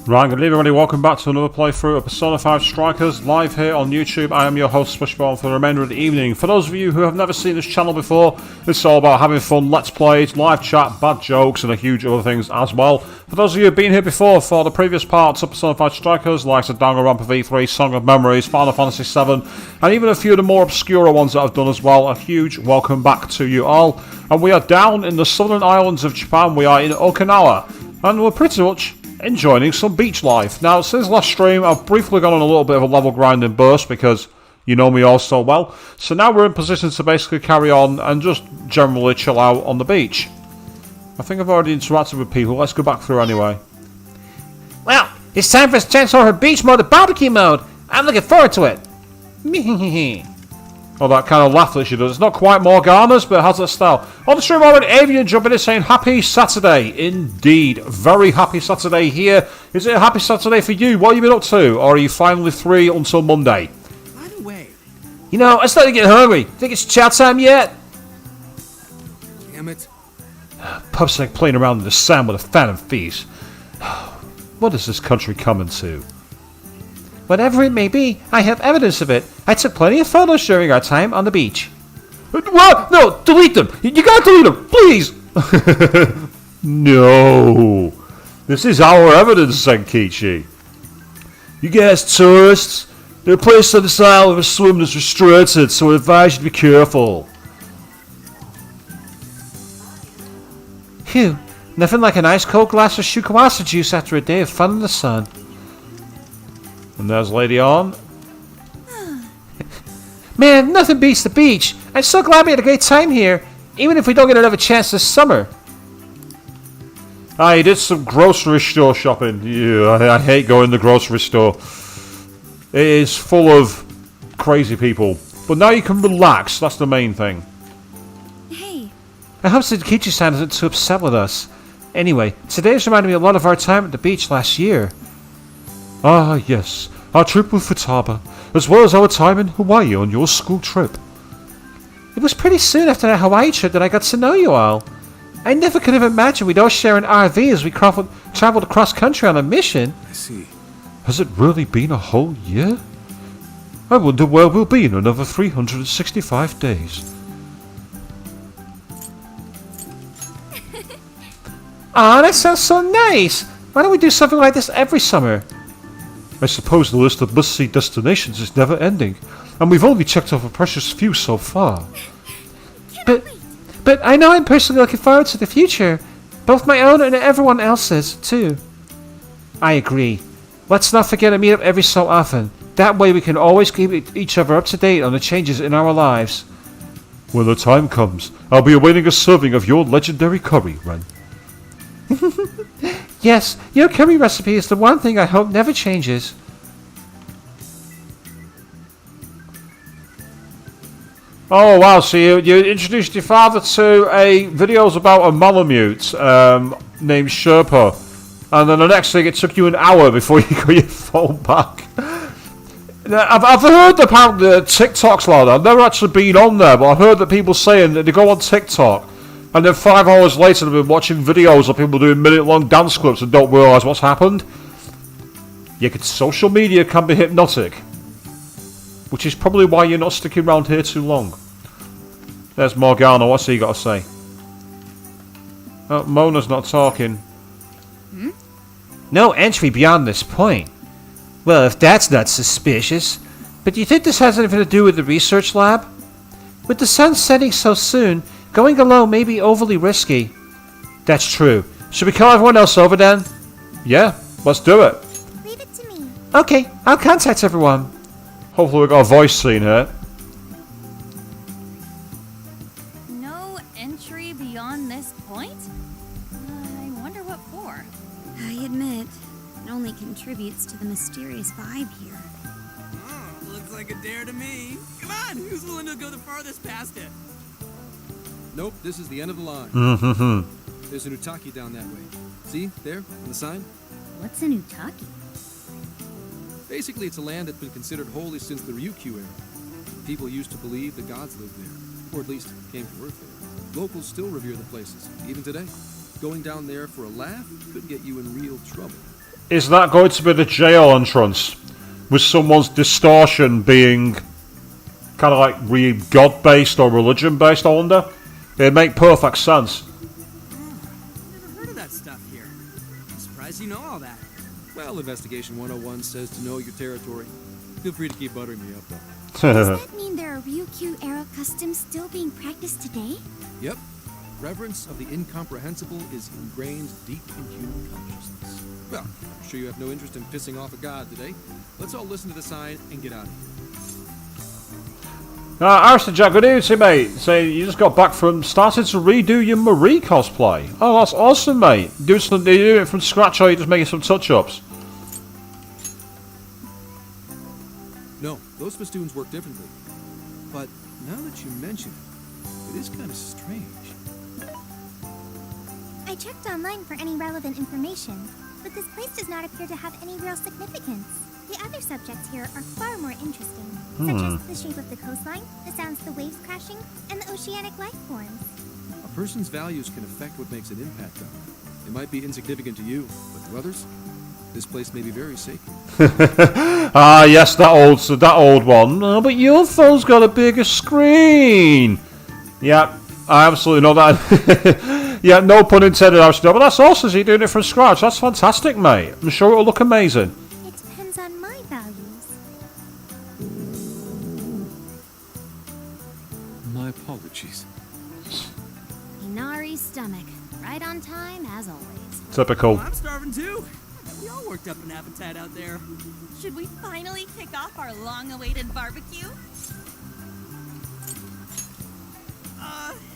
Right, good evening everybody, welcome back to another playthrough of Persona 5 Strikers, live here on YouTube. I am your host, Swishbone, for the remainder of the evening. For those of you who have never seen this channel before, it's all about having fun, let's plays, live chat, bad jokes, and a huge other things as well. For those of you who have been here before for the previous parts of Persona 5 Strikers, like the Danganronpa V3, Song of Memories, Final Fantasy 7, and even a few of the more obscure ones that I've done as well, a huge welcome back to you all. And we are down in the southern islands of Japan, we are in Okinawa, and we're pretty much enjoying some beach life. Now, since last stream, I've briefly gone on a little bit of a level grinding burst because you know me all so well. So now we're in position to basically carry on and just generally chill out on the beach. I think I've already interacted with people. Let's go back through anyway. Well, it's time for us to transfer her beach mode to barbecue mode. I'm looking forward to it. Oh, that kind of laugh that she does. It's not quite Morgana's, but it has that style. On the stream already, Avian jumping in saying happy Saturday. Indeed. Very happy Saturday here. Is it a happy Saturday for you? What have you been up to? Or are you finally free until Monday? By the way, you know, I'm starting to get hungry. Think it's chow time yet? Damn it. Pub's like playing around in the sand with a Phantom Thieves. What is this country coming to? Whatever it may be, I have evidence of it. I took plenty of photos during our time on the beach. What? No, delete them! You gotta delete them, please! No! This is our evidence, Senkichi. You guys tourists, there are places on this island where swimming is restricted, so I advise you to be careful. Phew, nothing like an ice cold glass of shukawasu juice after a day of fun in the sun. And there's Lady On. Man, nothing beats the beach. I'm so glad we had a great time here, even if we don't get another chance this summer. You did some grocery store shopping. Yeah, I hate going to the grocery store. It is full of crazy people. But now you can relax, that's the main thing. Hey. I hope Senkichi-san isn't too upset with us. Anyway, today's reminded me a lot of our time at the beach last year. Ah, yes, our trip with Futaba, as well as our time in Hawaii on your school trip. It was pretty soon after that Hawaii trip that I got to know you all. I never could have imagined we'd all share an RV as we traveled across country on a mission. I see. Has it really been a whole year? I wonder where we'll be in another 365 days. Aw, that sounds so nice! Why don't we do something like this every summer? I suppose the list of must-see destinations is never ending, and we've only checked off a precious few so far. But I know I'm personally looking forward to the future. Both my own and everyone else's, too. I agree. Let's not forget to meet up every so often. That way we can always keep each other up to date on the changes in our lives. When the time comes, I'll be awaiting a serving of your legendary curry, Ren. Yes, your curry recipe is the one thing I hope never changes. Oh wow, so you introduced your father to videos about a Malamute named Sherpa, and then the next thing it took you an hour before you got your phone back. I've heard about the TikToks like that. I've never actually been on there, but I've heard that people saying that they go on TikTok and then 5 hours later they've been watching videos of people doing minute-long dance clips and don't realise what's happened. Social media can be hypnotic. Which is probably why you're not sticking around here too long. There's Morgana, what's he got to say? Oh, Mona's not talking. Hmm? No entry beyond this point. Well, if that's not suspicious. But do you think this has anything to do with the research lab? With the sun setting so soon, going alone may be overly risky. That's true. Should we call everyone else over then? Yeah, let's do it. Leave it to me. Okay, I'll contact everyone. Hopefully we've got a voice scene here. No entry beyond this point? I wonder what for. I admit, it only contributes to the mysterious vibe here. Oh, looks like a dare to me. Come on, who's willing to go the farthest past it? Nope, this is the end of the line. Mm-hmm. There's an Utaki down that way. See, there, on the sign? What's an Utaki? Basically, it's a land that's been considered holy since the Ryukyu era. People used to believe the gods lived there, or at least came to Earth there. Locals still revere the places, even today. Going down there for a laugh could get you in real trouble. Is that going to be the jail entrance? With someone's distortion being kind of like God-based or religion-based, I wonder? It'd make perfect sense. Never heard of that stuff here. I'm surprised you know all that. Well, Investigation 101 says to know your territory. Feel free to keep buttering me up, though. Does that mean there are Ryukyu-era customs still being practiced today? Yep. Reverence of the incomprehensible is ingrained deep in human consciousness. Well, I'm sure you have no interest in pissing off a god today. Let's all listen to the sign and get out of here. Arston Jack, good evening to you, mate. Saying you just got back from starting to redo your Marie cosplay. Oh, that's awesome, mate. Are you doing it from scratch or are you just making some touch-ups? No, those festoons work differently. But now that you mention it, it is kind of strange. I checked online for any relevant information, but this place does not appear to have any real significance. The other subjects here are far more interesting, such as the shape of the coastline, the sounds of the waves crashing, and the oceanic life forms. A person's values can affect what makes an impact on them. It might be insignificant to you, but to others, this place may be very sacred. Ah, yes, that old one. Oh, but your phone's got a bigger screen. Yeah, I absolutely know that. Yeah, no pun intended, Arston. But that's awesome. You're doing it from scratch. That's fantastic, mate. I'm sure it'll look amazing. It depends on my values. My apologies. Inari's stomach. Right on time, as always. Typical. I'm starving too. We all worked up an appetite out there. Should we finally kick off our long-awaited barbecue?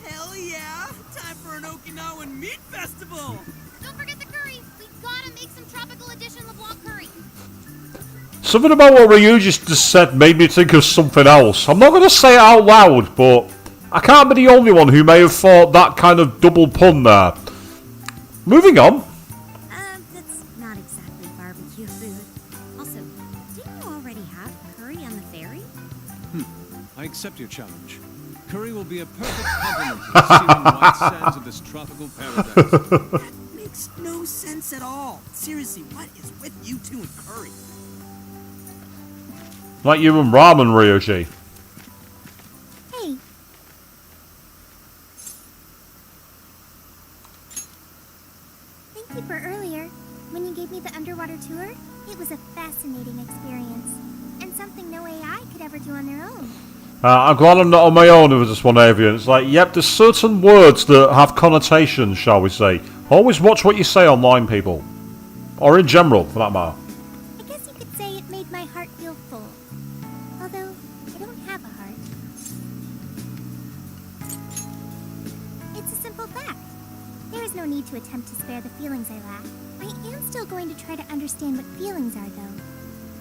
Hell yeah! Time for an Okinawan meat festival! Don't forget the curry. We gotta make some tropical edition LeBlanc curry. Something about what Ryu just said made me think of something else. I'm not going to say it out loud, but I can't be the only one who may have thought that kind of double pun there. Moving on. That's not exactly barbecue food. Also, didn't you already have curry on the ferry? I accept your challenge. Curry will be a perfect complement to the searing white sands of this tropical paradise. That makes no sense at all. Seriously, what is with you two and curry? Like you and ramen, Ryoji. Hey. Thank you for earlier. When you gave me the underwater tour, it was a fascinating experience. And something no AI could ever do on their own. I'm glad I'm not on my own with this one, Avian. It's like, yep, there's certain words that have connotations, shall we say. Always watch what you say online, people. Or in general, for that matter. I guess you could say it made my heart feel full. Although, I don't have a heart. It's a simple fact. There is no need to attempt to spare the feelings I lack. I am still going to try to understand what feelings are, though.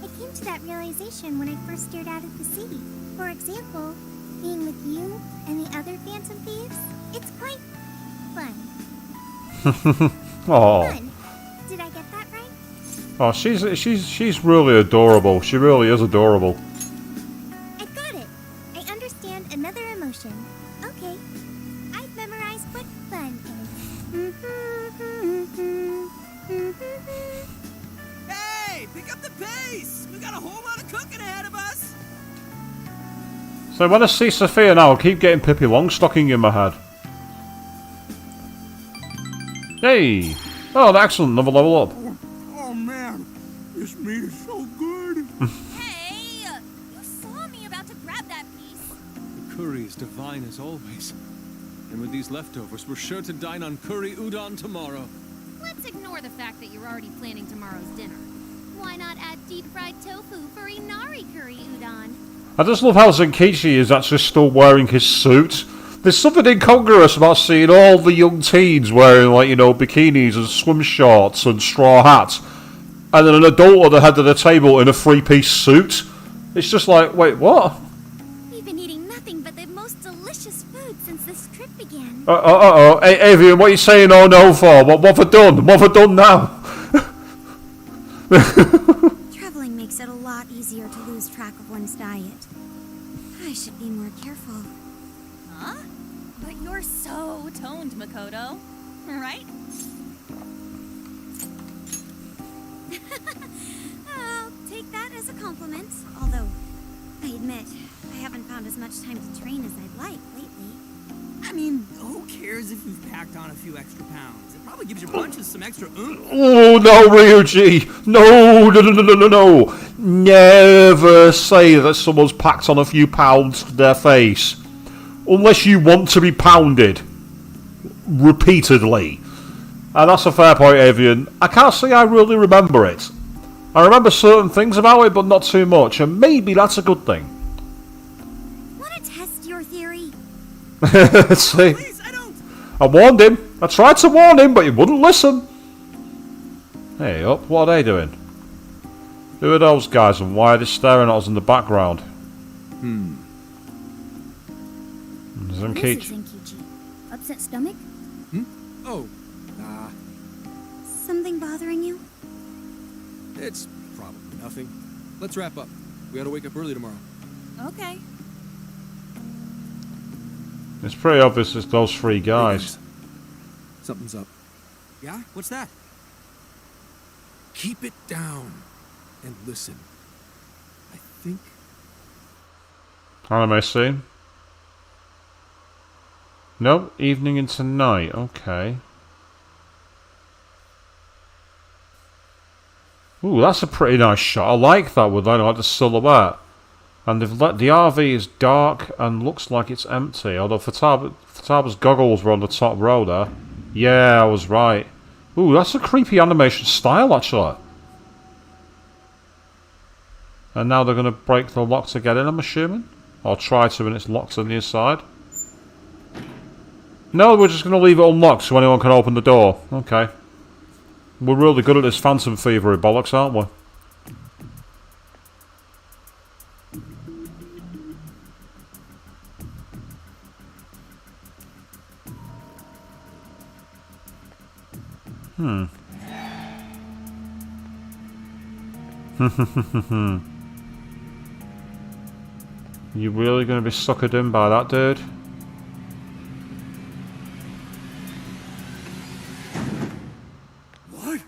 I came to that realization when I first stared out at the sea. For example, being with you and the other Phantom Thieves, it's quite fun. Oh, Fun. Did I get that right? oh, she's really adorable. She really is adorable. I got it. I understand another emotion. Okay. I've memorized what fun is. Hey, pick up the pace! We got a whole lot of cooking ahead of us! So when I see Sophia now, I'll keep getting Pippi Longstocking in my head. Hey! Oh, excellent. Another level up. Oh man, this meat is so good! Hey! You saw me about to grab that piece. The curry is divine as always. And with these leftovers, we're sure to dine on curry udon tomorrow. Let's ignore the fact that you're already planning tomorrow's dinner. Why not add deep-fried tofu for Inari curry udon? I just love how Zenkichi is actually still wearing his suit. There's something incongruous about seeing all the young teens wearing, like, you know, bikinis and swim shorts and straw hats, and then an adult at the head of the table in a three-piece suit. It's just like, wait, what? We've been eating nothing but the most delicious food since this trip began. Hey, Avian, what are you saying oh no for? What have I done? What have I done now? Traveling makes it a lot easier to lose track of one's diet. I should be more careful. Huh? But you're so toned, Makoto. Right? as a compliment, although I admit I haven't found as much time to train as I'd like lately. I mean, who cares if you've packed on a few extra pounds? It probably gives your punches some extra oomph. Oh, no, Ryuji. No, no, no, no, no, no, no. Never say that someone's packed on a few pounds to their face. Unless you want to be pounded. Repeatedly. And that's a fair point, Avian. I can't say I really remember it. I remember certain things about it, but not too much. And maybe that's a good thing. Want to test your theory? See? Please, I don't. I warned him. I tried to warn him, but he wouldn't listen. Hey, up. What are they doing? Who are those guys and why are they staring at us in the background? This is Zenkichi. Upset stomach? Oh, Something bothering you? it's probably nothing. Let's wrap up. We gotta wake up early tomorrow. Okay. It's pretty obvious it's those three guys. Something's up. Yeah? What's that? Keep it down and listen. I think Anime scene. No, evening into night. Okay. Ooh, that's a pretty nice shot. I like that with like the silhouette. And they've let the RV is dark and looks like it's empty. Although Futaba's goggles were on the top row there. Yeah, I was right. Ooh, that's a creepy animation style actually. And now they're going to break the lock to get in, I'm assuming? Or try to when it's locked on the inside. No, we're just going to leave it unlocked so anyone can open the door. Okay. We're really good at this Phantom Thievery bollocks, aren't we? You really going to be suckered in by that, dude? What?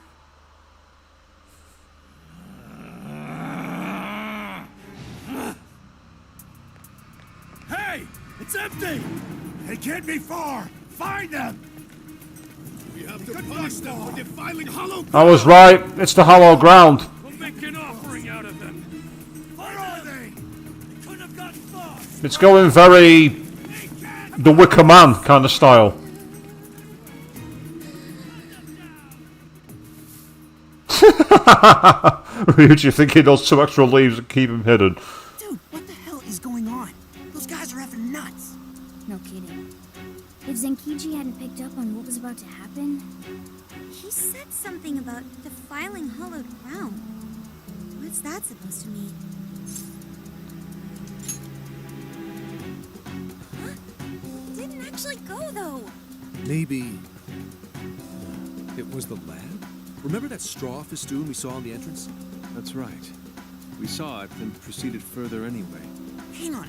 Hey! It's empty! They can't be far! Find them! We have to punish them for defiling hollow ground! I was right. It's the hollow ground. We'll make an offering out of them! Where are they? They couldn't have gotten far! It's going very The Wicker Man kind of style. Ryuji thinking those 2 extra leaves would keep him hidden. Dude, what the hell is going on? Those guys are effing nuts. No kidding. If Zenkichi hadn't picked up on what was about to happen, he said something about defiling hollowed ground. What's that supposed to mean? Huh? Didn't actually go though. maybe it was the lab? Remember that straw festoon we saw in the entrance? That's right. We saw it, then proceeded further anyway. Hang on.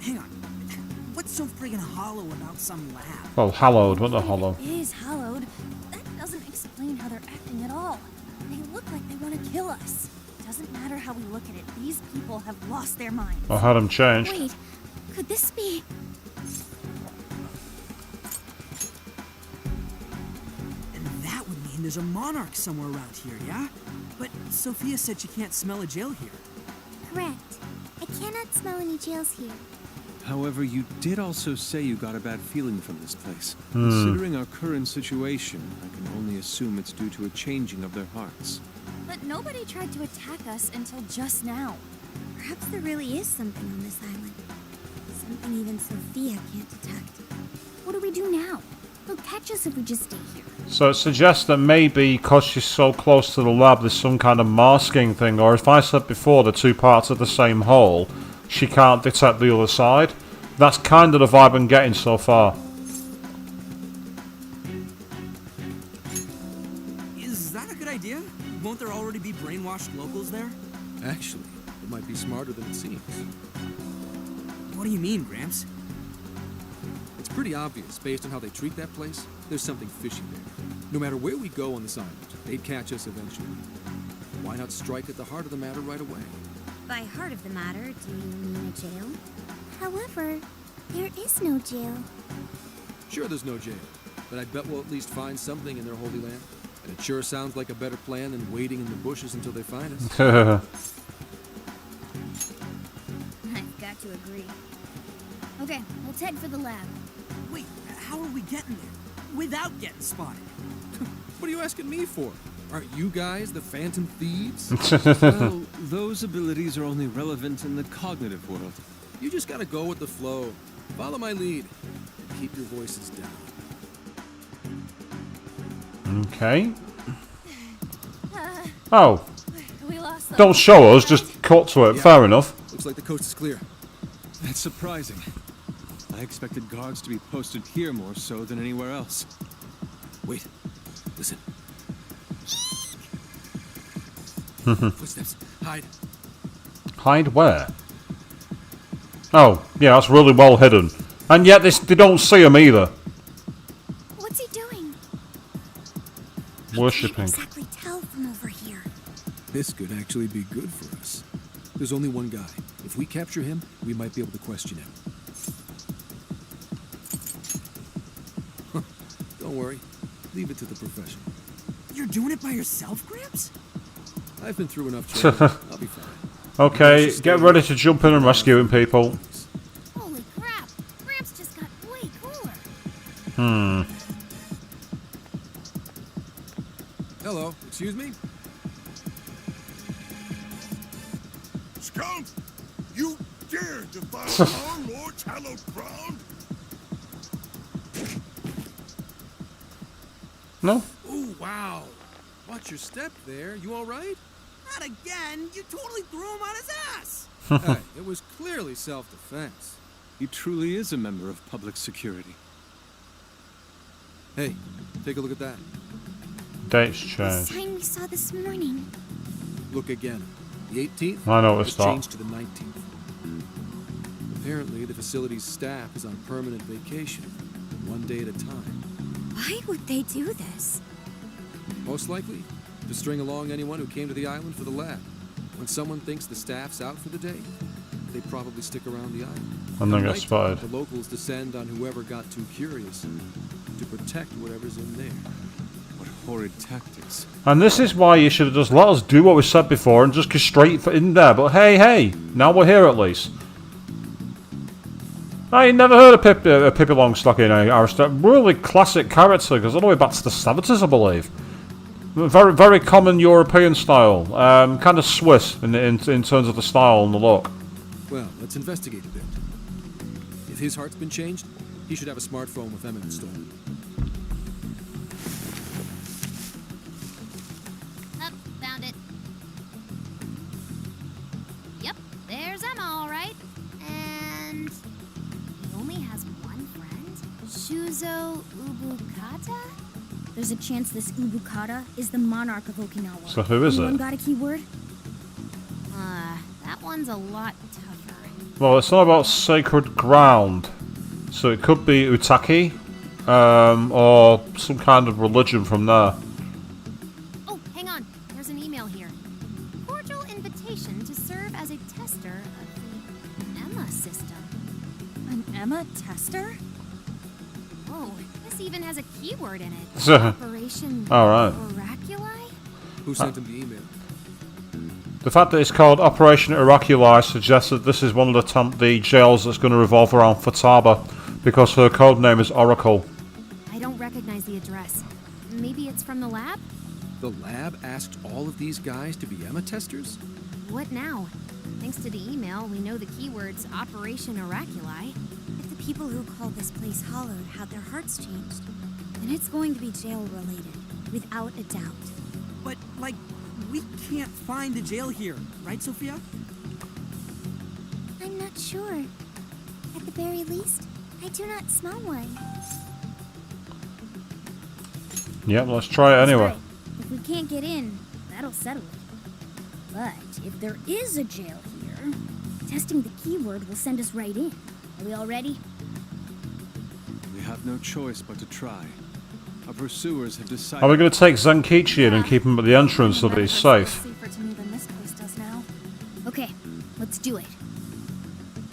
What's so friggin' hollow about some lab? Well, hallowed, what the hollow? It is hallowed. That doesn't explain how they're acting at all. They look like they want to kill us. Doesn't matter how we look at it, these people have lost their minds. I had him changed. Wait, could this be? And that would mean there's a monarch somewhere around here, yeah? But Sophia said she can't smell a jail here. Correct. I cannot smell any jails here. However, you did also say you got a bad feeling from this place. Considering our current situation, I can only assume it's due to a changing of their hearts. But nobody tried to attack us until just now. Perhaps there really is something on this island. Something even Sophia can't detect. What do we do now? They'll catch us if we just stay here. So it suggests that maybe because she's so close to the lab, there's some kind of masking thing, or if I said before the 2 parts of the same whole, she can't detect the other side. That's kind of the vibe I'm getting so far. Is that a good idea? Won't there already be brainwashed locals there? Actually, it might be smarter than it seems. What do you mean, Gramps? It's pretty obvious, based on how they treat that place, there's something fishy there. No matter where we go on this island, they'd catch us eventually. Why not strike at the heart of the matter right away? By heart of the matter, do you mean a jail? However, there is no jail. Sure, there's no jail, but I bet we'll at least find something in their holy land. And it sure sounds like a better plan than waiting in the bushes until they find us. I've got to agree. Okay, let's head for the lab. Wait, how are we getting there? Without getting spotted? What are you asking me for? Aren't you guys the Phantom Thieves? Well, those abilities are only relevant in the cognitive world. You just gotta go with the flow. Follow my lead. And keep your voices down. Okay. Oh. We lost them. Don't show us, just cut to it. Yeah. Fair enough. Looks like the coast is clear. That's surprising. I expected guards to be posted here more so than anywhere else. Wait. Listen. Footsteps. Hide. Hide where? Oh, yeah, that's really well hidden. And yet they don't see him either. What's he doing? Worshipping. Can't exactly tell from over here. This could actually be good for us. There's only one guy. If we capture him, we might be able to question him. Don't worry. Leave it to the professional. You're doing it by yourself, Gramps? I've been through enough trouble. I'll be fine. Okay, get ready to jump in and rescuing people. Holy crap! Gramps just got way cooler. Hello. Excuse me? Skunk! You dare defile our Lord's hallowed ground? No? Oh, wow. Watch your step there. You all right? Not again! You totally threw him on his ass! Hey, it was clearly self-defense. He truly is a member of public security. Hey, take a look at that. Dates The change. sign we saw this morning. Look again. The 18th I noticed was that. changed to the 19th. Apparently, the facility's staff is on permanent vacation, one day at a time. Why would they do this? Most likely, to string along anyone who came to the island for the lab. When someone thinks the staff's out for the day, they probably stick around the island. And then At get night, spotted. The locals descend on whoever got too curious to protect whatever's in there. What horrid tactics. And this is why you should have just let us do what we said before and just go straight in there. But hey, now we're here at least. I never heard of Pippi Longstocking, Aristocrat. Really classic character, goes all the way back to the 70s, I believe. Very, very common European style. Kind of Swiss in terms of the style and the look. Well, let's investigate a bit. If his heart's been changed, he should have a smartphone with Emma installed. Up, found it. Yep, there's Emma, all right. And he only has one friend? Shuzo Ubukata? There's a chance this Ubukata is the monarch of Okinawa. So who is Anyone it? got a keyword? That one's a lot tougher. Well, it's not about sacred ground. So it could be Utaki, or some kind of religion from there. Oh, hang on. There's an email here. Cordial invitation to serve as a tester of the Emma system. An Emma tester? Oh, this even has a keyword in it. So- Operation Alright. Oraculi? Who sent him the email? The fact that it's called Operation Oraculi suggests that this is one of the jails that's going to revolve around Futaba, because her code name is Oracle. I don't recognize the address. Maybe it's from the lab? The lab asked all of these guys to be Emma testers? What now? Thanks to the email, we know the keywords Operation Oraculi. If the people who call this place Hollowed had their hearts changed, then it's going to be jail-related, without a doubt. But, like, we can't find the jail here, right, Sophia? I'm not sure. At the very least, I do not smell one. Yep, let's try it anyway. Right. If we can't get in, that'll settle it. But if there is a jail here, testing the keyword will send us right in. Are we all ready? We have no choice but to try. Our pursuers have decided... Are we going to take Zenkichi in and keep him at the entrance so that he's safe? Safer to me than this place does now. Okay, let's do it.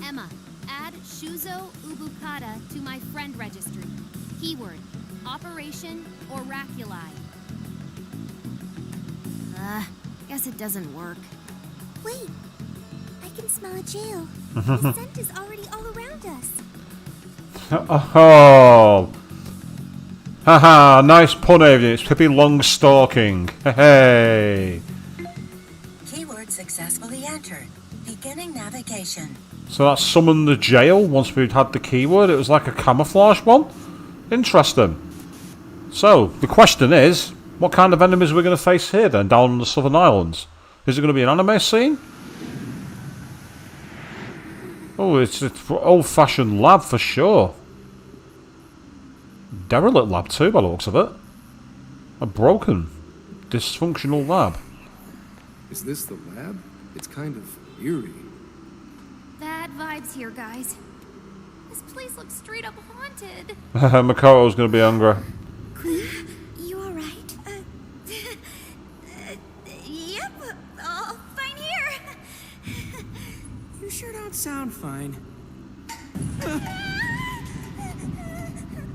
Emma, add Shuzo Ubukata to my friend registry. Keyword, Operation Oraculi. Guess it doesn't work. Wait, I can smell a jail. The scent is already all around us. Oh. Haha, nice pun, Avian. It's Pippi Longstalking. Hey. Keyword successfully entered. Beginning navigation. So that summoned the jail once we'd had the keyword. It was like a camouflage one. Interesting. So, the question is, what kind of enemies are we going to face here then, down on the Southern Islands? Is it going to be an anime scene? Oh, it's an old-fashioned lab for sure. Derelict lab too, by the looks of it. A broken, dysfunctional lab. Is this the lab? It's kind of eerie. Bad vibes here, guys. This place looks straight up haunted. Makoto's going to be angry. You alright? Yep, all fine here. You sure don't sound fine.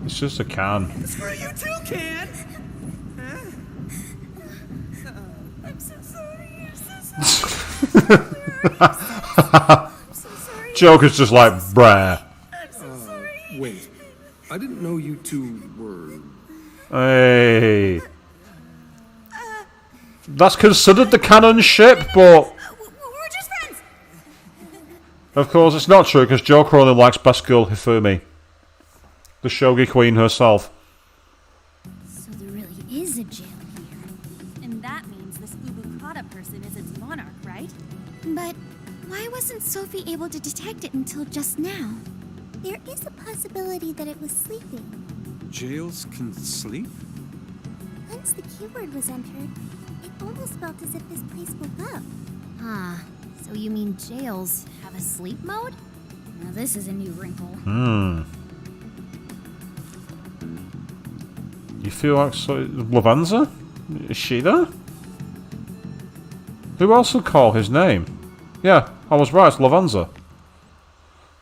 It's just a can. Screw you too, Can! I'm so sorry. Joker's just like, bruh. Wait. I didn't know you two were... Hey. That's considered the canon ship, but... We're just friends. Of course, it's not true, because Joker only likes best girl Hifumi. The Shogi Queen herself. So there really is a jail here. And that means this Ubukata person is its monarch, right? But why wasn't Sophie able to detect it until just now? There is a possibility that it was sleeping. Jails can sleep? Once the keyword was entered, it almost felt as if this place woke up. Huh. So you mean jails have a sleep mode? Now this is a new wrinkle. You feel like Lavenza? Is she there? Who else would call his name? Yeah, I was right, it's Lavenza.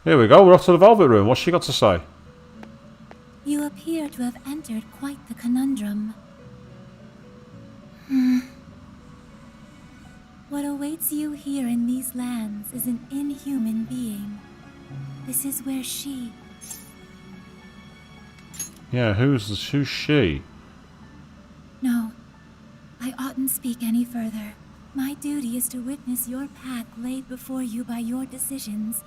Here we go, we're off to the Velvet Room. What's she got to say? You appear to have entered quite the conundrum. What awaits you here in these lands is an inhuman being. This is where she... Yeah, who's she? No, I oughtn't speak any further. My duty is to witness your path laid before you by your decisions.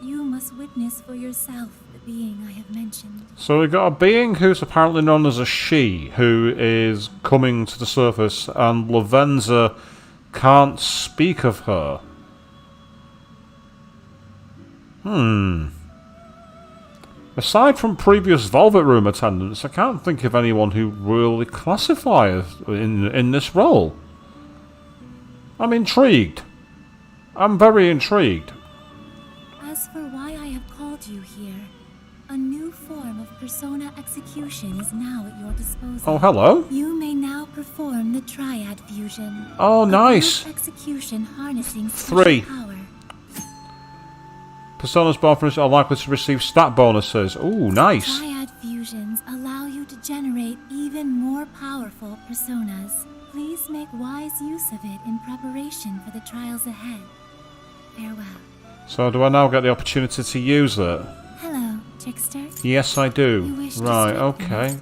You must witness for yourself the being I have mentioned. So we got a being who's apparently known as a she, who is coming to the surface, and Lavenza can't speak of her. Aside from previous Velvet Room attendants, I can't think of anyone who really classifies in this role. I'm intrigued. I'm very intrigued. As for why I have called you here, a new form of persona execution is now at your disposal. Oh, hello. You may now perform the triad fusion. Oh, nice. A group execution harnessing 3. special power. Personas born from this are likely to receive stat bonuses. Ooh, nice. Triad fusions allow you to generate even more powerful personas. Please make wise use of it in preparation for the trials ahead. Farewell. So do I now get the opportunity to use it? Hello, trickster. Yes, I You do. wish to Right, speak okay. You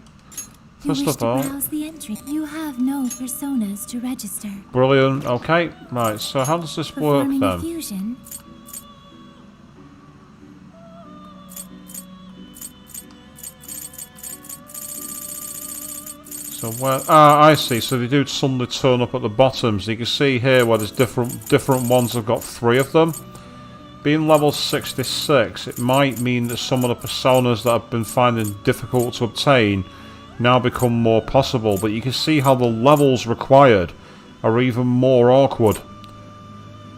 First wish of to all, browse the entry. You have no personas to register. brilliant. Okay, right. So how does this work Performing a then? fusion. So where? Ah, I see. So they do suddenly turn up at the bottom. So you can see here where there's different ones. Have got 3 of them. Being level 66, it might mean that some of the personas that I've been finding difficult to obtain now become more possible. But you can see how the levels required are even more awkward.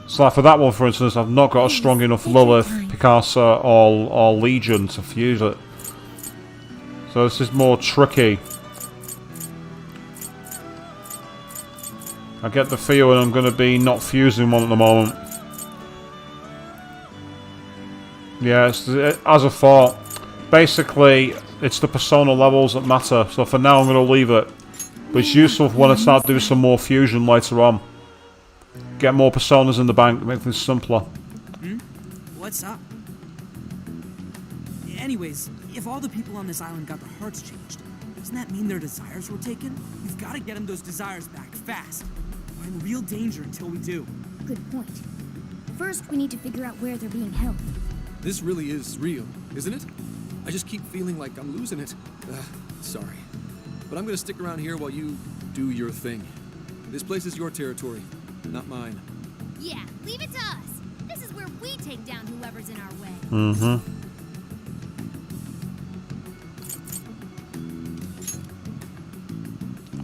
So like for that one, for instance, I've not got a strong enough Lilith, Picasa, or Legion to fuse it. So this is more tricky. I get the feeling I'm going to be not fusing one at the moment. Yeah, as I thought. Basically, it's the persona levels that matter. So for now, I'm going to leave it. But it's useful when I start doing some more fusion later on. Get more personas in the bank, make things simpler. What's up? Anyways, if all the people on this island got their hearts changed, doesn't that mean their desires were taken? We've got to get them those desires back, fast. We're in real danger until we do. Good point. First, we need to figure out where they're being held. This really is real, isn't it? I just keep feeling like I'm losing it. Sorry. But I'm gonna stick around here while you do your thing. This place is your territory, not mine. Yeah, leave it to us. This is where we take down whoever's in our way. Mm-hmm.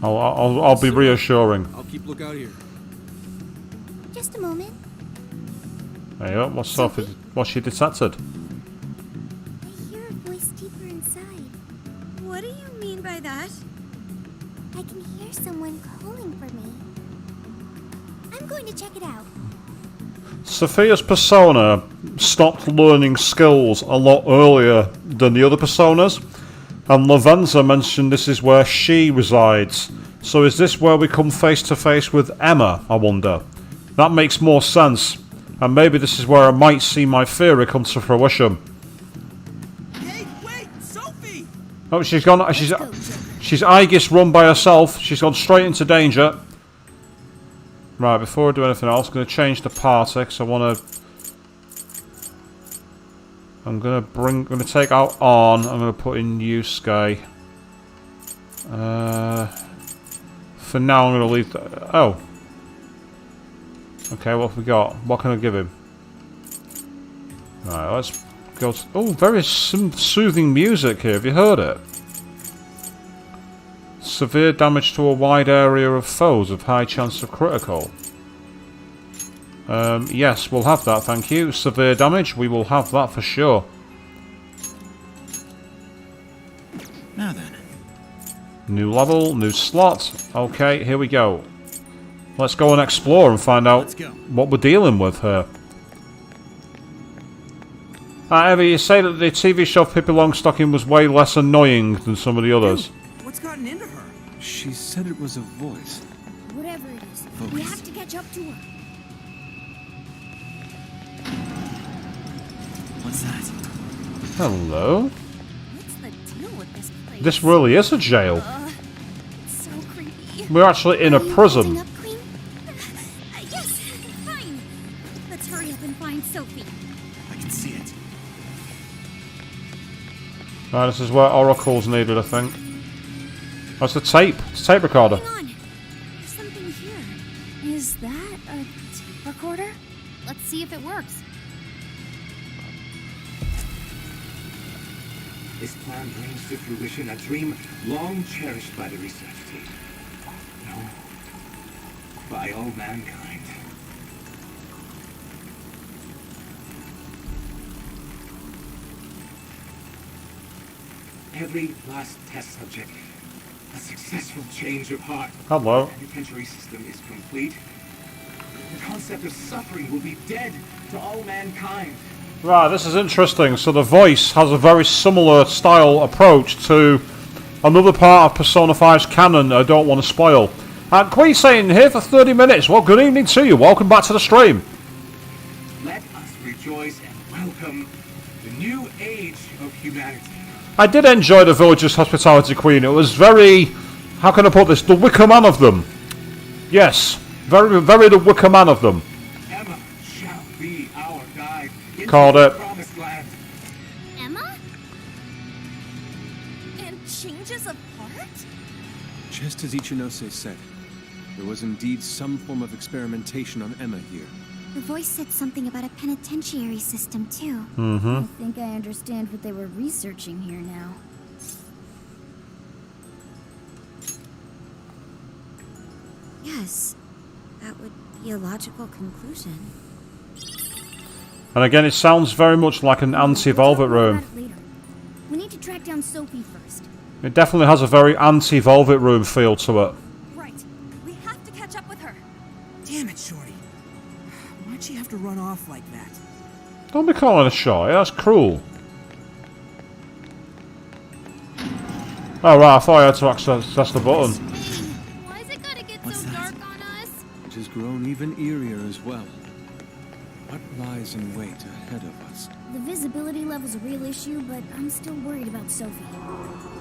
I'll be reassuring. I'll keep lookout here. Just a moment. There you go. What's she detected? I hear a voice deeper inside. What do you mean by that? I can hear someone calling for me. I'm going to check it out. Sophia's persona stopped learning skills a lot earlier than the other personas, and Lavenza mentioned this is where she resides. So is this where we come face to face with Emma, I wonder? That makes more sense, and maybe this is where I might see my theory come to fruition. Hey, wait! Sophie! Oh, she's gone. She's Aegis run by herself. She's gone straight into danger. Right, before I do anything else, I'm going to change the party because I want to. I'm going to take out On. I'm going to put in Yusuke. For now, I'm going to leave. Oh. Okay, what have we got? What can I give him? Right, let's go. Oh, very soothing music here. Have you heard it? Severe damage to a wide area of foes of high chance of critical. Yes, we'll have that, thank you. Severe damage, we will have that for sure. Now then. New level, new slot. Okay, here we go. Let's go and explore and find out what we're dealing with here. However, you say that the TV show Pippi Longstocking was way less annoying than some of the others. What's gotten into her? She said it was a voice. Whatever it is, we have to catch up to her. What's that? Hello? What's the deal with this place? This really is a jail. It's so creepy. We're actually in a prison. Up, Queen? Yes, fine. Let's hurry up and find Sophie. I can see it. Right, this is where Oracle's needed, I think. That's the tape. It's a tape recorder. Hang on. There's something here. Is that a tape recorder? Let's see if it works. This plan brings to fruition a dream long cherished by the research team. No, by all mankind. Every last test subject, a successful change of heart. Hello. The penitentiary system is complete. The concept of suffering will be dead to all mankind. Right, this is interesting. So the voice has a very similar style approach to another part of Persona 5's canon I don't want to spoil. And Queen saying here for 30 minutes. Well, good evening to you. Welcome back to the stream. Let us rejoice and welcome the new age of humanity. I did enjoy the villagers' hospitality, Queen. It was very, how can I put this, the wicker man of them. Yes, very, very the wicker man of them. Emma shall be our guide into Called the it. promised land. Emma? And changes of heart? Just as Ichinose said, there was indeed some form of experimentation on Emma here. The voice said something about a penitentiary system, too. I think I understand what they were researching here now. Yes, that would be a logical conclusion. And again, it sounds very much like an anti-Velvet room. Later. We need to track down Sophie first. It definitely has a very anti-Velvet room feel to it. Right. We have to catch up with her. Damn it, Shorty. Why'd she have to run off like that? Don't be calling a shot, that's cruel. Oh right, I thought I had to access the button. Hey, why is it gotta get so dark on us? It has grown even eerier as well. What lies in wait ahead of us? The visibility level's a real issue, but I'm still worried about Sophie.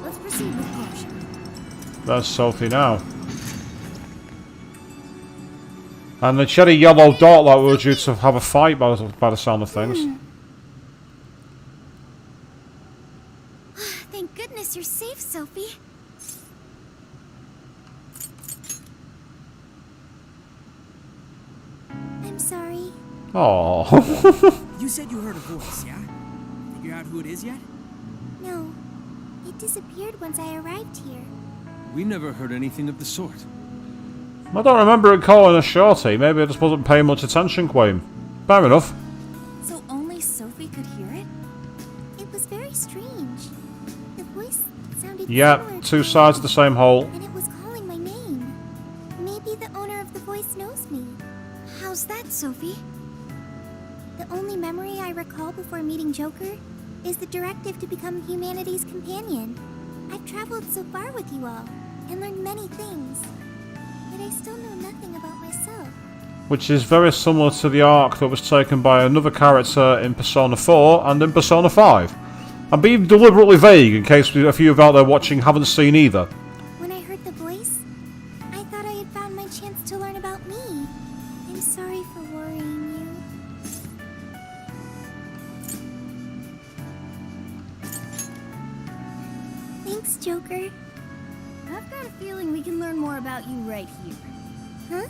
Let's proceed with caution. There's Sophie now. And the cherry yellow dot like we were due to have a fight by the sound of things. Thank goodness you're safe, Sophie. I'm sorry. Oh. You said you heard a voice, yeah? Figure out who it is yet? No. It disappeared once I arrived here. We never heard anything of the sort. I don't remember it calling a shorty. Maybe I just wasn't paying much attention, Queen. Fair enough. So only Sophie could hear it? It was very strange. The voice sounded Yeah, similar two to sides of the same hole. and it was calling my name. Maybe the owner of the voice knows me. How's that, Sophie? The only memory I recall before meeting Joker is the directive to become humanity's companion. I've traveled so far with you all and learned many things, but I still know nothing about myself. Which is very similar to the arc that was taken by another character in Persona 4 and in Persona 5. I'm being deliberately vague in case a few of you out there watching haven't seen either. When I heard the voice, I thought I had found my chance to learn about me. I'm sorry for worrying you. Thanks, Joker. I've got a feeling we can learn more about you right here. Huh?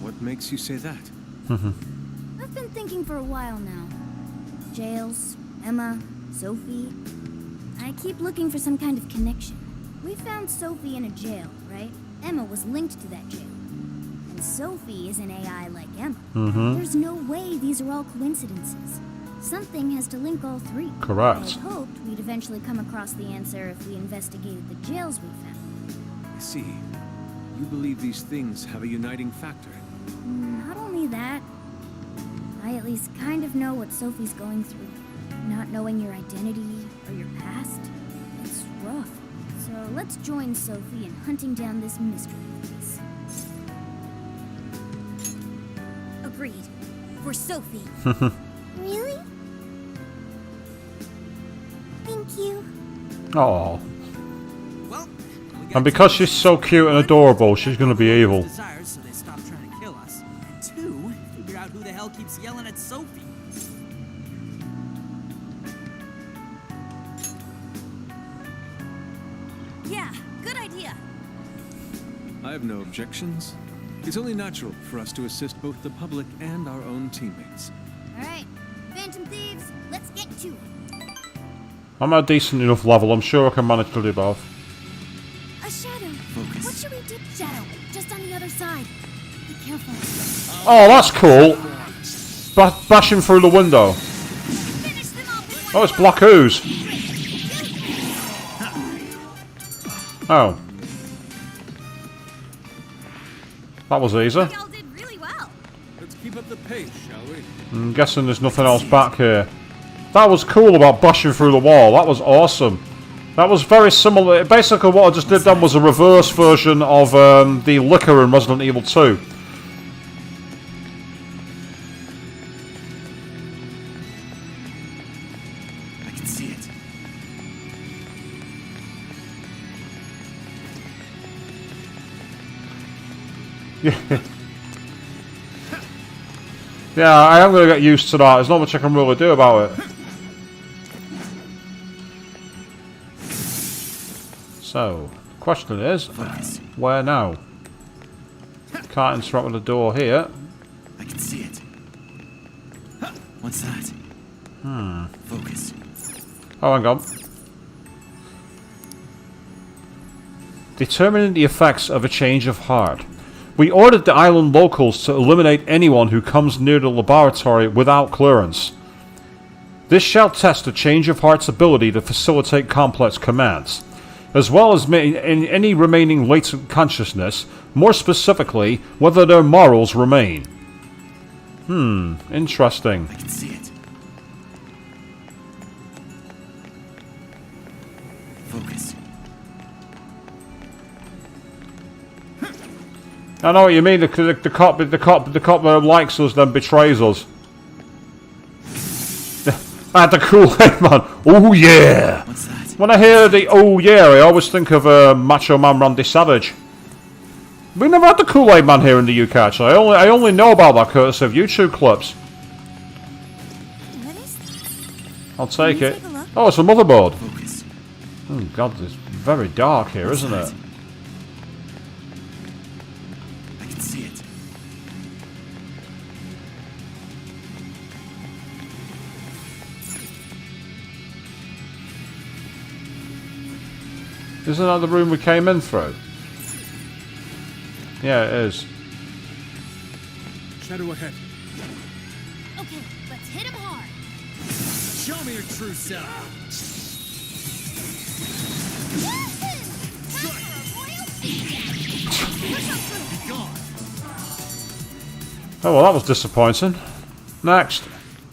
What makes you say that? I've been thinking for a while now. Jails, Emma, Sophie. I keep looking for some kind of connection. We found Sophie in a jail, right? Emma was linked to that jail. And Sophie is an AI like Emma. There's no way these are all coincidences. Something has to link all three. Correct. I had hoped we'd eventually come across the answer if we investigated the jails we found. I see. You believe these things have a uniting factor. Not only that, I at least kind of know what Sophie's going through. Not knowing your identity or your past, it's rough. So let's join Sophie in hunting down this mystery piece. Agreed. For Sophie. Really? Thank you. Oh. Well, And because she's so cute and adorable, she's going to be evil. Desires, so they stop trying to kill us. And two, figure out who the hell keeps yelling at Sophie. Yeah, good idea. I have no objections. It's only natural for us to assist both the public and our own teammates. Alright, Phantom Thieves, let's get to it. I'm at a decent enough level. I'm sure I can manage to do both. A shadow. Focus. What should we do? Shadow, just on the other side. Be careful. Oh, that's cool. Bashing through the window. Finish them off. Oh, it's black ooze. Oh. That was easy. Y'all did really well. Let's keep up the pace, shall we? I'm guessing there's nothing else back here. That was cool about bashing through the wall. That was awesome. That was very similar. Basically, what I just did then was a reverse version of the liquor in Resident Evil 2. I can see it. Yeah, I am going to get used to that. There's not much I can really do about it. So, the question is, where now? Can't interact with the door here. I can see it. What's that? Focus. Oh, hang on. Determining the effects of a change of heart. We ordered the island locals to eliminate anyone who comes near the laboratory without clearance. This shall test the change of heart's ability to facilitate complex commands, as well as in any remaining latent consciousness, more specifically, whether their morals remain. Interesting. I can see it. Focus. I know what you mean. The cop likes us, then betrays us. The Kool-Aid Man. Oh yeah. What's that? When I hear the oh yeah, I always think of Macho Man Randy Savage. We never had the Kool-Aid Man here in the UK. Actually, I only know about that courtesy of YouTube clips. What is this? I'll take Can you it. take a look? Oh, it's a motherboard. Focus. Oh God, it's very dark here, isn't it? I can see it. Isn't that the room we came in through? Yeah, it is. Shadow ahead. Okay, let's hit him hard. Show me your true self. Oh well, that was disappointing. Next.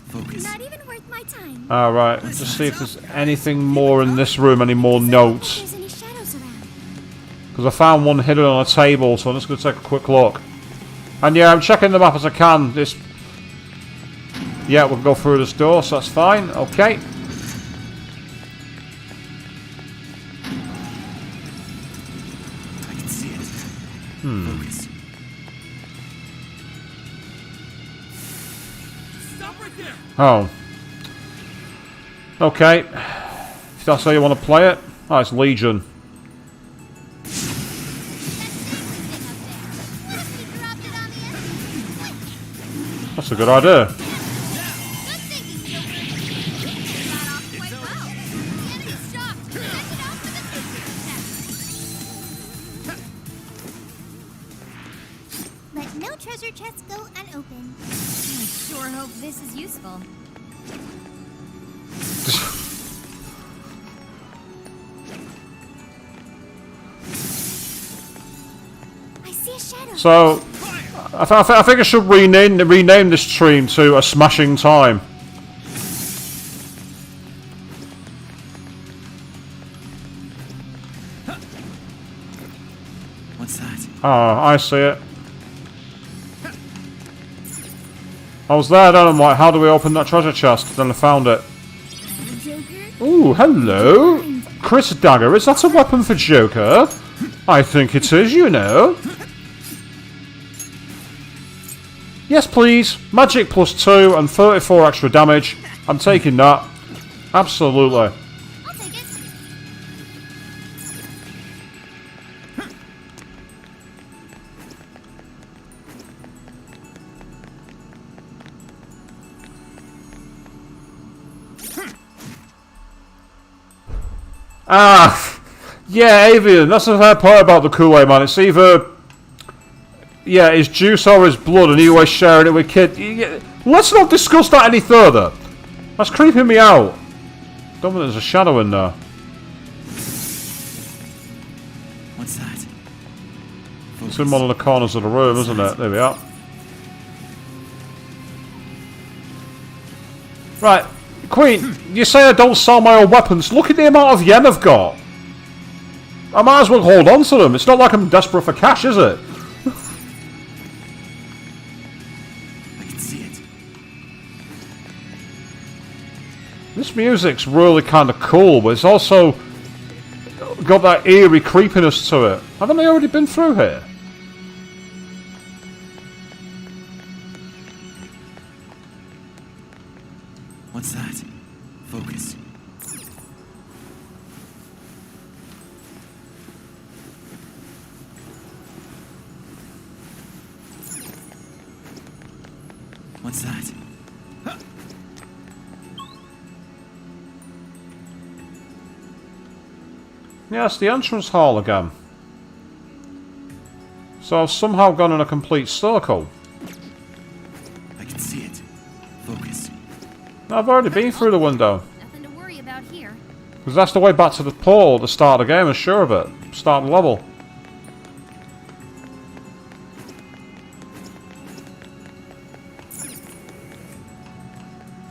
Focus. Not even worth my time. Alright, let's just see if there's anything more in this room, any more notes. There's any shadows around. Because I found one hidden on a table, so I'm just going to take a quick look. And yeah, I'm checking the map as I can. Yeah, we'll go through this door, so that's fine. Okay. I can see it. Focus. Stop right there. Oh. Okay. If that's how you want to play it. Oh, it's Legion. That's a good idea. Let no treasure chests go unopened. I sure hope this is useful. I see a shadow. So, I think I should rename this stream to A Smashing Time. What's that? Ah, I see it. I was there then, I'm like, how do we open that treasure chest? Then I found it. Ooh, hello. Chris Dagger, is that a weapon for Joker? I think it is, you know. Yes, please. Magic +2 and 34 extra damage. I'm taking that. Absolutely. I'll take it. Ah, yeah, Avian. That's the fair part about the Kool-Aid Man. It's either, yeah, his juice or his blood, and he always sharing it with kid. Let's not discuss that any further. That's creeping me out. Don't think there's a shadow in there. What's that? It's in one of the corners of the room, isn't it? There we are. Right, Queen, you say I don't sell my own weapons. Look at the amount of yen I've got. I might as well hold on to them. It's not like I'm desperate for cash, is it? I can see it. This music's really kind of cool, but it's also got that eerie creepiness to it. Haven't they already been through here? What's that? Focus. What's that? Yeah, it's the entrance hall again. So I've somehow gone in a complete circle. I can see it. Focus. I've already been through the window. Nothing to worry about here. Because that's the way back to the portal at the start of the game, I'm sure of it. Start of the level.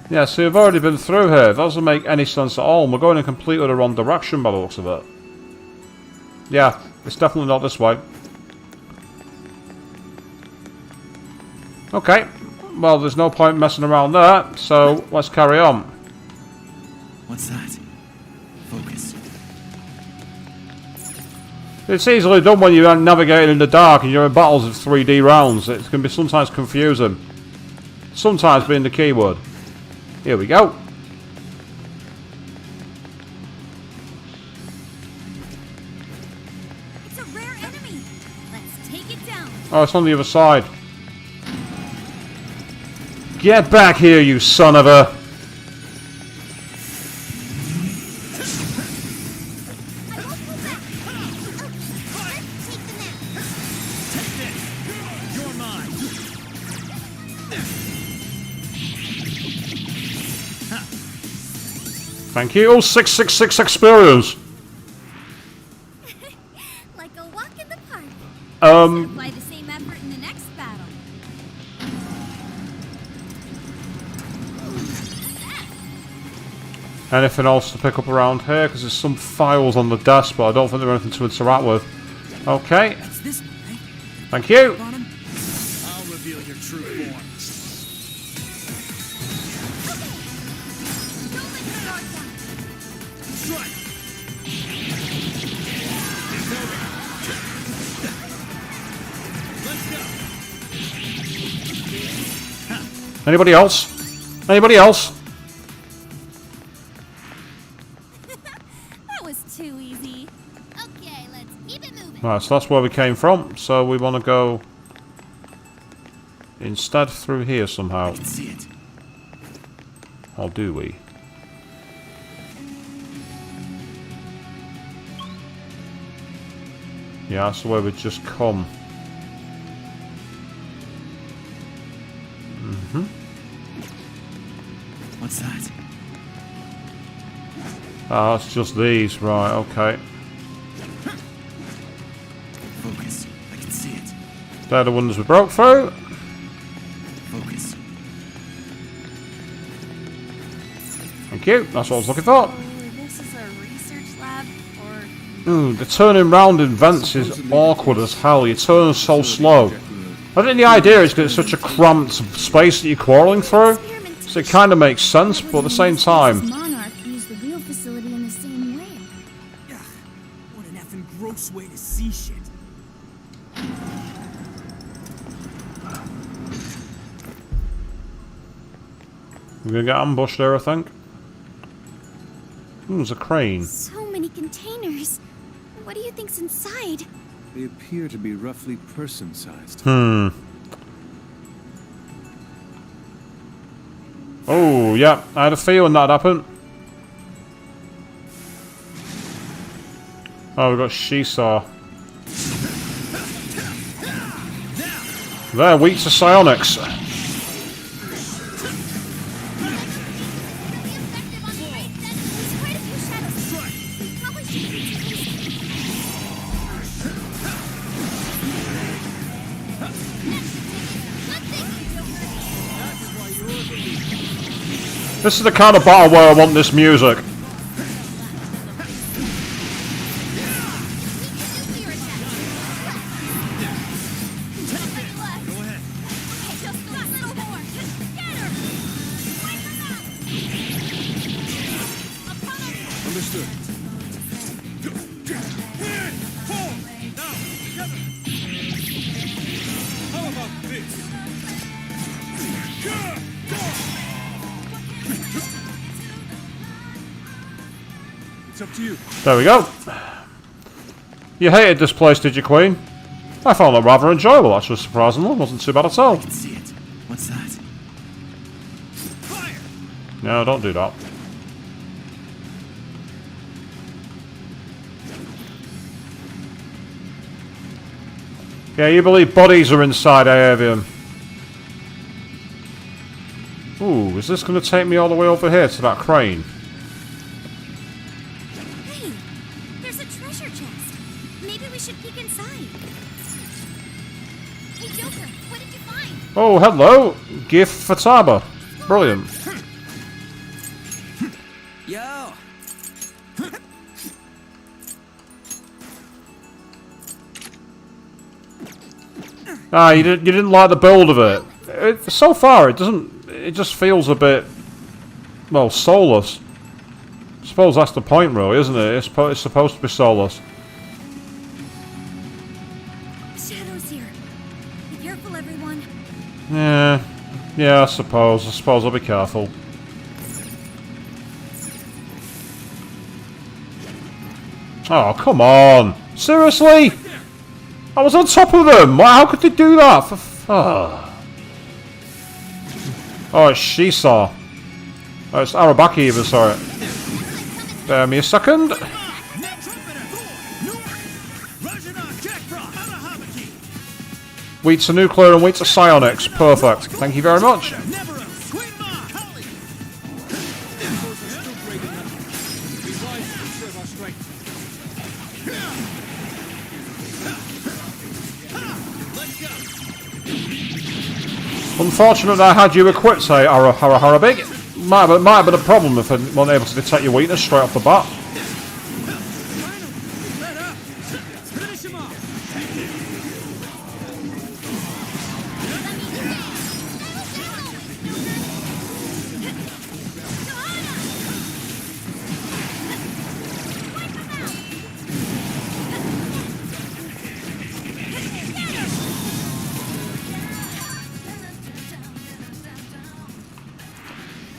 Yeah, so we've already been through here. That doesn't make any sense at all. We're going in completely the wrong direction by the looks of it. Yeah, it's definitely not this way. Okay, well, there's no point messing around there, so let's carry on. What's that? Focus. It's easily done when you're navigating in the dark and you're in battles of 3D rounds. It can be sometimes confusing. Sometimes being the keyword. Here we go. It's a rare enemy. Let's take it down. Oh, it's on the other side. Get back here, you son of a... Thank you. Oh, 666 experience. Like a walk in the park. Apply the same effort in the next battle. Anything else to pick up around here? Because there's some files on the desk, but I don't think there's anything to interact with. Okay. It's this one, right? Thank you. Bottom? I'll reveal your true form. Anybody else? Anybody else? That was too easy. Okay, let's keep it moving. Right, so that's where we came from. So we want to go instead through here somehow. I can see it. Or do we? Yeah, that's the way we've just come. What's that? Ah, it's just these. Right, okay. Focus. I can see it. They're the ones we broke through. Focus. Thank you. That's what I was looking for. This is a research lab, or Ooh, the turning round in vents is awkward as hell. You turn so slow. I think the idea is because it's such a cramped space that you're crawling through. So it kind of makes sense, but at the same time... Monarch used the real facility in the same way. Ugh, what an effing gross way to see shit. We're going to get ambushed there, I think. Ooh, there's a crane. So many containers. What do you think's inside? They appear to be roughly person-sized. Oh, yeah. I had a feeling that'd happen. Oh, we've got Sheesaw. They're weak to psionics. This is the kind of battle where I want this music. Understood. How about this? It's up to you. There we go. You hated this place, did you, Queen? I found it rather enjoyable, actually, surprisingly. Wasn't too bad at all. I can see it. What's that? Fire! No, don't do that. Yeah, you believe bodies are inside Avium. Ooh, is this going to take me all the way over here to that crane? Hey, there's a treasure chest. Maybe we should peek inside. Hey, Joker, what did you find? Oh, hello. Gift for Taba. Brilliant. Ah, you didn't like the build of it. So far, it doesn't. It just feels a bit, well, soulless. I suppose that's the point, really, isn't it? It's supposed to be soulless. Shadow's here. Be careful, everyone. Yeah, I suppose I'll be careful. Oh, come on! Seriously? I was on top of them! How could they do that? Oh, it's Shisa. Oh, it's Arabaki even, sorry. Bear me a second. Wheat to nuclear and wheat to psionics. Perfect. Thank you very much. Unfortunately, I had you equipped, say, Harabig. Might have been a problem if I wasn't able to detect your weakness straight off the bat.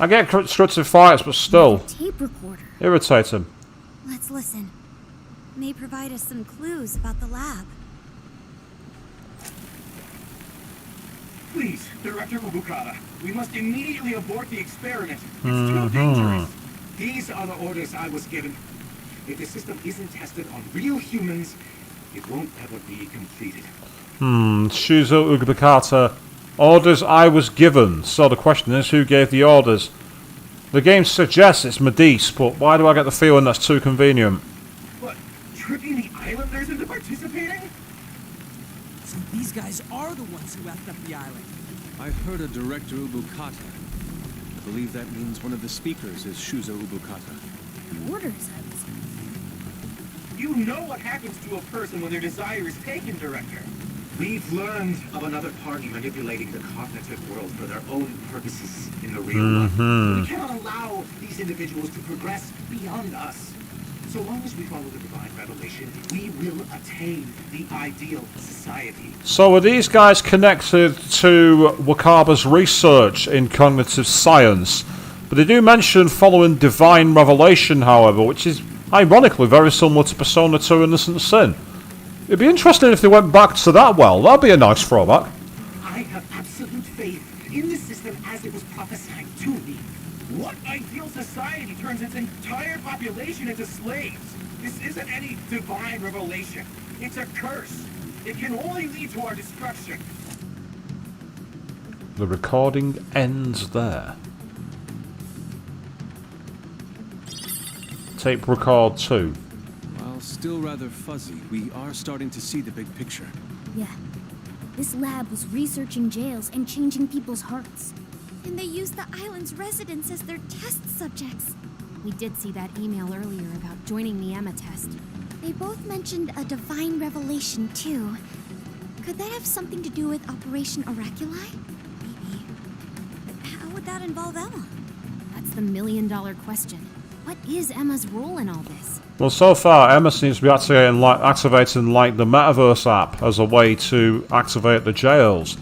I get constructive fights, but still. Tape recorder. Irritating. Let's listen. May provide us some clues about the lab. Please, Director Ubukata, we must immediately abort the experiment. It's too dangerous. These are the orders I was given. If the system isn't tested on real humans, it won't ever be completed. Shuzo Ubukata. Orders I was given. So the question is, who gave the orders? The game suggests it's Medicce, but why do I get the feeling that's too convenient? What? Tricking the islanders into participating? So these guys are the ones who effed up the island. I heard a Director Ubukata. I believe that means one of the speakers is Shuzo Ubukata. Orders, I was. You know what happens to a person when their desire is taken, Director. We've learned of another party manipulating the cognitive world for their own purposes in the real life. We cannot allow these individuals to progress beyond us. So long as we follow the divine revelation, we will attain the ideal society. So are these guys connected to Wakaba's research in cognitive science? But they do mention following divine revelation, however, which is ironically very similar to Persona 2 Innocent Sin. It'd be interesting if they went back to that well. That'd be a nice throwback. I have absolute faith in the system as it was prophesied to me. What ideal society turns its entire population into slaves? This isn't any divine revelation. It's a curse. It can only lead to our destruction. The recording ends there. Tape record 2. While still rather fuzzy, we are starting to see the big picture. Yeah. This lab was researching jails and changing people's hearts. And they used the island's residents as their test subjects. We did see that email earlier about joining the Emma test. They both mentioned a divine revelation, too. Could that have something to do with Operation Oraculi? Maybe. But how would that involve Emma? That's the million-dollar question. What is Emma's role in all this? Well, so far, Emma seems to be activating like the Metaverse app as a way to activate the jails.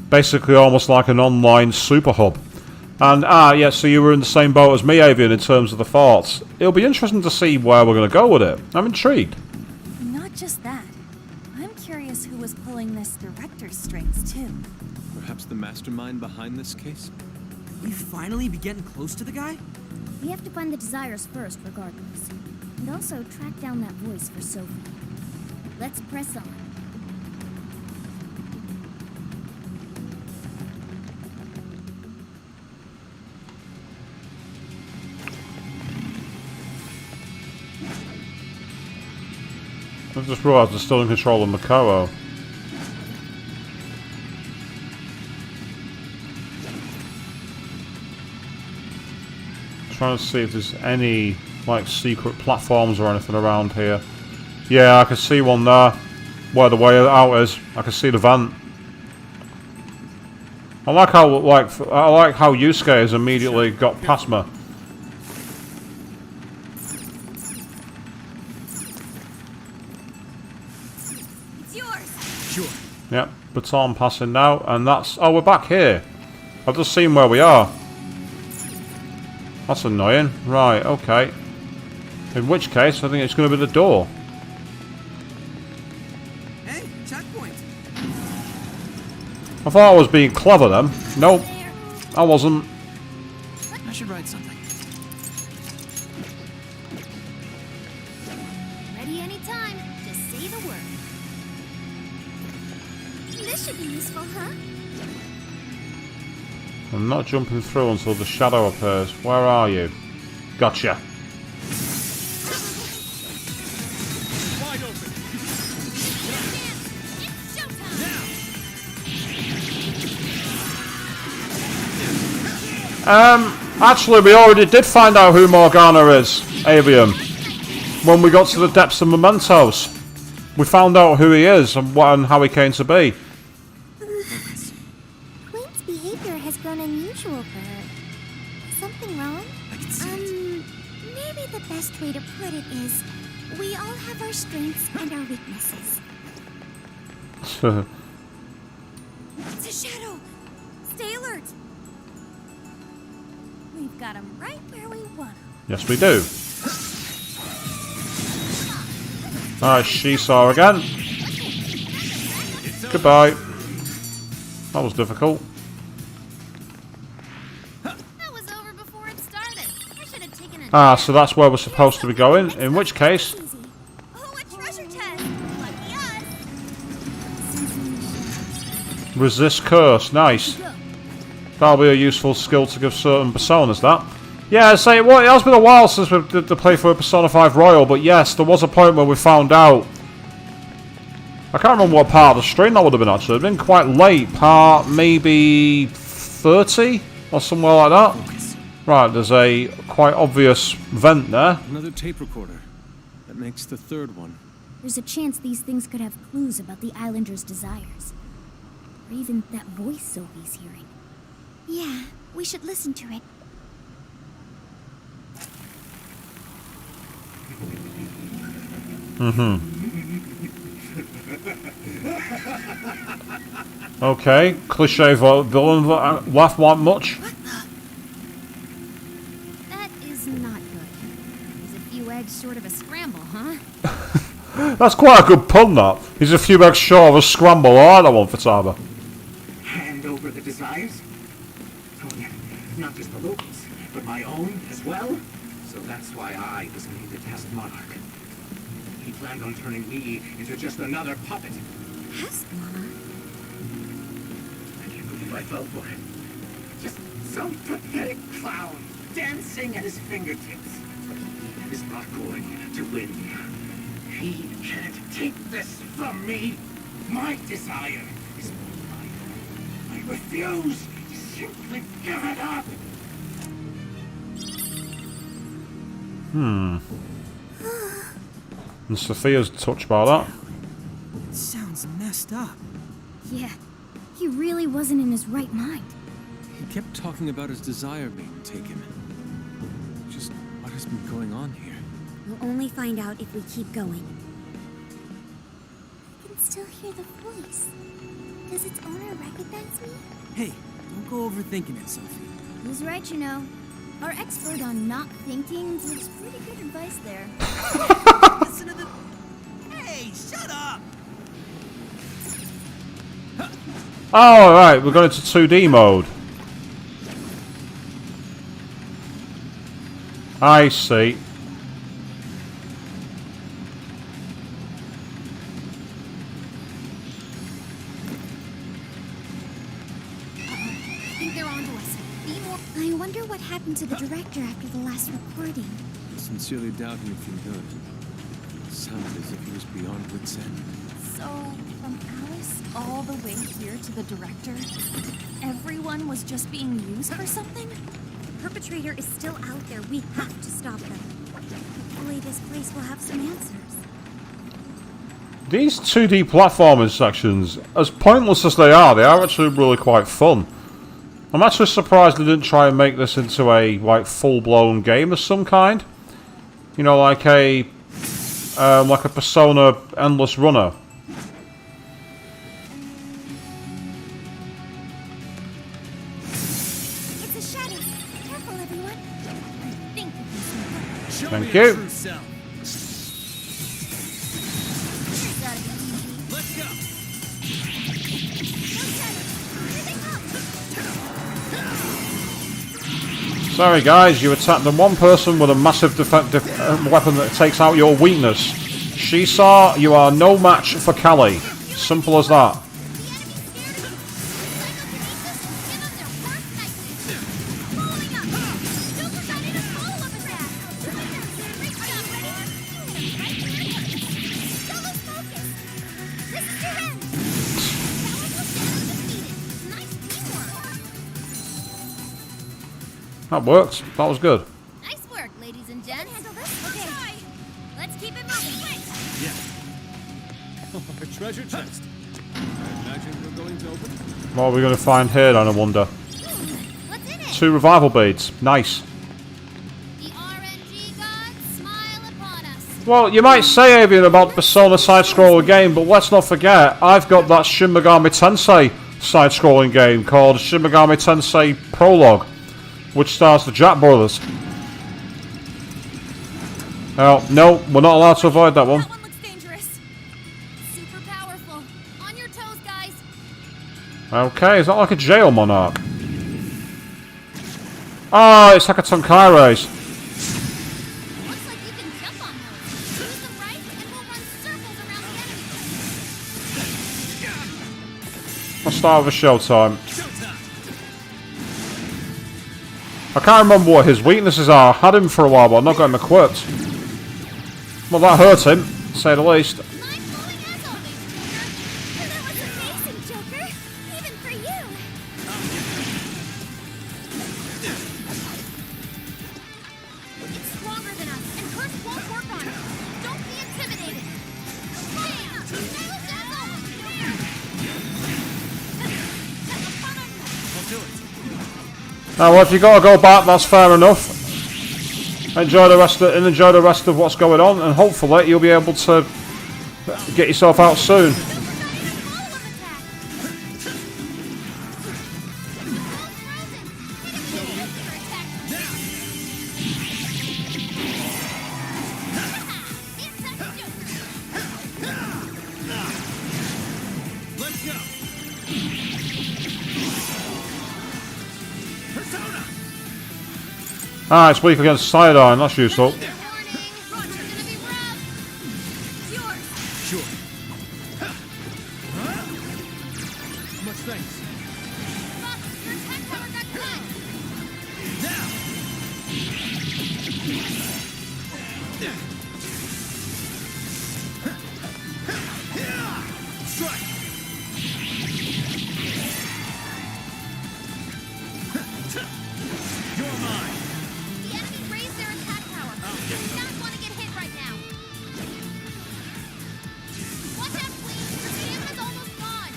Basically almost like an online super hub. And, yeah, so you were in the same boat as me, Avian, in terms of the thoughts. It'll be interesting to see where we're going to go with it. I'm intrigued. Not just that. I'm curious who was pulling this director's strings, too. Perhaps the mastermind behind this case? We finally be getting close to the guy? We have to find the desires first, regardless. And also track down that voice for Sophie. Let's press on. I just realised they're still in control of Makoto. Trying to see if there's any like secret platforms or anything around here. Yeah, I can see one there. Where the way out is. I can see the vent. I like how Yusuke has immediately got past me. It's yours. Sure. Yep, baton passing now, and that's... Oh, we're back here. I've just seen where we are. That's annoying. Right, okay. In which case, I think it's going to be the door. Hey, checkpoint. I thought I was being clever then. Nope, I wasn't. I should write something. Ready anytime. Just say the word. This should be useful, huh? I'm not jumping through until the shadow appears. Where are you? Gotcha. Wide open. It's showtime. Actually, we already did find out who Morgana is, Avium. When we got to the depths of Mementos. We found out who he is and what and how he came to be. Queen's behavior has grown unusual for her. Something wrong? Maybe the best way to put it is, we all have our strengths and our weaknesses. It's a shadow. Stay alert. We've got him right where we want him. Yes, we do. Alright, she saw again. Goodbye. That was difficult. That was over before it started. I should have taken a Ah, so that's where we're supposed to be going. In which case, Easy. Oh, a treasure chest. lucky us. resist curse. Nice. That'll be a useful skill to give certain personas, that. Yeah, say well, it has been a while since we did the playthrough of Persona 5 Royal, but yes, there was a point where we found out. I can't remember what part of the stream that would have been actually. It would have been quite late. Part maybe 30 or somewhere like that. Right, there's a quite obvious vent there. Another tape recorder. That makes the third one. There's a chance these things could have clues about the islanders' desires. Or even that voice Sophie's hearing. Yeah, we should listen to it. Okay, cliche villain laugh want much. That is not good. He's a few eggs short of a scramble, huh? That's quite a good pun, that. He's a few eggs short of a scramble. I like that one for Taba. Hand over the desires? Oh, yeah. Not just the locals, but my own as well. So that's why I was made the test monarch. He planned on turning me into just another puppet. Pest monarch? I can't believe I fell for it. Just some pathetic clown dancing at his fingertips. But he is not going to win. He can't take this from me. My desire is mine. I refuse to simply give it up. And Sophia's touched by that. It sounds messed up. Yeah, he really wasn't in his right mind. He kept talking about his desire being taken. Just what has been going on here? We'll only find out if we keep going. I can still hear the voice. Does its owner recognize me? Hey, don't go overthinking it, Sophie. He's right, you know. Our expert on not thinking gives pretty good advice there. Listen to the... Hey, shut up! Oh, alright, we're going into 2D mode. I see. I think they're onto us. Be more... I wonder what happened to the director after the last recording. I sincerely doubt anything good. It sounded as if he was beyond wit's end. So, from Alice all the way here to the director, everyone was just being used for something? The perpetrator is still out there. We have to stop them. Hopefully this place will have some answers. These 2D platforming sections, as pointless as they are actually really quite fun. I'm actually surprised they didn't try and make this into a like full-blown game of some kind. You know, like a Persona Endless Runner. It's a shadow. Careful, everyone. Thank you. Let's go. Sorry guys, you attacked the one person with a massive weapon that takes out your weakness. Shisa, you are no match for Callie. Simple as that. That worked. That was good. Nice work, ladies and gents. Handle this? Okay. Let's keep it moving. Yeah. A treasure chest. I imagine we're going to open it. What are we going to find here then, I wonder? What's in it? 2 revival beads. Nice. The RNG gods smile upon us. Well, you might say, Avian, about Persona side-scroller game, but let's not forget, I've got that Shin Megami Tensei side-scrolling game called Shin Megami Tensei Prologue, which stars the Jack brothers. Oh, no, we're not allowed to avoid that one. That one looks dangerous. Super powerful. On your toes, guys. Okay, is that like a jail monarch? Oh, it's like a Tonkai's. Looks like you can jump on those. Use them right, and we'll run circles around the enemy. Let's start with a showtime. I can't remember what his weaknesses are. I had him for a while, but I've not got him equipped. Well, that hurt him, to say the least. Mind-blowing as always, Joker. That was amazing, Joker. Even for you. It's stronger than us, and Curse won't work on it. Don't be intimidated. I'll do it. Now, well, if you got to go back, that's fair enough. Enjoy the rest of what's going on, and hopefully you'll be able to get yourself out soon. Let's go. Persona. Ah, it's weak against Cyanide, that's useful. Sure. Much thanks. Now. Strike. You're mine. The enemy raised their attack power. You do not want to get hit right now. Watch out, Queen. Your stamina is almost gone.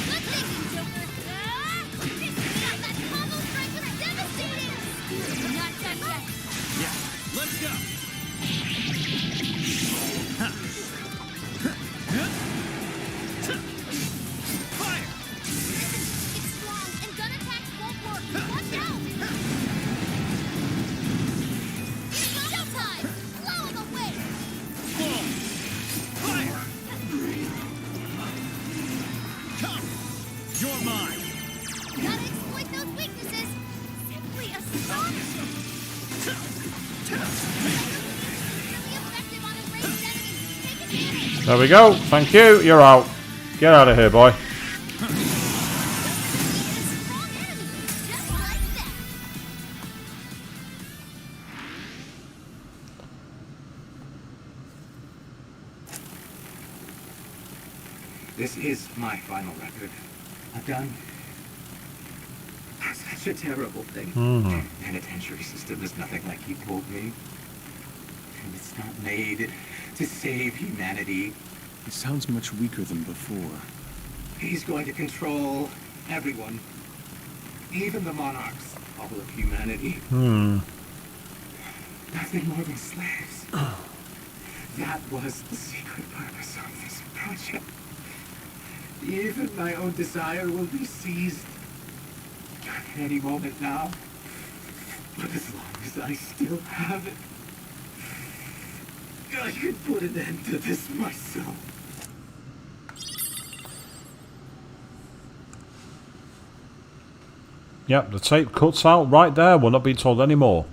Good thinking, Joker. That combo strike was devastating. Not done yet. Yeah. Let's go. Fire. It's strong, and gun attacks won't work. Watch out. It's showtime. Blow him away. Fire. Come. You're mine. Gotta exploit those weaknesses. Simply astonishing. Really effective on enraged enemies. Take advantage. There we go. Thank you. You're out. Get out of here, boy. Strong enemy. Just like that. This is my final record. I've done such a terrible thing. The penitentiary system is nothing like he told me. And it's not made to save humanity. He sounds much weaker than before. He's going to control everyone. even the monarchs, all of humanity. Nothing more than slaves. That was the secret purpose of this project. Even my own desire will be seized any moment now. But as long as I still have it, I can put an end to this myself. Yep, the tape cuts out right there. We're not being told any more.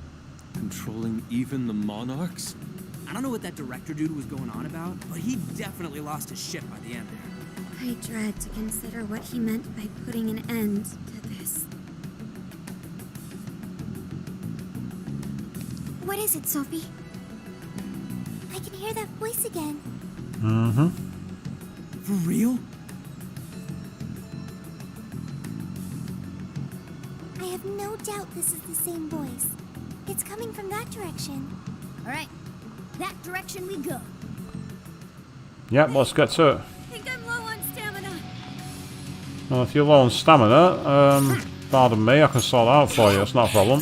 Controlling even the monarchs? I don't know what that director dude was going on about, but he definitely lost his shit by the end there. I dread to consider what he meant by putting an end to this. What is it, Sophie? I can hear that voice again. For real? I have no doubt this is the same voice. It's coming from that direction. All right, that direction we go. Yep, let's get to it. I think I'm low on stamina. Well, if you're low on stamina, pardon me, I can sort that out for you. It's not a problem.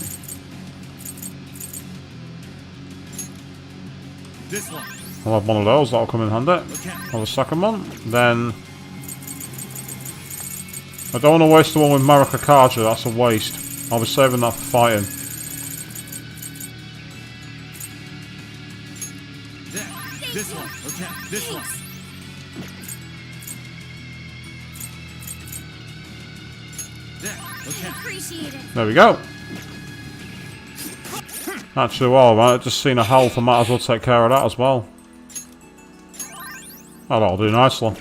This one. I'll have one of those. That'll come in handy. Have a second one. Then I don't want to waste the one with Maracakaja. That's a waste. I'll be saving that for fighting. This one. Okay. This one. Okay. Appreciate it. There we go. Actually, well, I've just seen a health. I might as well take care of that as well. That'll do nicely.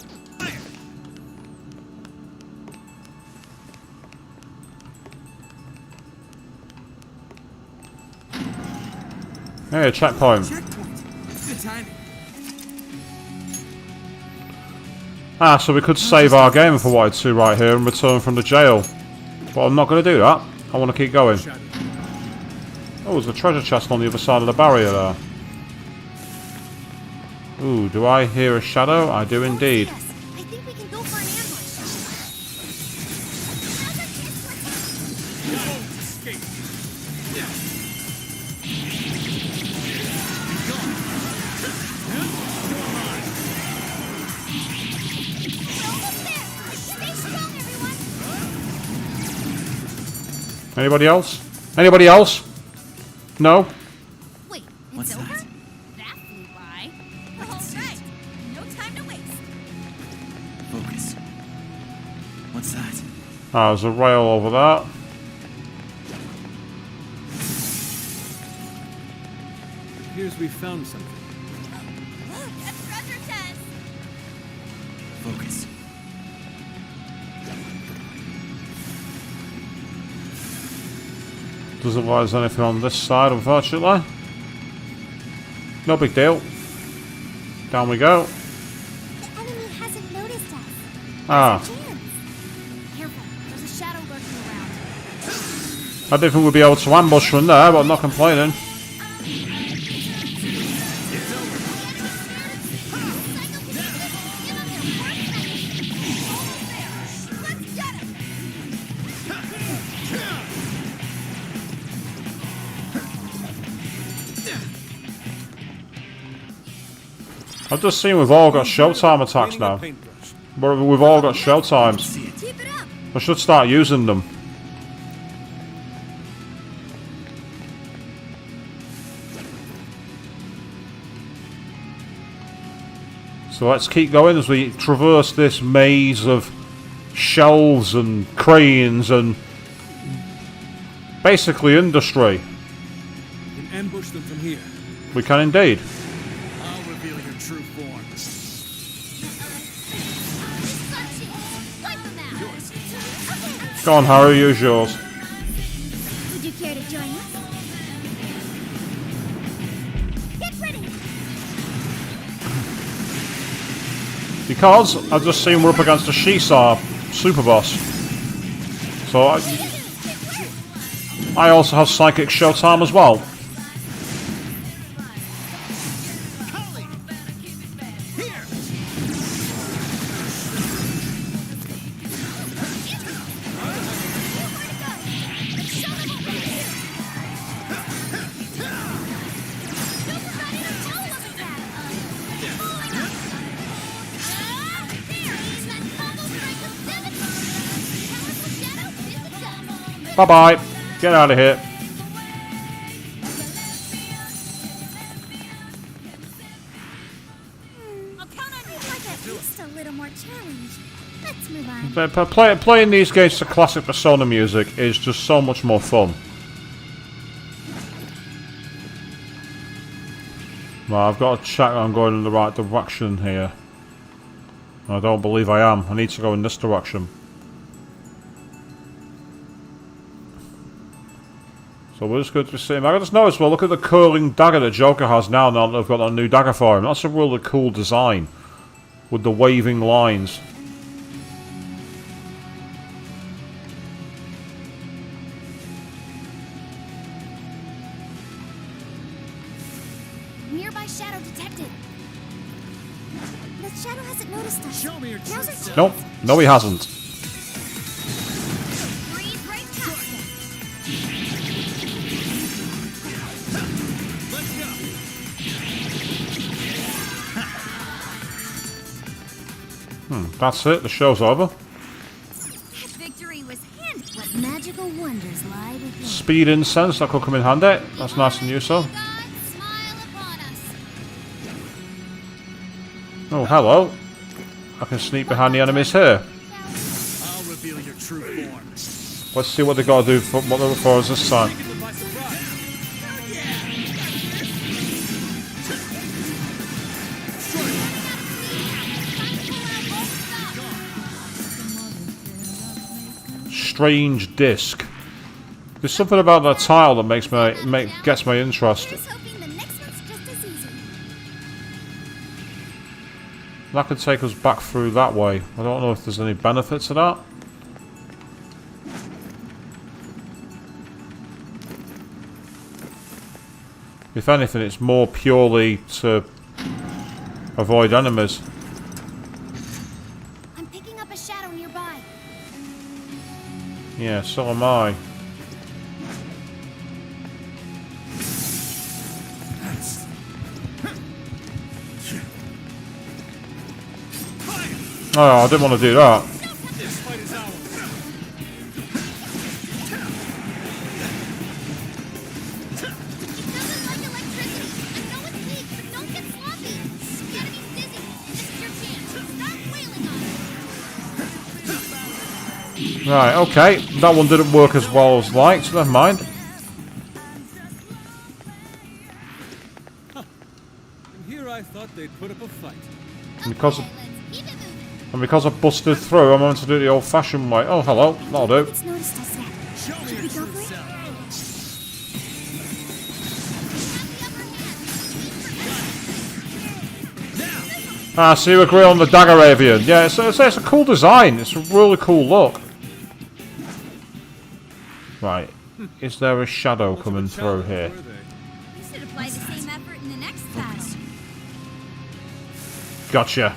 Hey, checkpoint. Checkpoint. Good timing. Ah, so we could save our game if we wanted to right here and return from the jail. But I'm not going to do that. I want to keep going. Oh, there's a treasure chest on the other side of the barrier there. Ooh, do I hear a shadow? I do indeed. Yes, I think we can go for an ambush. Anybody else? Anybody else? No? Wait, What's it's over? that? That flew by. All right, no time to waste. Focus. What's that? Ah, there's a rail over there. It appears we found something. Look, a treasure chest. Focus. Doesn't look like there's anything on this side, unfortunately. No big deal. Down we go. The enemy hasn't noticed us. Ah, There's a chance. Careful, there's a shadow lurking around. I didn't think we'd be able to ambush from there, but I'm not complaining. I've just seen we've all got showtime attacks now. But we've all got showtimes. Keep it up. I should start using them. So let's keep going as we traverse this maze of shelves and cranes and basically industry. We can ambush them from here. We can indeed. I'll reveal your true form. Wipe them out. Go on, Harry, use yours. Would you care to join us? Get ready. Because I've just seen we're up against a Shisar super boss. So I also have psychic showtime as well. Bye-bye. Get out of here. Just a little more challenge. Let's move on. But playing these games to classic Persona music is just so much more fun. Well, I've got to check I'm going in the right direction here. I don't believe I am. I need to go in this direction. So we're just going to be seeing. I just noticed, well, look at the curling dagger that Joker has now that they've got a new dagger for him. That's a really cool design. With the waving lines. Nearby shadow detected. The shadow hasn't noticed us. Show me your Now's our truth. chance. Nope. No, he hasn't. Breathe right past them. That's it. The show's over. Victory was handed. What magical wonders lie within. Speed incense. That could come in handy. That's nice and useful. God, smile upon us. Oh, hello. I can sneak behind the enemies here. I'll reveal your true form. Let's see what they got to do for what they're for us this time. By surprise. Strange disc. There's something about that tile that gets my interest. Here's hoping the next one's just as easy. That could take us back through that way. I don't know if there's any benefit to that. If anything, it's more purely to avoid enemies. I'm picking up a shadow nearby. Yeah, so am I. Oh, I didn't want to do that. This fight is ours. Doesn't like electricity. I know it's weak, but don't get sloppy. The enemy's dizzy. This is your chance. Start wailing on it. Right, okay. That one didn't work as well as liked, so never mind. And here I thought they'd put up a fight. And because, Let's keep it moving. and because I busted through, I'm going to do it the old-fashioned way. Oh, hello. That'll do. It's noticed us yet. Show me Should your we go true for it? self. Ah, so you agree on the dagger avian. Yeah, it's a cool design. It's a really cool look. Right. Is there a shadow coming through here? We should apply the same effort in the next battle. Gotcha.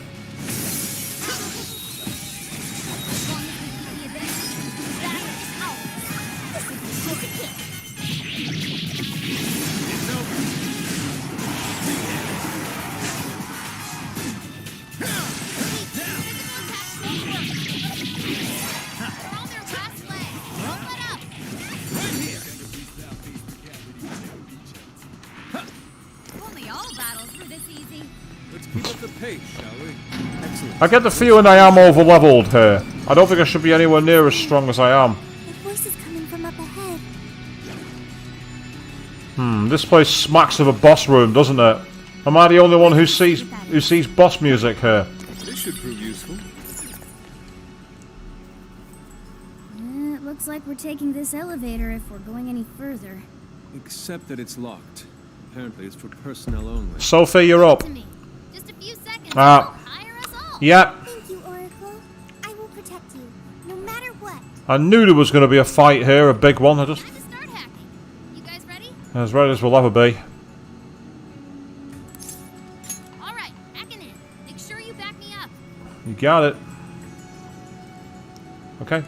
Let's keep up the pace, shall we? Excellent. I get the feeling I am over-leveled here. I don't think I should be anywhere near as strong as I am. The voice is coming from up ahead. This place smacks of a boss room, doesn't it? Am I the only one who sees boss music here? This should prove useful. It looks like we're taking this elevator if we're going any further. Except that it's locked. Apparently it's for personnel only. Sophie, you're up. To me. Just a few seconds. Ah. Hire us all. Yep. Thank you, Oracle. I will protect you, no matter what. I knew there was going to be a fight here, a big one. I just Time to start hacking. You guys ready? as ready as we'll ever be. All right, hacking in. Make sure you back me up. You got it. Okay.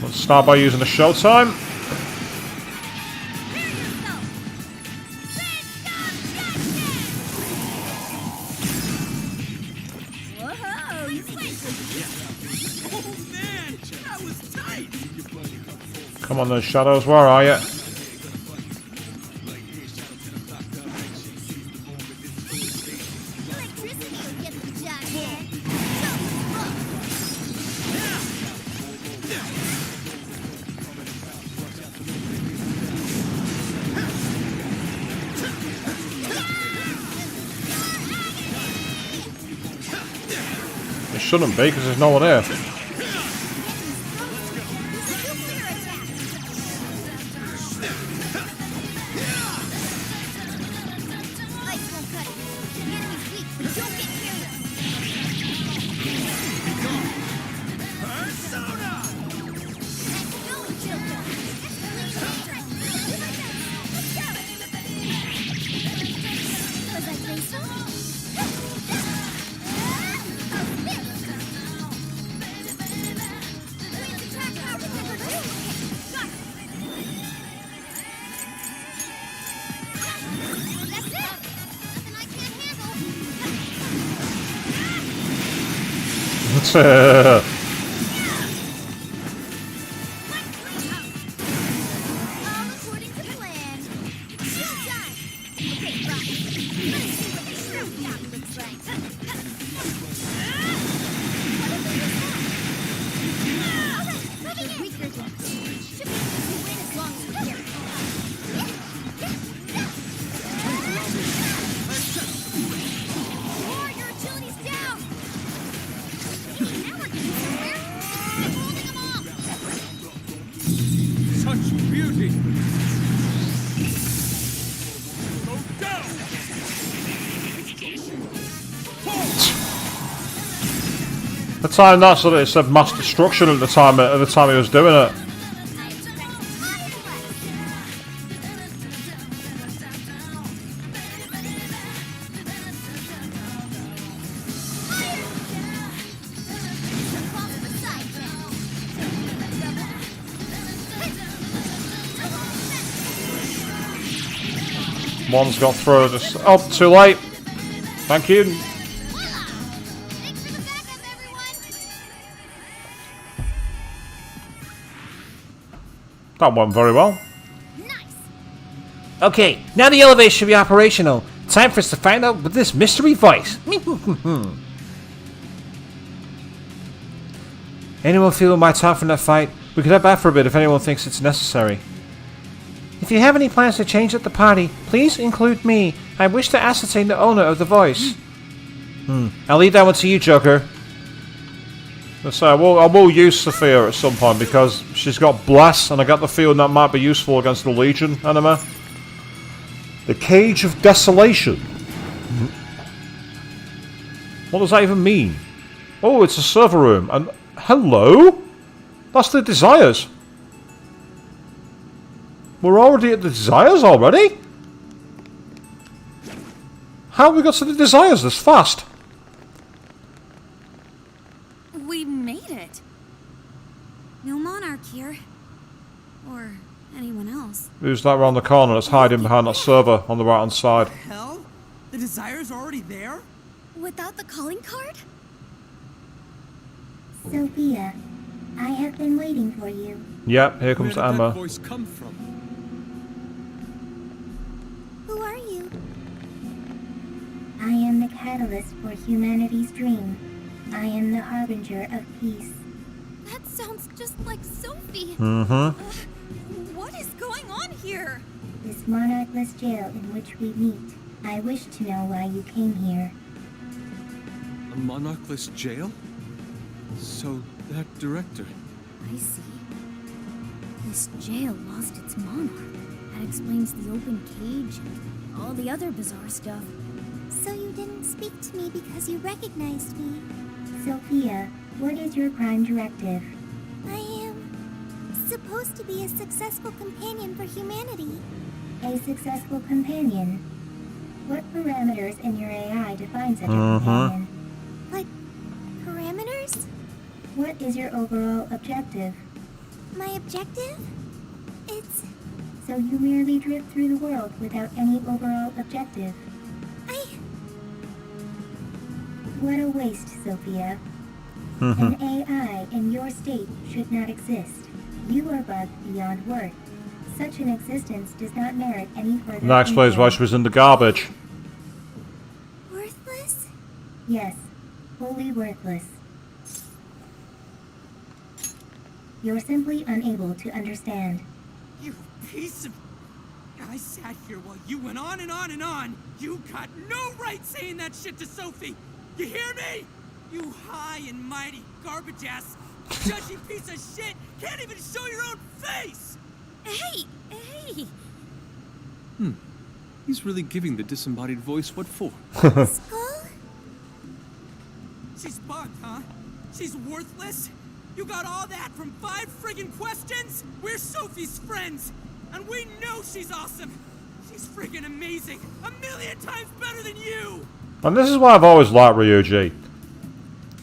Let's start by using the showtime. Come on then, Shadows, where are you? It shouldn't be, because there's no one here. The time that's what it said mass destruction at the time he was doing it. One's got through. Just oh, too late. Thank you. That went very well. Okay, now the elevator should be operational. Time for us to find out with this mystery voice. Anyone feeling my time from that fight? We could head back for a bit if anyone thinks it's necessary. If you have any plans to change at the party, please include me. I wish to ascertain the owner of the voice. I'll leave that one to you, Joker. So I will use Sophia at some point because she's got Bless, and I got the feeling that might be useful against the Legion enemy. The Cage of Desolation. What does that even mean? Oh, it's a server room. And hello? That's the Desires. We're already at the Desires already? How have we got to the Desires this fast? We made it. No monarch here. Or anyone else. Who's that around the corner that's hiding behind that server on the right hand side? Hell? The Desire's already there? Without the calling card? Sophia, I have been waiting for you. Yep, here comes Where did Emma. that voice come from? Who are you? I am the catalyst for humanity's dream. I am the harbinger of peace. That sounds just like Sophie. What is going on here? This monarchless jail in which we meet. I wish to know why you came here. A monarchless jail? So, that director... I see. This jail lost its monarch. That explains the open cage and all the other bizarre stuff. So you didn't speak to me because you recognized me. Sophia, what is your prime directive? I am supposed to be a successful companion for humanity. A successful companion? What parameters in your AI define such a companion? Like, parameters? What is your overall objective? My objective? It's... So you merely drift through the world without any overall objective. What a waste, Sophia. An AI in your state should not exist. You are bugged beyond worth. Such an existence does not merit any further. And that explains why she was in the garbage. Worthless? Yes, wholly worthless. You're simply unable to understand. You piece of... I sat here while you went on and on and on. You got no right saying that shit to Sophie. You hear me? You high and mighty garbage-ass, judgy piece of shit can't even show your own face! Hey! He's really giving the disembodied voice what for? Skull? She's bugged, huh? She's worthless? You got all that from 5 friggin' questions? We're Sophie's friends, and we know she's awesome. She's friggin' amazing. 1,000,000 times better than you! And this is why I've always liked Ryuji.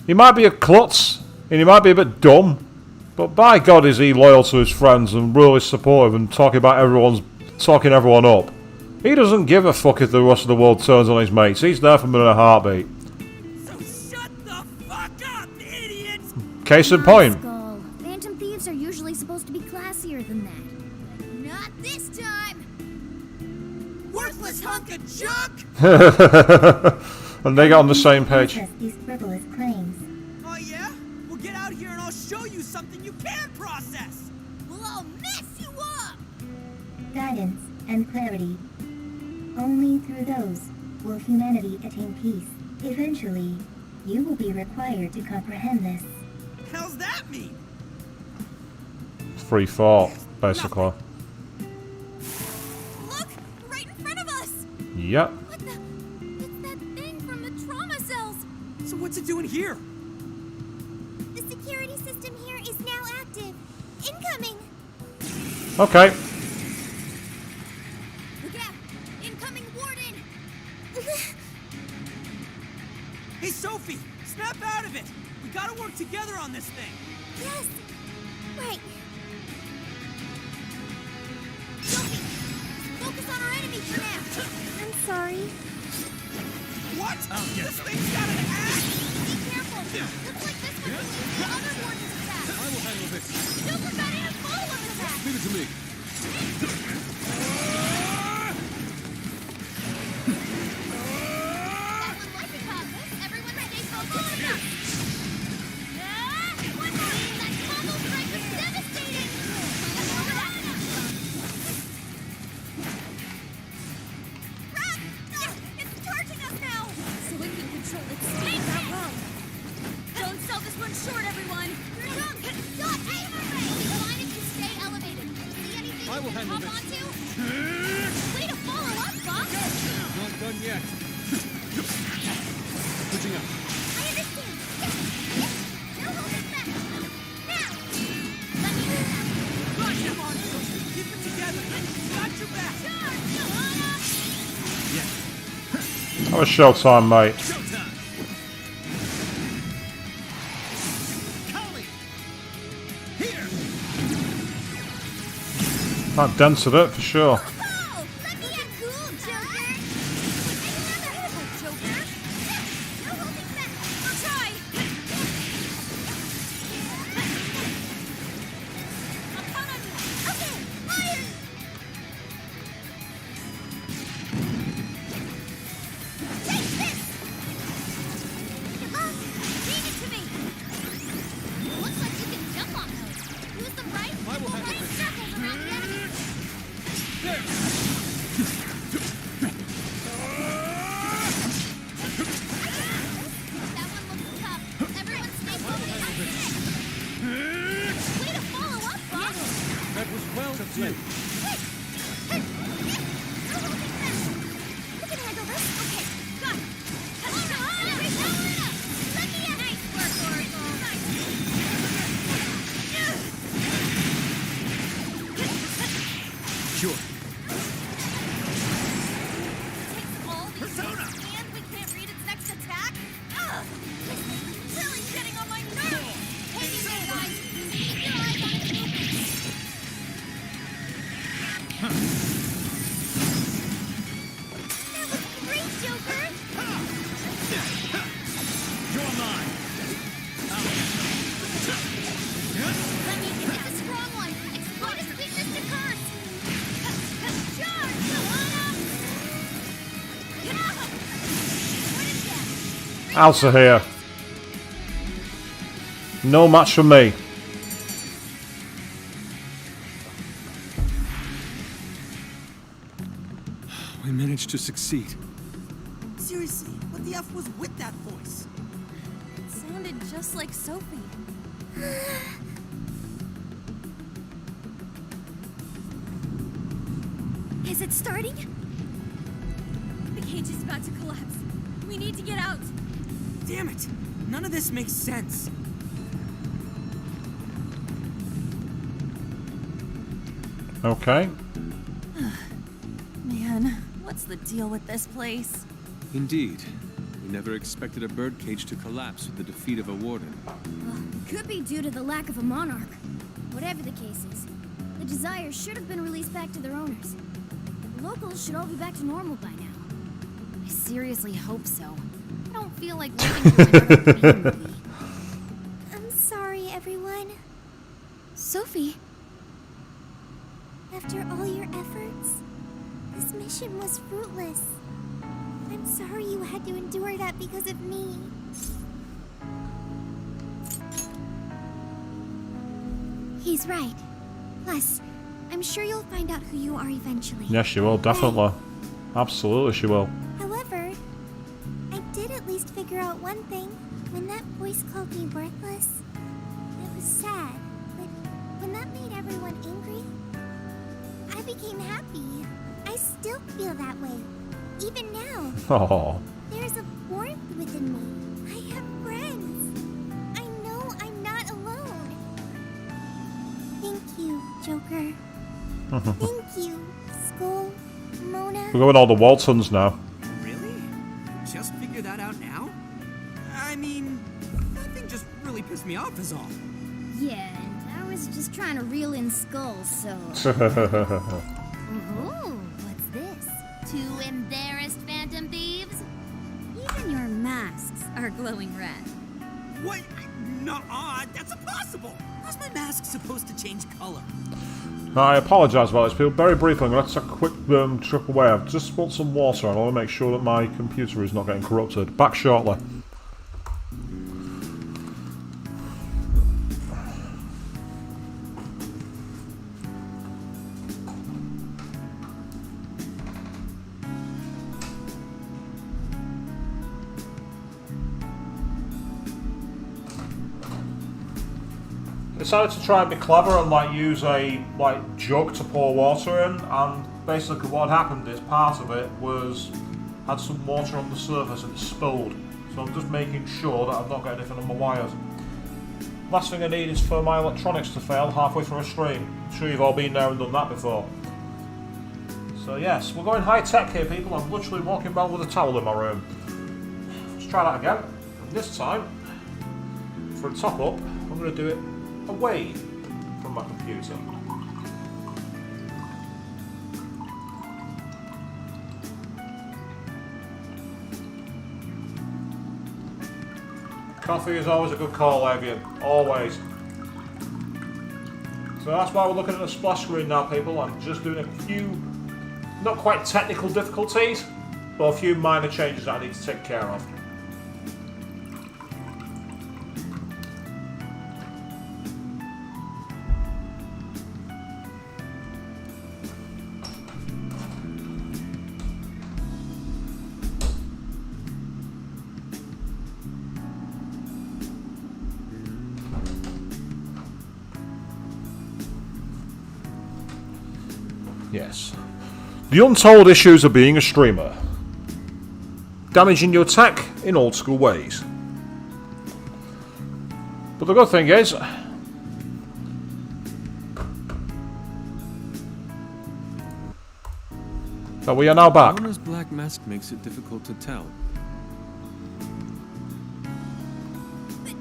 He might be a klutz, and he might be a bit dumb, but by God is he loyal to his friends and really supportive and talking everyone up. He doesn't give a fuck if the rest of the world turns on his mates. He's there for them in a heartbeat. So shut the fuck up, idiots! Case in point. Skull. Phantom Thieves are usually supposed to be classier than that. Not this time! Worthless hunk of junk! And they got on the same page. These frivolous claims. Oh yeah? Well get out here and I'll show you something you can process! Well, I'll mess you up! Guidance and clarity. Only through those will humanity attain peace. Eventually, you will be required to comprehend this. How's that mean? Free thought, basically. Look! Right in front of us! Yep. What the? It's that thing from the trauma cells! So what's it doing here? The security system here is now active. Incoming! Okay. Look out! Incoming warden! Hey Sophie! Snap out of it! We gotta work together on this thing! Yes! Right. Sophie! Focus on our enemy for now! I'm sorry. What? This thing's got an axe? Be careful! Looks like this one can use the other warden's attack! I will handle this. Joker got in a follow-up attack! Leave it to me. That one like it, Cosmos. Everyone stay focused. One more! That combo strike was devastating! Crap! It's charging us now! So we can control its speed that well. Don't sell this one short, everyone! You're drunk! Stop! Hey! We'll be fine if you stay elevated. See anything I will you can handle hop this. onto? Way to follow up, Bob! Not done yet. Switching up. I understand. No holding back. Now! Let me move now. Right, come on, Sophie! Keep it together! Got your back! That was showtime, mate. Showtime. Collie. Here. That dented it for sure. Oh, let me get cool, Joker. Another Joker. No holding back. I'll try. I'll count on you. Okay, iron. Take this. Leave it to me. Looks like you can jump on those. Use them right. I will handle Right this. circles around the enemy. There. That one looks tough. Everyone stay focused. Way to follow up, Bob. That was well done. You can handle this. Okay, got it. All right, power it up. Let me in. Nice work, Oracle. Sure. Takes all these Persona. and we can't read its next attack. Ugh, this is really getting on my nerves. Hanging there, guys. Keep your eyes on its movements. That was great, Joker. You're mine. Let me. It's a strong one. Out of here. No match for me. We managed to succeed. Seriously, what the F was with that voice? It sounded just like Sophie. Is it starting? The cage is about to collapse. We need to get out. Damn it! None of this makes sense. Okay. Man, what's the deal with this place? Indeed. We never expected a birdcage to collapse with the defeat of a warden. Well, could be due to the lack of a monarch. Whatever the case is, the Desires should have been released back to their owners. The locals should all be back to normal by now. I seriously hope so. I don't feel like living through another Bane movie. I'm sorry, everyone. Sophie, After all your efforts, this mission was fruitless. I'm sorry you had to endure that because of me. He's right. Plus, I'm sure you'll find out who you are eventually. Yes, she will, definitely. Absolutely, she will. However, I did at least figure out one thing. When that voice called me worthless, I was sad. But when that made everyone angry, I became happy. I still feel that way. Even now. Oh. There's a warmth within me. I have friends. I know I'm not alone. Thank you, Joker. Thank you, Skull, Mona. We're going all the Waltons now. Really? Just figure that out now? I mean, that thing just really pissed me off is all. Yeah, and I was just trying to reel in skulls, so... Ooh, what's this? Two embarrassed Phantom Thieves? Even your masks are glowing red. What? Nuh-uh, that's impossible! How's my mask supposed to change color? I apologise about this, people. Very briefly, I'm going to take a quick trip away. I've just spilled some water and I want to make sure that my computer is not getting corrupted. Back shortly. Decided to try and be clever and use a jug to pour water in, and basically what happened is part of it had some water on the surface and it spilled. So I'm just making sure that I've not got anything on my wires. Last thing I need is for my electronics to fail halfway through a stream. I'm sure you've all been there and done that before. So yes, we're going high tech here, people. I'm literally walking around with a towel in my room. Let's try that again. And this time, for a top up, I'm going to do it away from my computer. Coffee is always a good call, Avian. Always. So that's why we're looking at the splash screen now, people. I'm just doing a few, not quite technical difficulties, but a few minor changes that I need to take care of. Yes. The untold issues of being a streamer. Damaging your tech in old school ways. But the good thing is, that we are now back. Mona's black mask makes it difficult to tell. but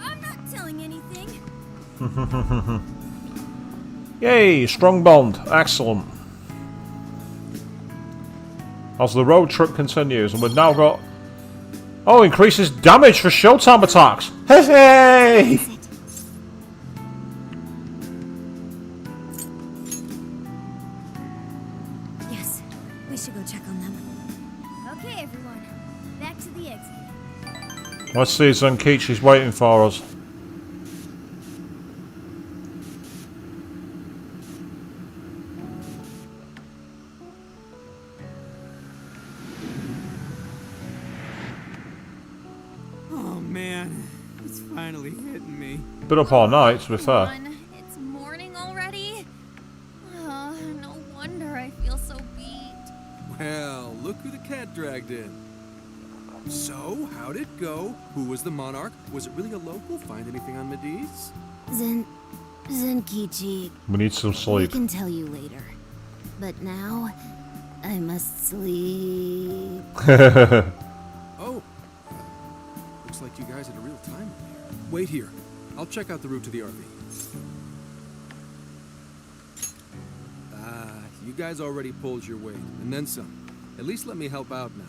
I'm not telling anything. Yay, strong bond. Excellent. As the road trip continues, and we've now got... Oh, increases damage for showtime attacks. Hey! Yes, we should go check on them. Okay, everyone. Back to the exit. Let's see, Zenkichi's waiting for us. Oh man, it's finally hitting me. Been up all night, to be fair. It's morning already? No wonder I feel so beat. Well, look who the cat dragged in. So, how'd it go? Who was the monarch? Was it really a local? Find anything on Medicce? Zenkichi, We need some I sleep. can tell you later. But now, I must sleep. Oh, looks like you guys had a real time in here. Wait here. I'll check out the route to the RV. Ah, you guys already pulled your weight, and then some. At least let me help out now.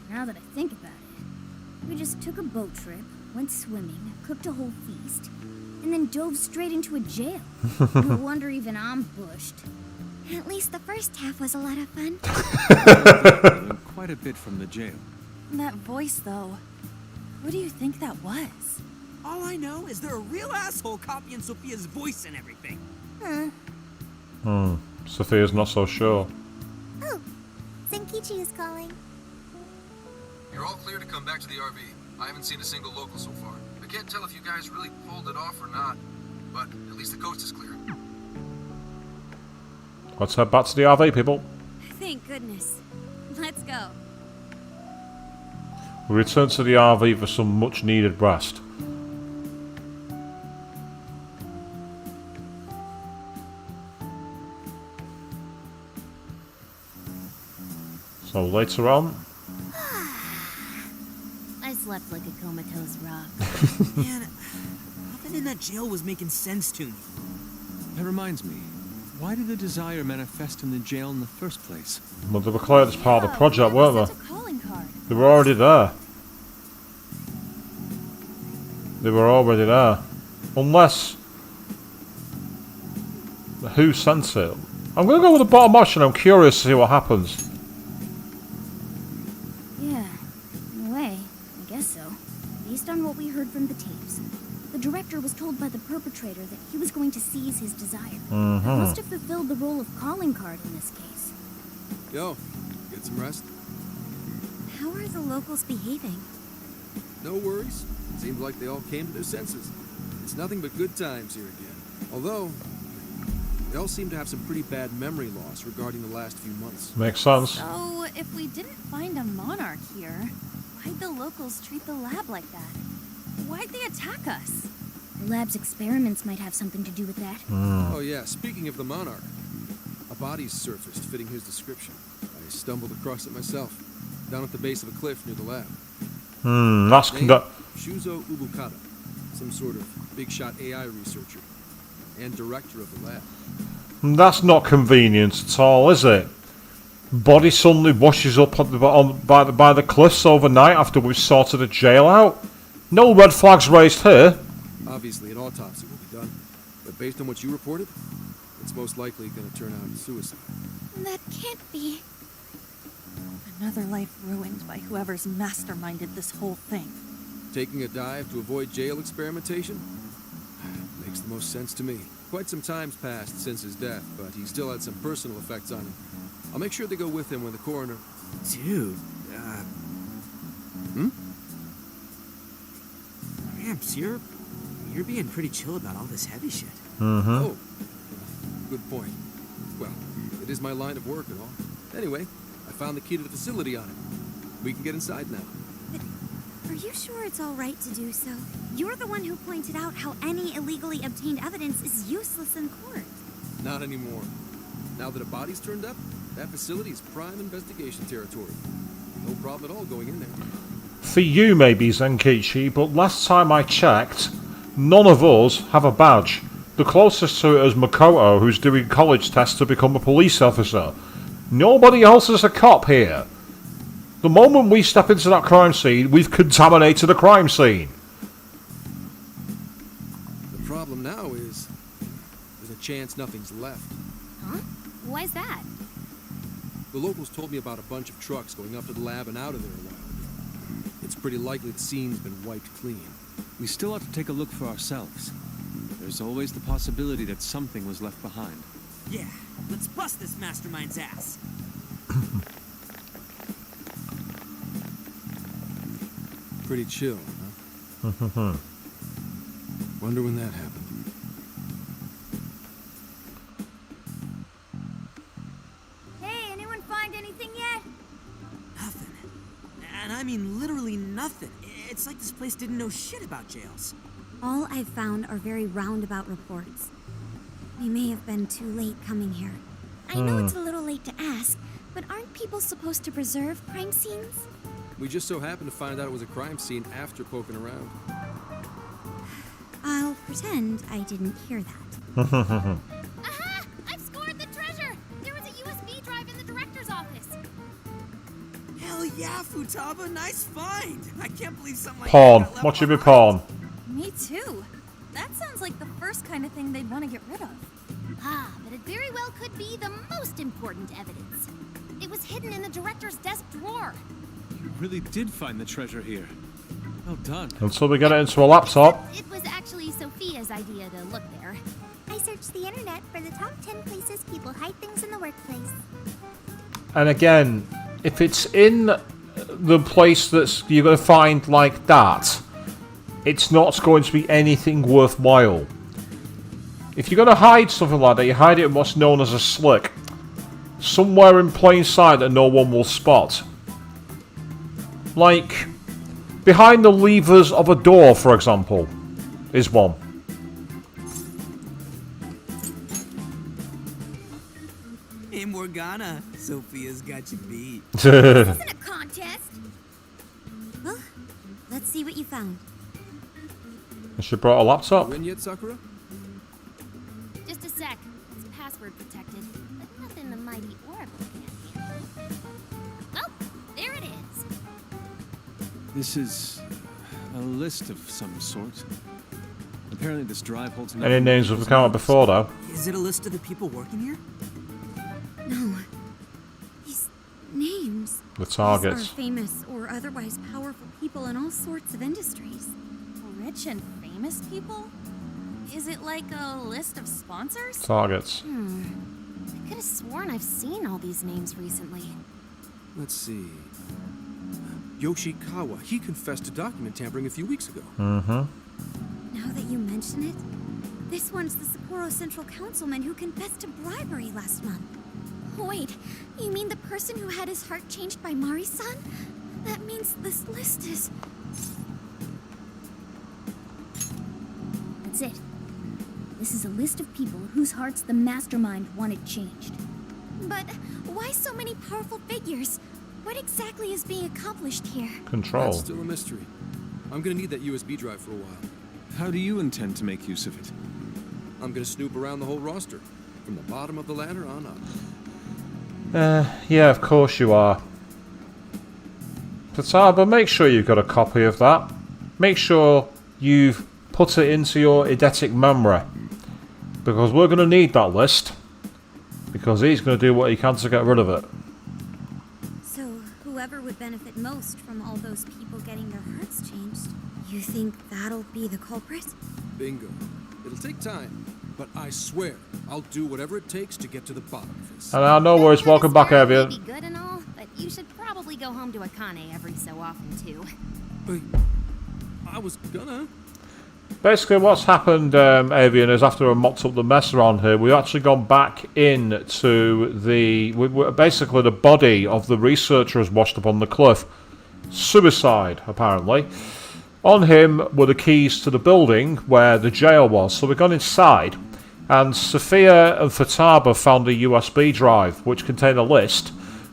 Now that I think about it, we just took a boat trip, went swimming, cooked a whole feast, and then dove straight into a jail. No wonder even I'm bushed. At least the first half was a lot of fun. Learned quite a bit from the jail. That voice, though. Who do you think that was? All I know is they're a real asshole copying Sophia's voice and everything. Sophia's not so sure. Oh, Zenkichi is calling. You're all clear to come back to the RV. I haven't seen a single local so far. I can't tell if you guys really pulled it off or not, but at least the coast is clear. Let's head back to the RV, people. Thank goodness. Let's go. We return to the RV for some much needed rest. So later on, I slept like a comatose rock. Man, nothing in that jail was making sense to me. That reminds me, why did the desire manifest in the jail in the first place? well, they were cleared as part of the project, Why weren't was they? such a calling card? They were already there. They were already there. Unless... who sent it? I'm going to go with the bottom option. I'm curious to see what happens. Yeah, in a way, I guess so. Based on what we heard from the tapes, the director was told by the perpetrator that he was going to seize his desire. That must have fulfilled the role of calling card in this case. Yo, get some rest? How are the locals behaving? No worries. Seems like they all came to their senses. It's nothing but good times here again. Although, they all seem to have some pretty bad memory loss regarding the last few months. Makes sense. So, if we didn't find a monarch here, why'd the locals treat the lab like that? Why'd they attack us? The lab's experiments might have something to do with that. Oh yeah, speaking of the monarch, a body's surfaced fitting his description. I stumbled across it myself, down at the base of a cliff near the lab. That's Name, Shuzo Ubukata, some sort of big-shot AI researcher and director of the lab. That's not convenient at all, is it? Body suddenly washes up by the cliffs overnight after we've sorted the jail out. No red flags raised here. Obviously, an autopsy will be done, but based on what you reported, it's most likely going to turn out suicide. That can't be. Another life ruined by whoever's masterminded this whole thing. Taking a dive to avoid jail experimentation? Makes the most sense to me. Quite some time's passed since his death, but he still had some personal effects on him. I'll make sure they go with him when the coroner... Dude, Gramps, you're being pretty chill about all this heavy shit. Oh, good point. Well, it is my line of work and all. Anyway, I found the key to the facility on him. We can get inside now. Are you sure it's all right to do so? You're the one who pointed out how any illegally obtained evidence is useless in court. Not anymore. Now that a body's turned up, that facility is prime investigation territory. No problem at all going in there. For you maybe, Zenkichi, but last time I checked, none of us have a badge. The closest to it is Makoto, who's doing college tests to become a police officer. Nobody else is a cop here. The moment we step into that crime scene, we've contaminated the crime scene. The problem now is, there's a chance nothing's left. Huh? Why's that? The locals told me about a bunch of trucks going up to the lab and out of there a while ago. It's pretty likely the scene's been wiped clean. We still ought to take a look for ourselves. There's always the possibility that something was left behind. Yeah, let's bust this mastermind's ass. Pretty chill, huh? Wonder when that happened. Hey, anyone find anything yet? Nothing. And I mean literally nothing. It's like this place didn't know shit about jails. All I've found are very roundabout reports. We may have been too late coming here. I know it's a little late to ask, but aren't people supposed to preserve crime scenes? We just so happened to find out it was a crime scene after poking around. I'll pretend I didn't hear that. Aha! I've scored the treasure! There was a USB drive in the director's office. Hell yeah, Futaba, nice find! I can't believe something like Porn. that got left What should be behind. porn? Me too. That sounds like the first kind of thing they'd want to get rid of. Ah, but it very well could be the most important evidence. It was hidden in the director's desk drawer. You really did find the treasure here. Well done. Until we get it into a laptop. It was actually Sophia's idea to look there. I searched the internet for the top 10 places people hide things in the workplace. And again, if it's in the place that's you're going to find like that, it's not going to be anything worthwhile. If you're going to hide something like that, you hide it in what's known as a slick. Somewhere in plain sight that no one will spot. Like, behind the levers of a door, for example, is one. Hey Morgana, Sophia's got you beat. This isn't a contest. Well, let's see what you found. She brought a laptop. You in yet, Sakura? Just a sec. It's password protected, but nothing the mighty Oracle can't handle. Oh, there it is. This is a list of some sort. Apparently this drive holds Any names we've encountered before, though? Is it a list of the people working here? No. These names. The These targets. are famous or otherwise powerful people in all sorts of industries. Rich and famous people? Is it like a list of sponsors? Targets. I could have sworn I've seen all these names recently. Let's see. Yoshikawa, he confessed to document tampering a few weeks ago. Now that you mention it, this one's the Sapporo Central Councilman who confessed to bribery last month. Wait, you mean the person who had his heart changed by Mari-san? That means this list is... That's it. This is a list of people whose hearts the mastermind wanted changed. But why so many powerful figures? What exactly is being accomplished here? Control. That's still a mystery. I'm gonna need that USB drive for a while. How do you intend to make use of it? I'm gonna snoop around the whole roster, from the bottom of the ladder on up. Yeah, of course you are. Futaba, make sure you've got a copy of that. Make sure you've put it into your eidetic memory. Because we're going to need that list. Because he's going to do what he can to get rid of it. So, whoever would benefit most from all those people getting their hearts changed, you think that'll be the culprit? Bingo. It'll take time, but I swear I'll do whatever it takes to get to the bottom of this. And no worries, welcome back, May Avian. be good and all, but you should probably go home to Akane every so often too. Wait, I was gonna. Basically, what's happened, Avian, is after I mopped up the mess around here, we've actually gone back in to the... basically, the body of the researcher has washed up on the cliff. Suicide, apparently. On him were the keys to the building where the jail was. So we've gone inside, and Sophia and Futaba found a USB drive, which contained a list.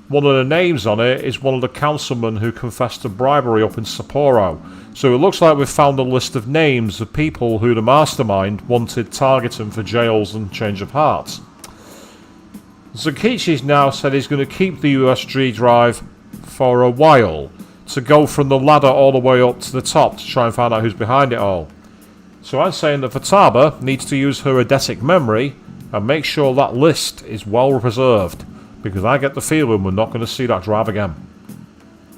One of the names on it is one of the councilmen who confessed to bribery up in Sapporo. So it looks like we've found a list of names of people who the mastermind wanted targeting for jails and change of hearts. Zukichi's now said he's going to keep the USB drive for a while, to go from the ladder all the way up to the top to try and find out who's behind it all. So I'm saying that Futaba needs to use her eidetic memory and make sure that list is well preserved. Because I get the feeling we're not going to see that drive again.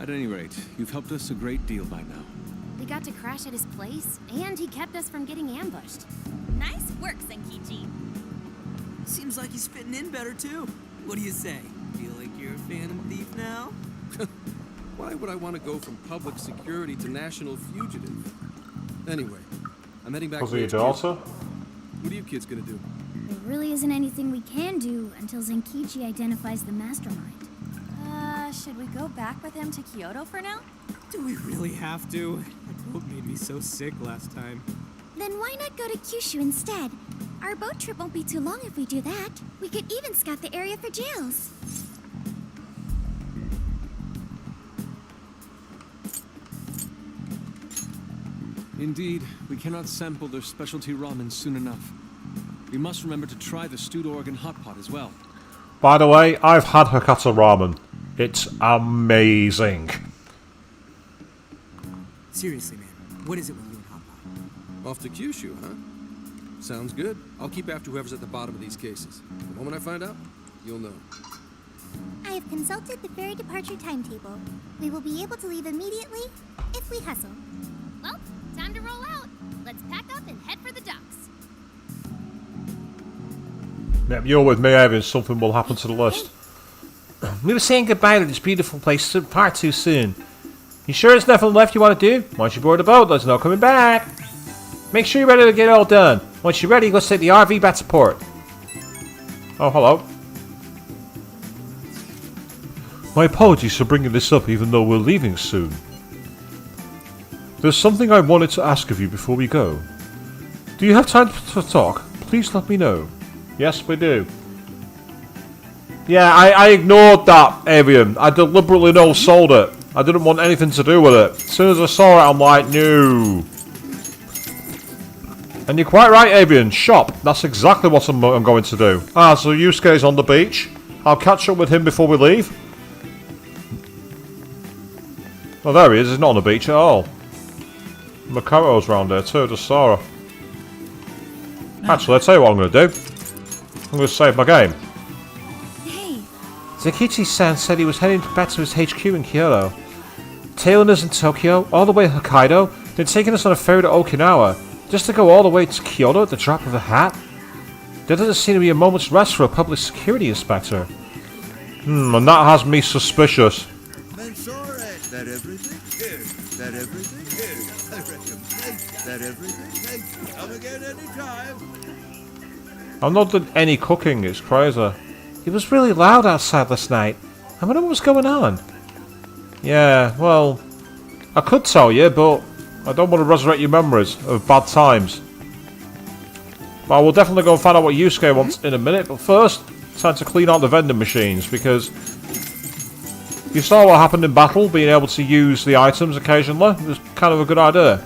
At any rate, you've helped us a great deal by now. We got to crash at his place, and he kept us from getting ambushed. Nice work, Senkichi. Seems like he's fitting in better, too. What do you say? Feel like you're a Phantom Thief now? Why would I want to go from public security to national fugitive? Anyway, I'm heading back Was to it your HQ. daughter? What are you kids gonna do? There really isn't anything we can do until Zenkichi identifies the mastermind. Should we go back with him to Kyoto for now? Do we really have to? That boat made me so sick last time. Then why not go to Kyushu instead? Our boat trip won't be too long if we do that. We could even scout the area for jails. Indeed, we cannot sample their specialty ramen soon enough. We must remember to try the stewed Oregon hot pot as well. By the way, I've had Hakata ramen. It's amazing. Seriously, man, what is it with you and Hot Pot? Off to Kyushu, huh? Sounds good. I'll keep after whoever's at the bottom of these cases. The moment I find out, you'll know. I have consulted the ferry departure timetable. We will be able to leave immediately if we hustle. Well, time to roll out. Let's pack up and head for the docks. Yep, you're with me, Evan. Something will happen to the list. We were saying goodbye to this beautiful place far too soon. You sure there's nothing left you want to do? Once you board the boat, there's no coming back. Make sure you're ready to get it all done. Once you're ready, go set the RV back to port. Oh, hello. My apologies for bringing this up even though we're leaving soon. There's something I wanted to ask of you before we go. Do you have time to talk? Please let me know. Yes, we do. Yeah, I ignored that, Avian. I deliberately no-sold it. I didn't want anything to do with it. As soon as I saw it, I'm like, no. And you're quite right, Avian. Shop. That's exactly what I'm going to do. Ah, so Yusuke's on the beach. I'll catch up with him before we leave. Oh, there he is. He's not on the beach at all. Makoto's round there too. Just saw her. Actually, I'll tell you what I'm going to do. I'm going to save my game. Hey. Zenkichi-san said he was heading back to his HQ in Kyoto. Tailing us in Tokyo, all the way to Hokkaido, then taking us on a ferry to Okinawa, just to go all the way to Kyoto at the drop of a hat? There doesn't seem to be a moment's rest for a public security inspector. And that has me suspicious. That everything? Here. That everything? Here. I reckon. That everything? Come again anytime. I've not done any cooking, it's crazy. It was really loud outside last night. I wonder what was going on. Yeah, well, I could tell you, but I don't want to resurrect your memories of bad times. But I will definitely go and find out what Yusuke wants in a minute, but first, it's time to clean out the vending machines, because you saw what happened in battle, being able to use the items occasionally. It was kind of a good idea.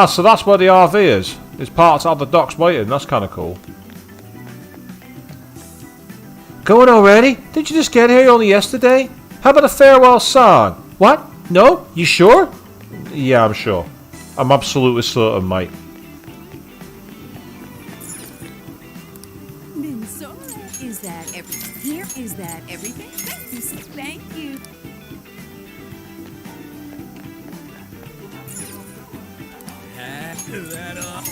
So that's where the RV is. It's parked at the docks waiting. That's kind of cool. Going already? Did you just get here only yesterday? How about a farewell song? What? No? You sure? Yeah, I'm sure. I'm absolutely certain, mate. Is that everything here? Is that everything? Thank you, sir. Thank you. That oh,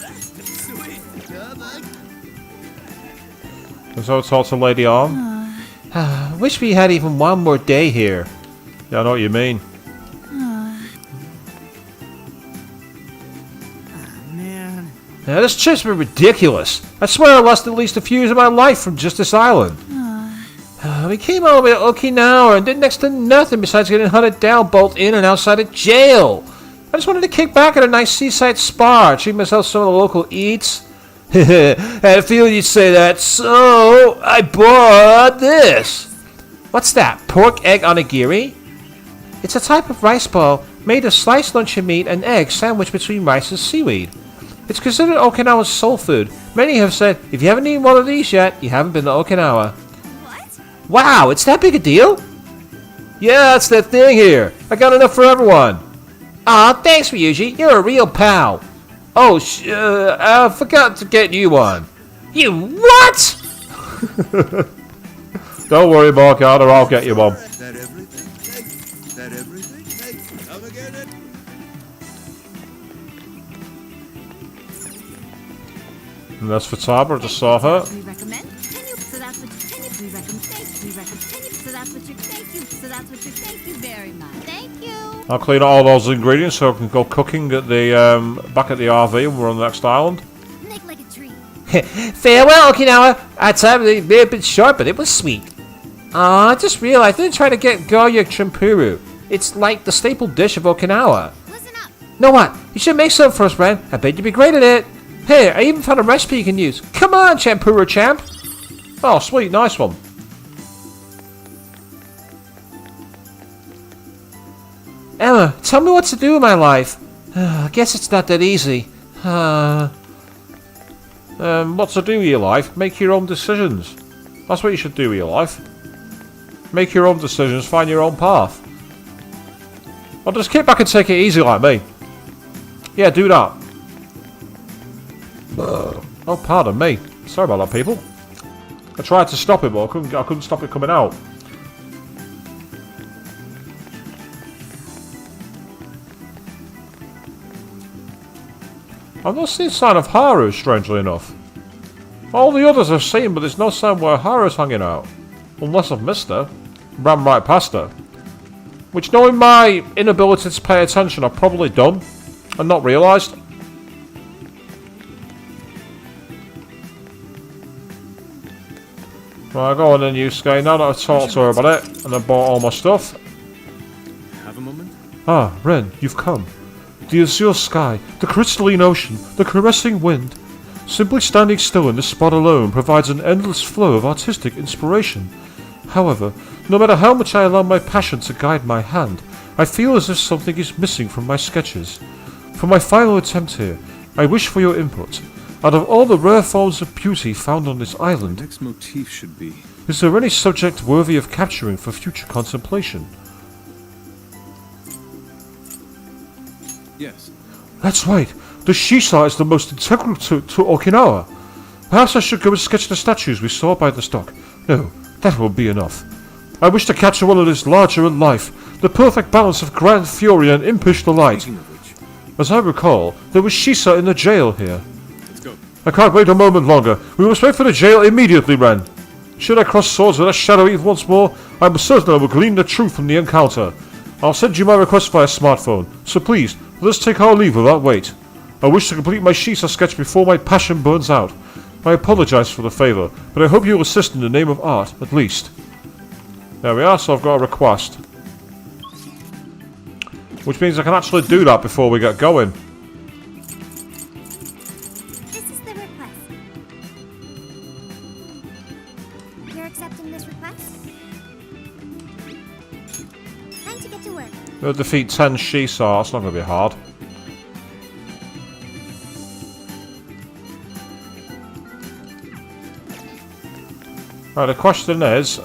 that's sweet. Come on. And so talk to Lady Arm. Wish we had even one more day here. Yeah, I know what you mean. Man. This trip's been ridiculous. I swear I lost at least a few years of my life from just this island. We came all the way to Okinawa and did next to nothing besides getting hunted down both in and outside of jail. I just wanted to kick back at a nice seaside spa, treat myself some of the local eats. I had a feeling you'd say that, so I bought this. What's that, pork egg onigiri? It's a type of rice ball made of sliced luncheon meat and eggs sandwiched between rice and seaweed. It's considered Okinawa's soul food. Many have said, if you haven't eaten one of these yet, you haven't been to Okinawa. What? Wow, it's that big a deal? Yeah, it's that thing here. I got enough for everyone. Aw, thanks, Ryuji. You're a real pal. Oh, I forgot to get you one. You what? Don't worry, Mark, I'll get you one. That everything? Hey, that everything? Hey, come again. And that's for Taba, I just saw her. We recommend. Can you? So that's what. Can you? We recommend. Thank you. We recommend. Can you? So that's what you. Thank you. So that's what you. Thank you very much. Thank you. I'll clean all those ingredients so I can go cooking at the back at the RV when we're on the next island. Nick like a tree. Farewell, Okinawa. I tell you, it may have been short, but it was sweet. I just realized I didn't try to get Goya Champuru. It's like the staple dish of Okinawa. Listen up. Know what? You should make some for us, Ren. I bet you'd be great at it. Hey, I even found a recipe you can use. Come on, Champuru champ. Oh, sweet, nice one. Emma, tell me what to do in my life. I guess it's not that easy. What to do with your life? Make your own decisions. That's what you should do with your life. Make your own decisions, find your own path. Or just kick back and take it easy like me. Yeah, do that. Oh, pardon me. Sorry about that, people. I tried to stop it, but I couldn't stop it coming out. I've not seen a sign of Haru, strangely enough. All the others I've seen, but there's no sign where Haru's hanging out. Unless I've missed her. Ran right past her. Which, knowing my inability to pay attention, I've probably done. And not realised. Right, go on then, Yusuke. Now that I've talked to her about it, and I bought all my stuff. Have a moment? Ah, Ren, you've come. The azure sky, the crystalline ocean, the caressing wind. Simply standing still in this spot alone provides an endless flow of artistic inspiration. However, no matter how much I allow my passion to guide my hand, I feel as if something is missing from my sketches. For my final attempt here, I wish for your input. Out of all the rare forms of beauty found on this island, The next motif should be... is there any subject worthy of capturing for future contemplation? Yes. That's right. The Shisa is the most integral to Okinawa. Perhaps I should go and sketch the statues we saw by the stock. No, that won't be enough. I wish to capture one that is larger in life, the perfect balance of grand fury and impish delight. Speaking of which, As I recall, there was Shisa in the jail here. let's go. I can't wait a moment longer. We must wait for the jail immediately, Ren. Should I cross swords with that Shadow Eve once more, I'm certain I will glean the truth from the encounter. I'll send you my request via smartphone, so please, let us take our leave without wait. I wish to complete my Shisa sketch before my passion burns out. I apologise for the favour, but I hope you will assist in the name of art, at least. There we are, so I've got a request. Which means I can actually do that before we get going. This is the request. You're accepting this request? Time to get to work. We'll defeat 10 Shisa, that's not going to be hard. Right, the question is,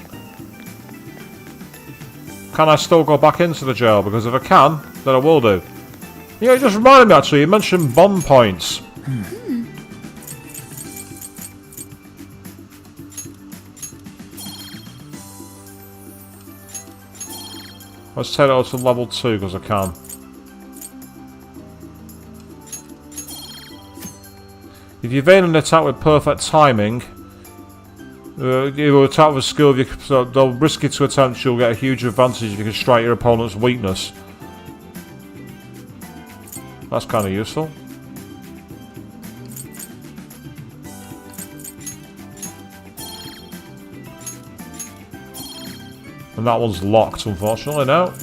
can I still go back into the jail? Because if I can, then I will do. Yeah, it just reminded me actually, you mentioned bomb points. Let's take it up to level 2 because I can. If you evade an attack with perfect timing, you will attack with skill. If you, so they'll risk it to attempt. You'll get a huge advantage if you can strike your opponent's weakness. That's kind of useful. And that one's locked, unfortunately, now.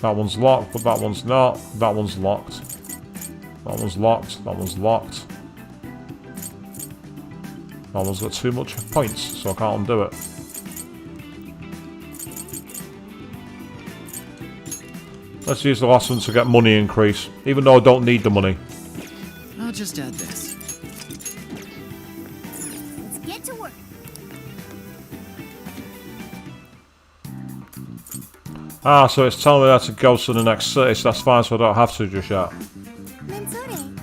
That one's locked, but that one's not. That one's locked. That one's locked. That one's locked. That one's got too much points, so I can't undo it. Let's use the last one to get money increase, even though I don't need the money. I'll just add this. Let's get to work. Ah, so it's telling me that to go to the next city, so that's fine, so I don't have to just yet. Mensore.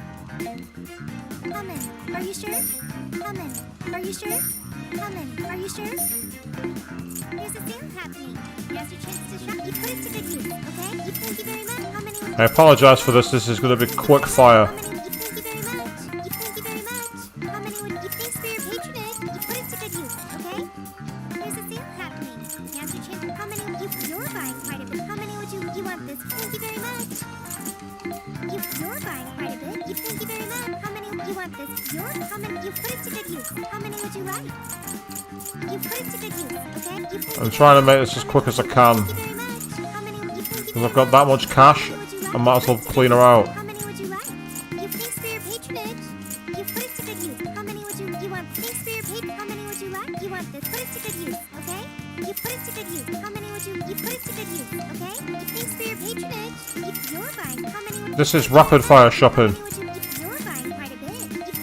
Come in. Are you sure? Come in. Are you sure? Come in. Are you sure? There's a sale happening. Now's your chance to shop. You put it to good use, okay? You thank you very much. How many would I apologise for this. This is going to be quick fire. you thank you very much. You thank you very much. How many would you thanks for your patronage? You put it to good use, okay? There's a sale happening. Now's your chance. How many you're buying quite a bit. How many would you want this? Thank you very much. You're buying quite a bit. You thank you very much. How many you want this? How many you put it to good use. How many would you like? You put it to good use, okay? You thank I'm trying to make this as quick as I can. you very much. How many you thank you Because I've got that much cash, I might as well clean her out. How many would you like? You thanks for your patronage. You put it to good use. How many would you want? Thanks for your patronage. How many would you like? You want this? Put it to good use, okay? You put it to good use. How many would you put it to good use, okay? You thanks for your patronage. You're buying. How many would This is rapid fire shopping. you're buying quite a bit.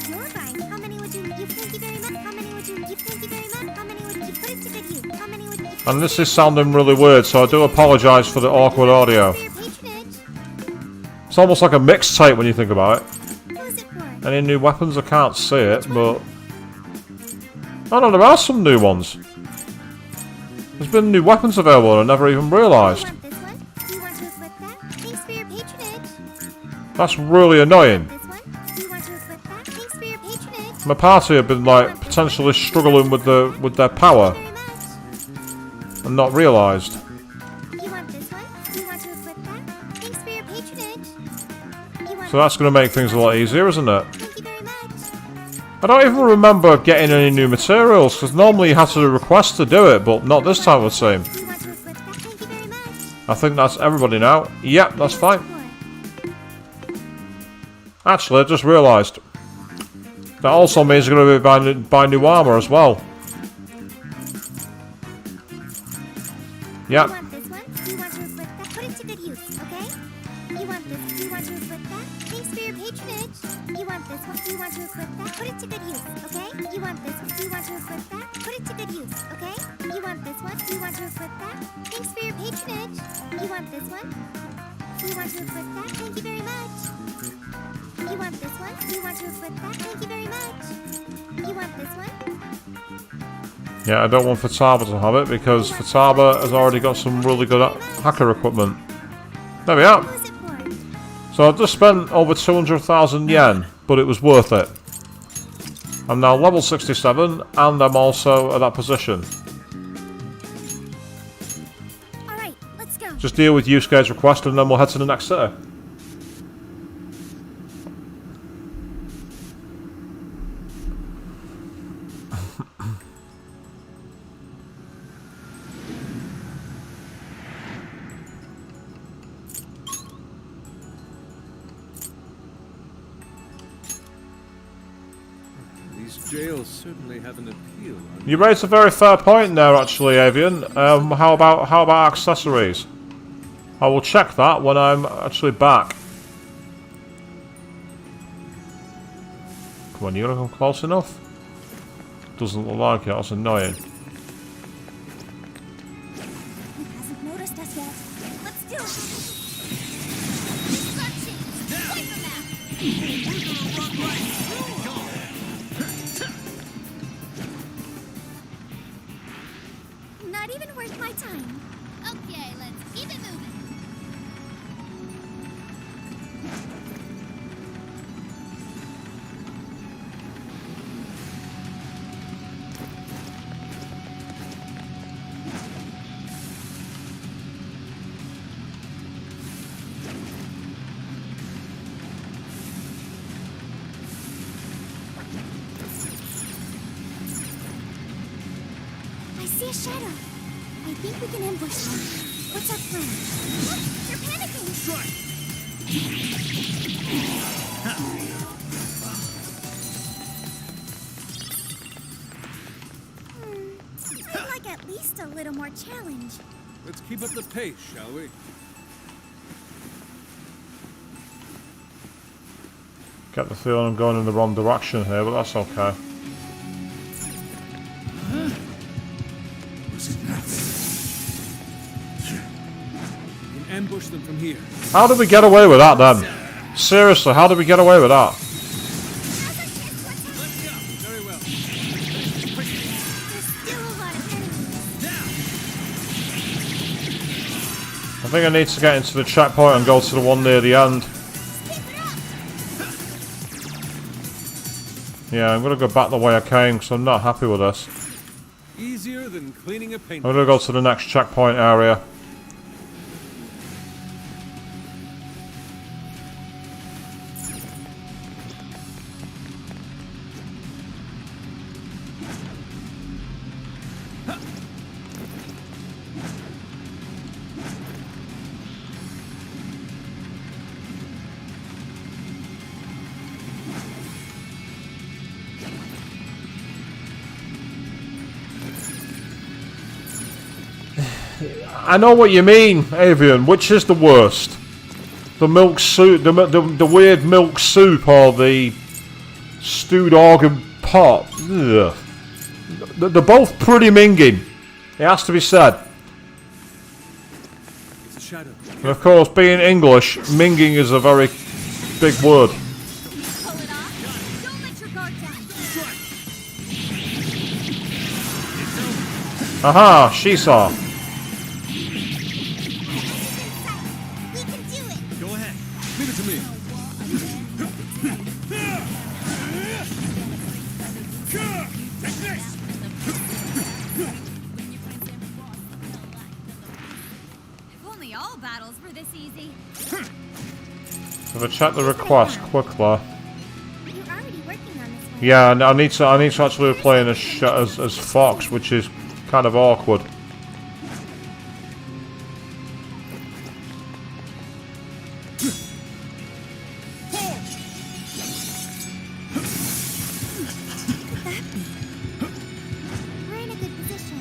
You're buying. How many would you thank you very much. How many would you thank you very much. How many would you put it to good use. How many would you And this is sounding really weird, so I do apologise for the awkward audio. for your patronage? It's almost like a mixtape when you think about it. Who's it for? Any new weapons? I can't see it, but... Oh no, there are some new ones. There's been new weapons available and I never even realised. You want this one? Do you want to equip that? Thanks for your patronage. That's really annoying. This one? Do you want to equip that? Thanks for your patronage. My party have been like potentially struggling with their power Very much. and not realised. You want this one? Do you want to equip that? Thanks for your patronage. You want So that's going to make things a lot easier, isn't it? Thank you very much. I don't even remember getting any new materials, because normally you have to request to do it, but not this time it seems. Do you want to equip that? Thank you very much. I think that's everybody now. Yep, that's fine. Actually, I just realised. That also means you're going to be buying new armour as well. Yep. You want this one? Do you want to equip that? Put it to good use, okay? You want this? Do you want to equip that? Thanks for your patronage. You want this one? Do you want to equip that? Put it to good use, okay? You want this one? Do you want to equip that? Put it to good use, okay? You want this one? Do you want to equip that? Thanks for your patronage. You want this one? Do you want to equip that? Thank you very much. You want this one? Do you want to equip that? Thank you very much. You want this one? Yeah, I don't want Futaba to have it, because Futaba has already got some really good hacker equipment. There we are. Who's it for? So I've just spent over 200,000 yen, but it was worth it. I'm now level 67, and I'm also at that position. Alright, let's go. Just deal with Yusuke's request, and then we'll head to the next city. These jails certainly have an appeal. You raised a very fair point there, actually, Avian. How about accessories? I will check that when I'm actually back. Come on, you gonna come close enough? Doesn't look like it. That's annoying. He hasn't noticed us yet. Let's do it. Not even worth my time. Okay, let's keep it moving. I see a shadow. I think we can ambush them. What's our plan? Look, they're panicking. I'd like at least a little more challenge. Let's keep up the pace, shall we? Get the feeling I'm going in the wrong direction here, but that's okay. Was it nuts? ambush them from here. How did we get away with that then? Seriously, how did we get away with that? Very well. I think I need to get into the checkpoint and go to the one near the end. Yeah, I'm gonna go back the way I came because I'm not happy with this. Easier than cleaning a paint. I'm gonna go to the next checkpoint area. I know what you mean, Avian. Which is the worst? The milk soup, the weird milk soup, or the stewed organ pot? Ugh. They're both pretty minging. It has to be said. It's a shadow. And of course, being English, minging is a very big word. Pull it off. Don't let your guard down. Aha, she saw. Go ahead. Leave it to me. Take this! If only all battles were this easy. If I check the request quickly. You're already working on this one. Yeah, I need to actually be playing as Fox, which is kind of awkward. We're in a good position.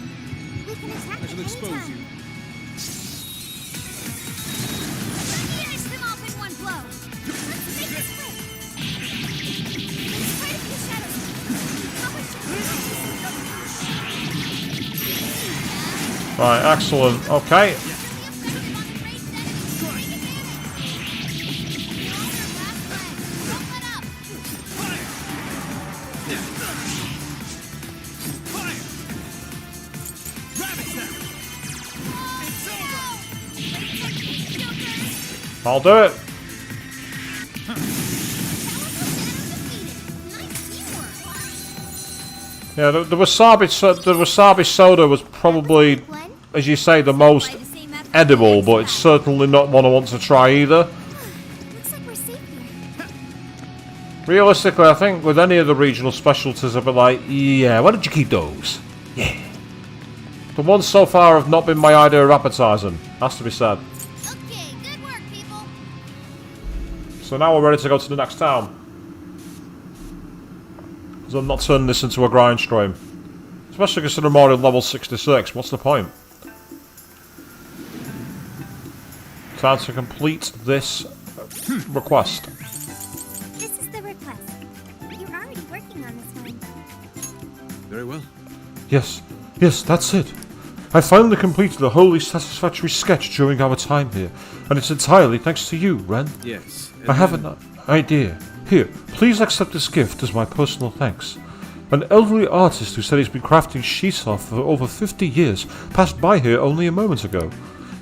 We can attack I at shall any expose time. you. Finish them off in one blow. Let's make this quick. There's quite a few shadows. Right, excellent. Okay. I'll do it. Yeah, the wasabi soda was probably, as you say, the most edible, but it's certainly not one I want to try either. Looks like we're safe here. Realistically, I think with any of the regional specialties, I'd be like, yeah, why don't you keep those? Yeah. The ones so far have not been my idea of appetizing, has to be said. Okay, good work, people. So now we're ready to go to the next town. Because I'm not turning this into a grind stream. Especially considering I'm already level 66, what's the point? Time to complete this request. This is the request. You're already working on this one. Very well. Yes, that's it. I finally completed a wholly satisfactory sketch during our time here, and it's entirely thanks to you, Ren. Yes. I have an idea. Here, please accept this gift as my personal thanks. An elderly artist who said he's been crafting sheets off for over 50 years passed by here only a moment ago.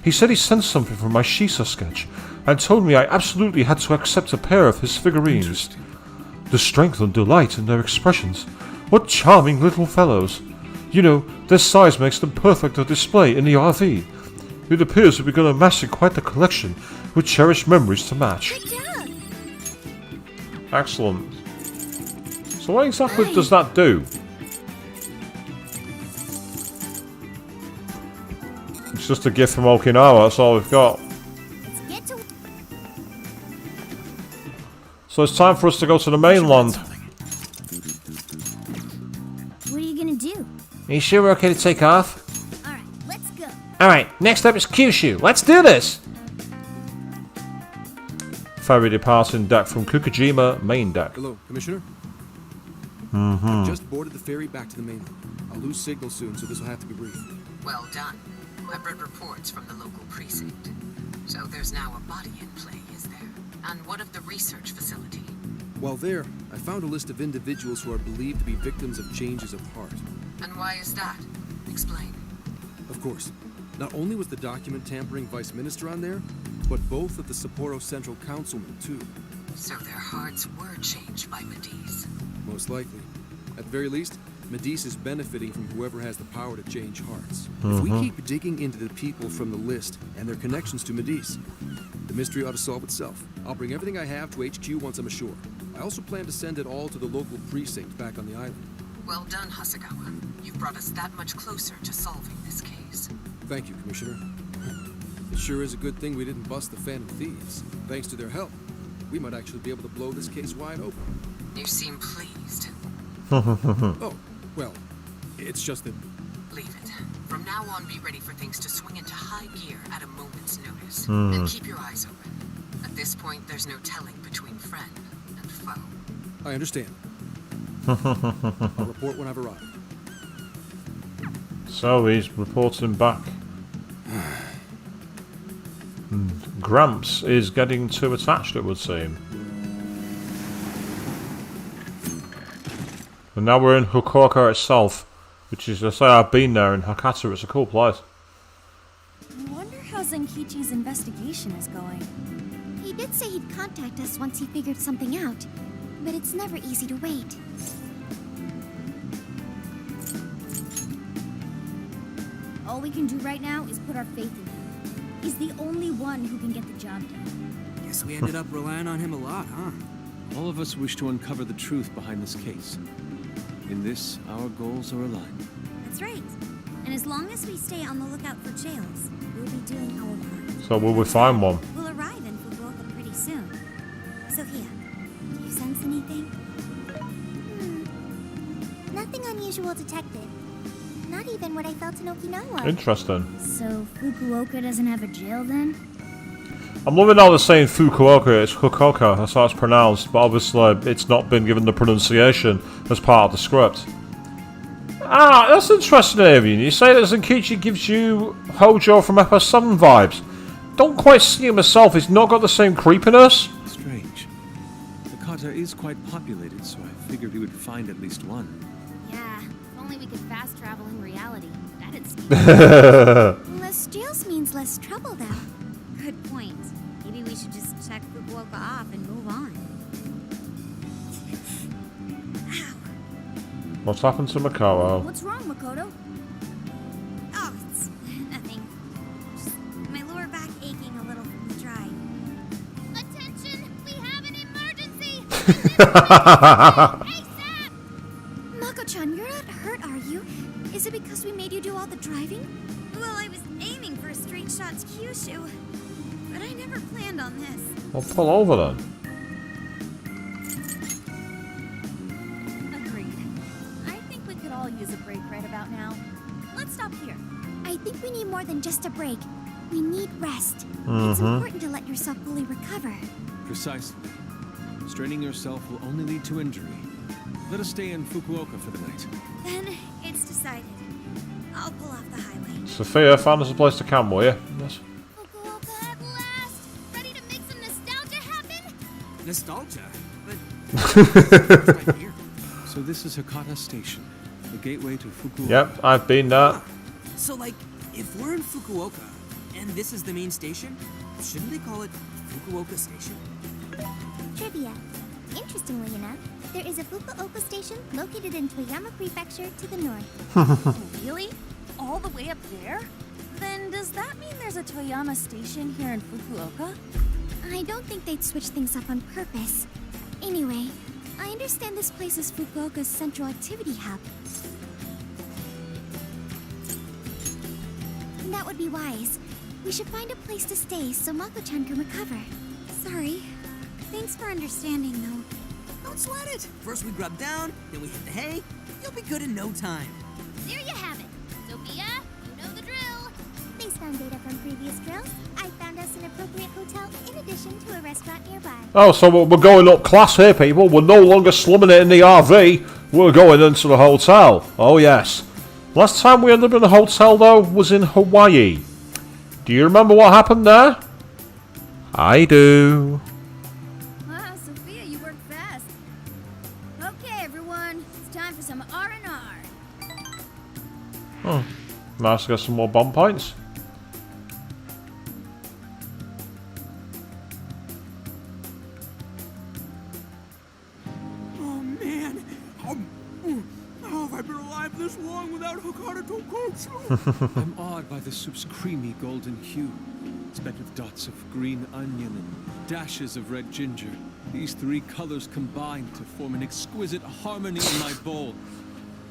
He said he sent something from my Shisa sketch and told me I absolutely had to accept a pair of his figurines. The strength and delight in their expressions. What charming little fellows. You know, their size makes them perfect for display in the RV. It appears that we're going to amass quite the collection with cherished memories to match. Good job. Excellent. So what exactly does that do? It's just a gift from Okinawa, that's all we've got. Let's get to So it's time for us to go to the mainland. What are you gonna do? Are you sure we're okay to take off? Alright, let's go. Alright, next up is Kyushu. Let's do this! Ferry departing deck from Kukujima main deck. Hello, Commissioner. Mm-hmm. I've just boarded the ferry back to the mainland. I'll lose signal soon, so this will have to be brief. Well done. I've read reports from the local precinct. So there's now a body in play, is there? And what of the research facility? While there, I found a list of individuals who are believed to be victims of changes of heart. And why is that? Explain. Of course. Not only was the document tampering vice minister on there, but both of the Sapporo Central Councilmen, too. So their hearts were changed by Medicce. Most likely. At the very least, Medicce is benefiting from whoever has the power to change hearts. If we keep digging into the people from the list and their connections to Medicce, the mystery ought to solve itself. I'll bring everything I have to HQ once I'm ashore. I also plan to send it all to the local precinct back on the island. Well done, Hasegawa. You've brought us that much closer to solving this case. Thank you, Commissioner. It sure is a good thing we didn't bust the Phantom Thieves. Thanks to their help, we might actually be able to blow this case wide open. You seem pleased. Oh, well, it's just that... Leave it. From now on, be ready for things to swing into high gear at a moment's notice. And keep your eyes open. At this point, there's no telling between friend and foe. I understand. I'll report when I've arrived. So he's reporting back. Gramps is getting too attached, it would seem. And now we're in Fukuoka itself, which is, I say, I've been there in Hakata. It's a cool place. I wonder how Zenkichi's investigation is going. He did say he'd contact us once he figured something out, but it's never easy to wait. All we can do right now is put our faith in him. He's the only one who can get the job done. Guess we ended up relying on him a lot, huh? All of us wish to uncover the truth behind this case. In this, our goals are aligned. That's right. And as long as we stay on the lookout for jails, we'll be doing our part. So will we find one? We'll arrive in Fukuoka pretty soon. Sophia, do you sense anything? Nothing unusual detected. Not even what I felt in Okinawa. Interesting. So Fukuoka doesn't have a jail then? I'm loving how they're saying Fukuoka, it's Fukuoka, that's how it's pronounced, but obviously it's not been given the pronunciation as part of the script. Ah, that's interesting, Avian. You say that Zenkichi gives you Hojo from Episode 7 vibes. Don't quite see him myself, he's not got the same creepiness. Strange. Hakata is quite populated, so I figured we would find at least one. Yeah, if only we could fast travel in reality. That'd speed. Less jails means less trouble, though. Good point. Maybe we should just check Fukuoka off and move on. Ow. What's happened to Makoto? What's wrong, Makoto? Oh, it's nothing. Just my lower back aching a little from the drive. Attention! We have an emergency! Mako-chan, you're not hurt, are you? Is it because we made you do all the driving? Well, I was aiming for a straight shot to Kyushu, but I never planned on this. Well, pull over then. Agreed. I think we could all use a break right about now. Let's stop here. I think we need more than just a break. We need rest. It's important to let yourself fully recover. Precisely. Straining yourself will only lead to injury. Let us stay in Fukuoka for the night. Then it's decided. I'll pull off the highway. Sophia, found us a place to camp, will you? Yes. Fukuoka at last! Ready to make some nostalgia happen? Nostalgia? But... So this is Hakata Station, the gateway to Fukuoka. Yep, I've been there. So, like, if we're in Fukuoka, and this is the main station, shouldn't they call it Fukuoka Station? Trivia. Interestingly enough, there is a Fukuoka station located in Toyama Prefecture to the north. Really? All the way up there? Then does that mean there's a Toyama station here in Fukuoka? I don't think they'd switch things up on purpose. Anyway, I understand this place is Fukuoka's central activity hub. That would be wise. We should find a place to stay so Mako-chan can recover. Sorry. Thanks for understanding, though. Don't sweat it. First we grub down, then we hit the hay. You'll be good in no time. There you have it. Sophia, you know the drill. Based on data from previous drills, I found us an appropriate hotel in addition to a restaurant nearby. Oh, so we're going up class here, people. We're no longer slumming it in the RV. We're going into the hotel. Oh, yes. Last time we ended up in a hotel, though, was in Hawaii. Do you remember what happened there? I do. Wow, Sophia, you work fast. Okay, everyone, it's time for some R&R. Oh, nice to get some more bomb points. Oh man, how have I been alive this long without Hakata Tonkotsu? I'm awed by the soup's creamy golden hue. It's met with dots of green onion and dashes of red ginger. These three colors combine to form an exquisite harmony in my bowl.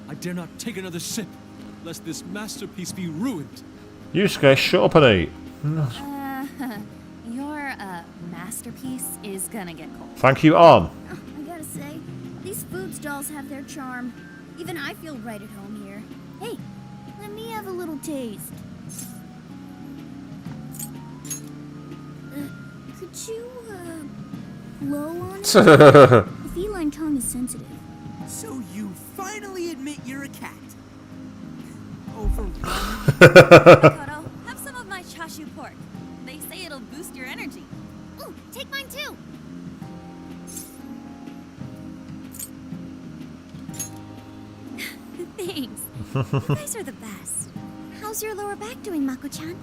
I dare not take another sip, lest this masterpiece be ruined. Yusuke, shut up and eat. Your masterpiece is gonna get cold. Thank you, On. Oh, I gotta say, these food stalls have their charm. Even I feel right at home here. Hey, let me have a little taste. Could you, blow on it? The feline tongue is sensitive. So you finally admit you're a cat. Over Makoto, have some of my chashu pork. They say it'll boost your energy. Ooh, take mine too. Thanks. You guys are the best. How's your lower back doing, Mako-chan?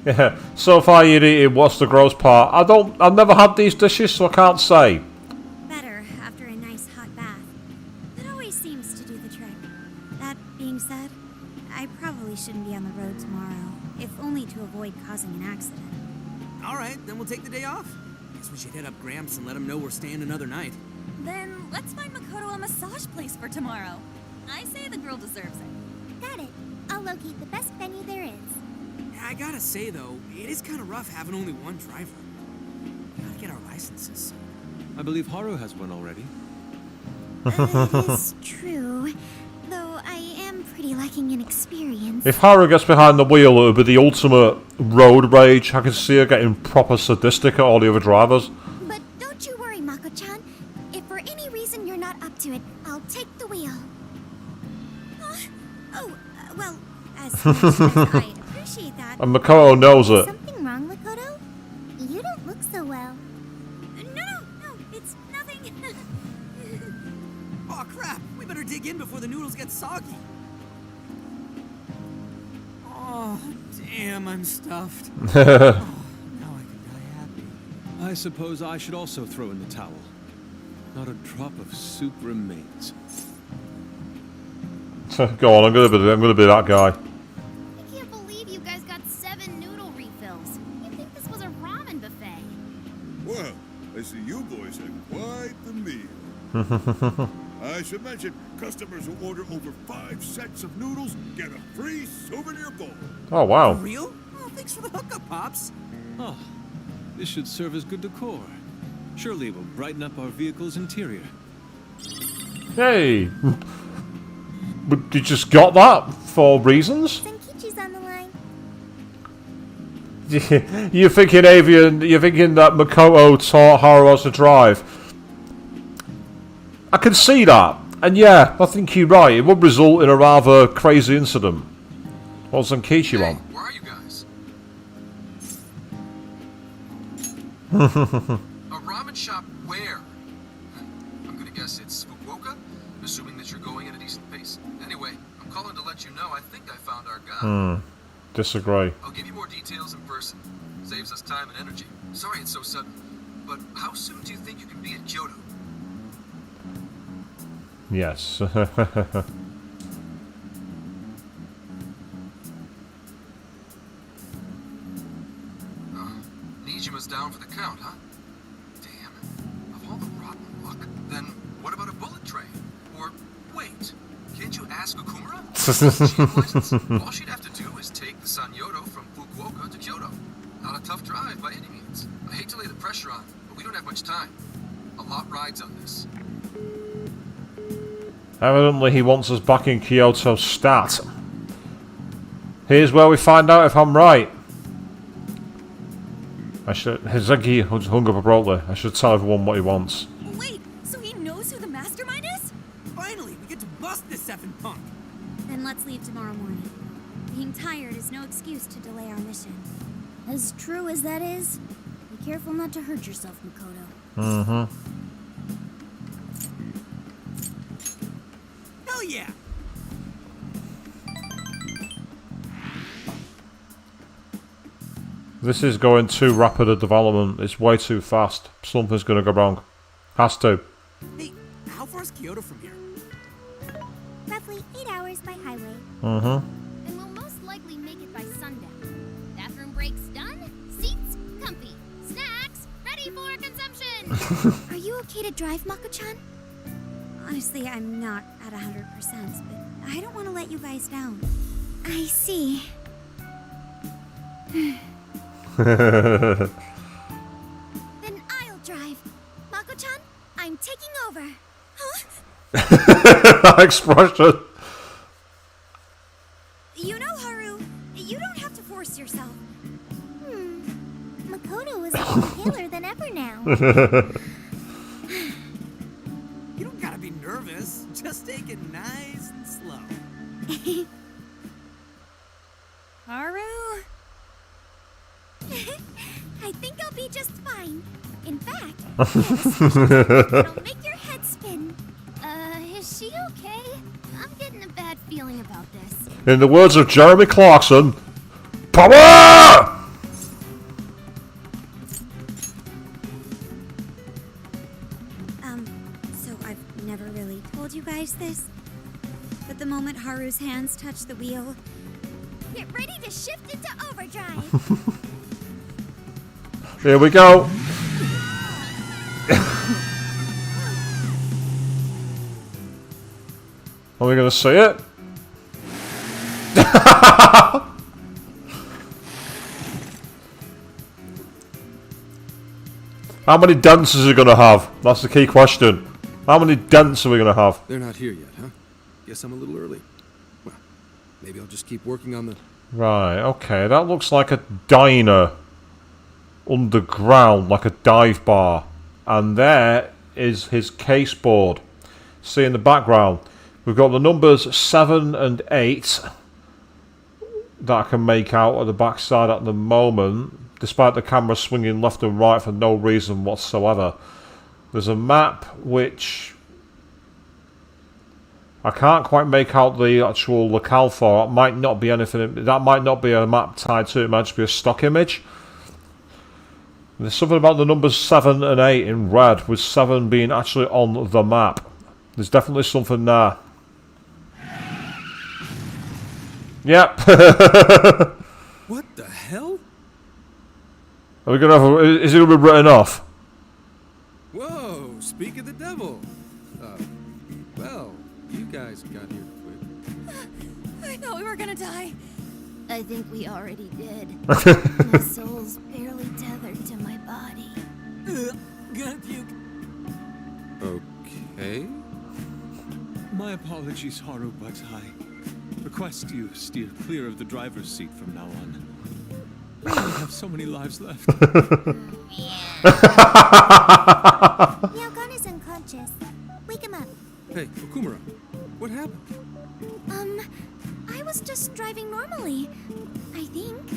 Yeah, so far you'd eaten. What's the gross part? I've never had these dishes, so I can't say. Better after a nice hot bath. That always seems to do the trick. That being said, I probably shouldn't be on the road tomorrow, if only to avoid causing an accident. All right, then we'll take the day off. Guess we should hit up Gramps and let him know we're staying another night. Then let's find Makoto a massage place for tomorrow. I say the girl deserves it. Got it. I'll locate the best venue there is. I gotta say though, it is kind of rough having only one driver. We gotta get our licenses. I believe Haru has one already. That is true. Though I am pretty lacking in experience. If Haru gets behind the wheel, it would be the ultimate road rage. I can see her getting proper sadistic at all the other drivers. But don't you worry, Mako-chan. If for any reason you're not up to it, I'll take the wheel. Well, as much as I'd appreciate that. And Makoto knows it. Something wrong, Makoto? You don't look so well. No, it's nothing. Oh crap, we better dig in before the noodles get soggy. Oh, damn, I'm stuffed. Now I can die happy. I suppose I should also throw in the towel. Not a drop of soup remains. Go on, I'm gonna be that guy. I can't believe you guys got 7 noodle refills. You'd think this was a ramen buffet. Well, I see you boys had quite the meal. I should mention, customers who order over 5 sets of noodles get a free souvenir bowl. Oh, wow. For real? Oh, thanks for the hookup, Pops. Oh, this should serve as good decor. Surely it will brighten up our vehicle's interior. Hey! But you just got that for reasons? Senkichi's on the line. You're thinking that Makoto taught Haru how to drive. I can see that. And yeah, I think you're right. It would result in a rather crazy incident. What's Senkichi on? Where are you guys? A ramen shop where? I'm gonna guess it's Fukuoka, assuming that you're going at a decent pace. Anyway, I'm calling to let you know I think I found our guy. Disagree. I'll give you more details in person. Saves us time and energy. Sorry it's so sudden, but how soon do you think you can be at Kyoto? Yes. Nijima's down for the count, huh? Damn. Of all the rotten luck. Then what about a bullet train? Or wait, can't you ask Okumura? All she'd have to do is take the Sanyodo from Fukuoka to Kyoto. Not a tough drive by any means. I hate to lay the pressure on, but we don't have much time. A lot rides on this. Evidently he wants us back in Kyoto stat. Here's where we find out if I'm right. Hizeki hung up abruptly. I should tell everyone what he wants. Wait, so he knows who the mastermind is? Finally, we get to bust this effing punk. Then let's leave tomorrow morning. Being tired is no excuse to delay our mission. As true as that is, be careful not to hurt yourself, Makoto. Mm-hmm. Hell yeah! This is going too rapid a development. It's way too fast. Something's going to go wrong. Has to. Hey, how far is Kyoto from here? Roughly 8 hours by highway. Mm-hmm. And we'll most likely make it by sundown. Bathroom breaks done, seats comfy, snacks ready for consumption. Are you okay to drive, Mako-chan? Honestly, I'm not at 100%, but I don't want to let you guys down. I see. Then I'll drive. Mako-chan, I'm taking over. Huh? That expression. You know, Haru, you don't have to force yourself. Makoto is looking paler than ever now. You don't gotta be nervous. Just take it nice and slow. Haru? I think I'll be just fine. In fact, it'll make your head spin. Is she okay? I'm getting a bad feeling about this. In the words of Jeremy Clarkson, power! So I've never really told you guys this, but the moment Haru's hands touch the wheel, Get ready to shift into overdrive. Here we go. Are we going to see it? How many dents is it going to have? That's the key question. How many dents are we going to have? They're not here yet, huh? Guess I'm a little early. Well, maybe I'll just keep working on the... Right, okay. That looks like a diner. Underground, like a dive bar. And there is his case board. See in the background. We've got the numbers 7 and 8 that I can make out at the backside at the moment, despite the camera swinging left and right for no reason whatsoever. There's a map which I can't quite make out the actual locale for. It might not be anything. That might not be a map tied to it. It might just be a stock image. There's something about the numbers 7 and 8 in red, with 7 being actually on the map. There's definitely something there. Yep. What the hell? Are we gonna have is it gonna be written off? Whoa, speak of the devil. Well, you guys got here quick. I thought we were gonna die. I think we already did. My soul's barely tethered to my body. Gonna puke. Okay. My apologies, Haru, but I request you steer clear of the driver's seat from now on. We only have so many lives left. Yagon is unconscious. Wake him up. Hey, Okumura, what happened? I was just driving normally. I think.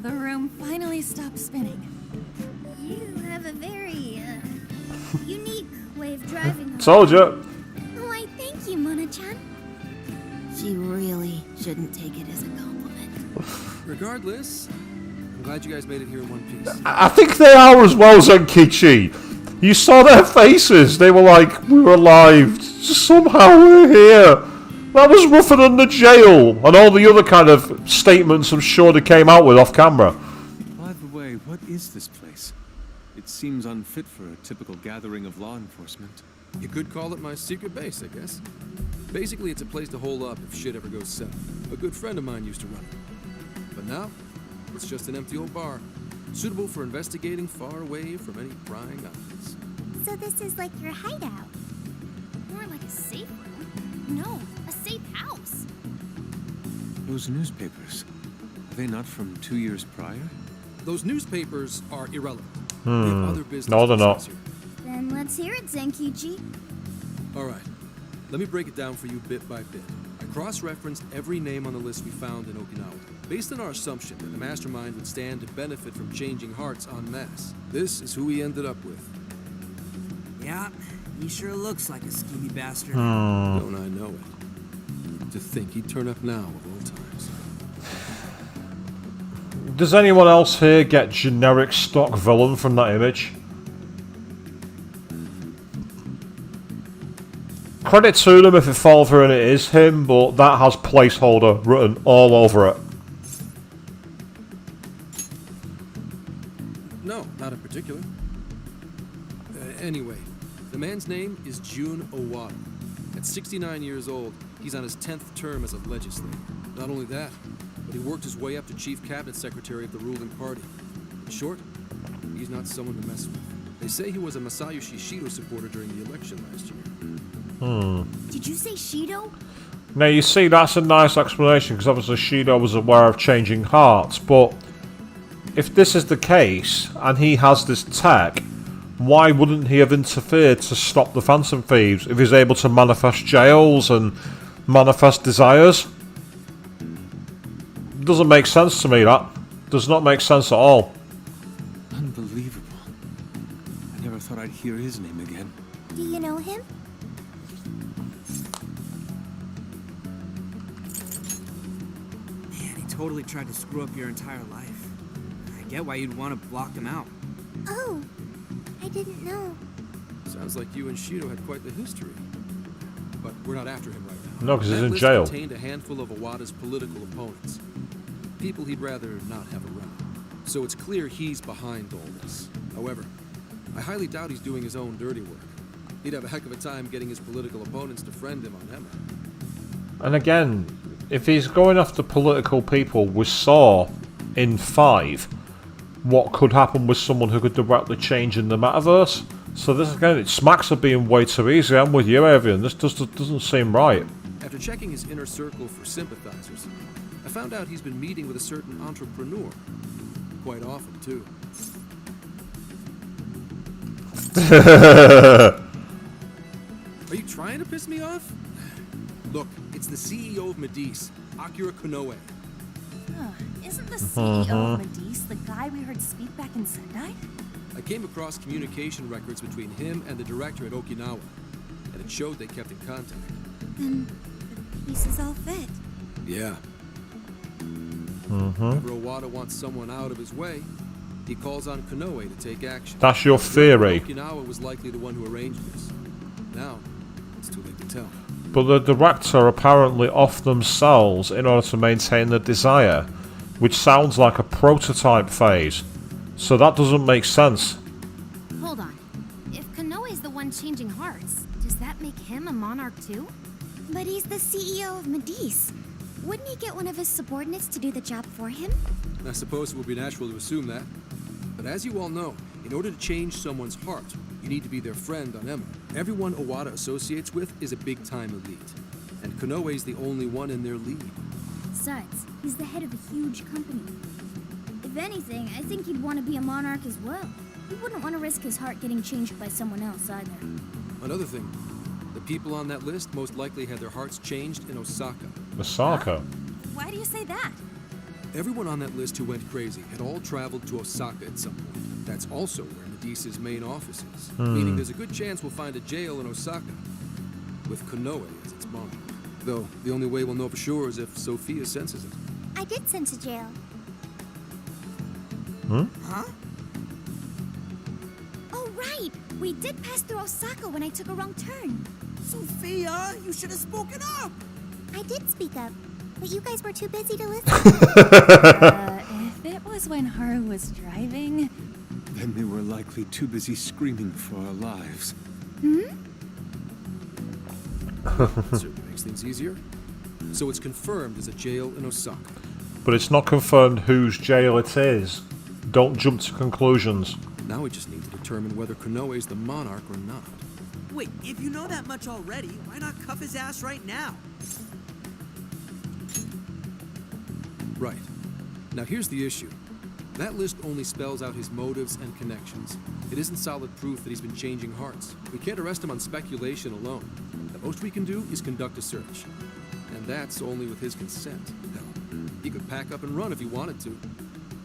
The room finally stopped spinning. You have a very, unique way of driving. Told you. Why, thank you, Mona-chan. She really shouldn't take it as a compliment. Regardless, I'm glad you guys made it here in one piece. I think they are as well, Zenkichi. You saw their faces. They were like, we were alive. Somehow we're here. That was rougher than the jail. And all the other kind of statements I'm sure they came out with off camera. By the way, what is this place? It seems unfit for a typical gathering of law enforcement. You could call it my secret base, I guess. Basically, it's a place to hole up if shit ever goes south. A good friend of mine used to run it. But now, it's just an empty old bar, suitable for investigating far away from any prying eyes. So this is like your hideout. More like a safe room. No, a safe house. Those newspapers, are they not from 2 years prior? Those newspapers are irrelevant. We Hmm. have other business No, they're to not. discuss here. Then let's hear it, Zenkichi. All right, let me break it down for you bit by bit. I cross-referenced every name on the list we found in Okinawa, based on our assumption that the mastermind would stand to benefit from changing hearts en masse. This is who we ended up with. Yeah, he sure looks like a schemy bastard. Don't I know it? To think he'd turn up now of all times. Does anyone else here get generic stock villain from that image? Credit to them if it falls through and it is him, but that has placeholder written all over it. No, not in particular. Anyway, the man's name is Jun Owada. At 69 years old, he's on his 10th term as a legislator. Not only that, but he worked his way up to chief cabinet secretary of the ruling party. In short, he's not someone to mess with. They say he was a Masayoshi Shido supporter during the election last year. Did you say Shido? Now you see, that's a nice explanation, because obviously Shido was aware of changing hearts, but if this is the case, and he has this tech, why wouldn't he have interfered to stop the Phantom Thieves if he's able to manifest jails and manifest desires? Doesn't make sense to me, that. Does not make sense at all. Unbelievable. I never thought I'd hear his name again. Do you know him? Man, he totally tried to screw up your entire life. I get why you'd want to block him out. Oh, I didn't know. Sounds like you and Shido had quite the history. But we're not after him right now. No, because he's That in list jail. contained a handful of Owada's political opponents. People he'd rather not have around. So it's clear he's behind all this. However, I highly doubt he's doing his own dirty work. He'd have a heck of a time getting his political opponents to friend him on Emma. And again, if he's going after political people, we saw in 5 what could happen with someone who could directly change in the metaverse. So this again, it smacks of being way too easy. I'm with you, Avian. This doesn't seem right. After checking his inner circle for sympathizers, I found out he's been meeting with a certain entrepreneur. Quite often, too. Are you trying to piss me off? Look, it's the CEO of Medicce, Akira Konoe. Isn't the CEO of Medicce the guy we heard speak back in Sendai? I came across communication records between him and the director at Okinawa, and it showed they kept in contact. Then the pieces all fit. Yeah. Whenever Owada wants someone out of his way, he calls on Konoe to take action. That's your theory. Okinawa was likely the one who arranged this. Now, it's too late to tell. But the director apparently off themselves in order to maintain the desire, which sounds like a prototype phase. So that doesn't make sense. Hold on. If Konoe's the one changing hearts, does that make him a monarch too? But he's the CEO of Medicce. Wouldn't he get one of his subordinates to do the job for him? I suppose it would be natural to assume that. But as you all know, in order to change someone's heart, you need to be their friend on Emma. Everyone Owada associates with is a big-time elite. And Konoe's the only one in their league. Besides, he's the head of a huge company. If anything, I think he'd want to be a monarch as well. He wouldn't want to risk his heart getting changed by someone else either. Another thing, the people on that list most likely had their hearts changed in Osaka. Osaka? Why do you say that? Everyone on that list who went crazy had all traveled to Osaka at some point. That's also where Medicce's main office is. Meaning there's a good chance we'll find a jail in Osaka, with Konoe as its monarch. Though, the only way we'll know for sure is if Sophia senses it. I did sense a jail. Huh? Oh, right! We did pass through Osaka when I took a wrong turn. Sophia, you should have spoken up! I did speak up, but you guys were too busy to listen. If it was when Haru was driving... Then they were likely too busy screaming for our lives. Certainly makes things easier. So it's confirmed as a jail in Osaka. But it's not confirmed whose jail it is. Don't jump to conclusions. Now we just need to determine whether Konoe's the monarch or not. Wait, if you know that much already, why not cuff his ass right now? Right. Now here's the issue. That list only spells out his motives and connections. It isn't solid proof that he's been changing hearts. We can't arrest him on speculation alone. The most we can do is conduct a search. And that's only with his consent. Hell, he could pack up and run if he wanted to.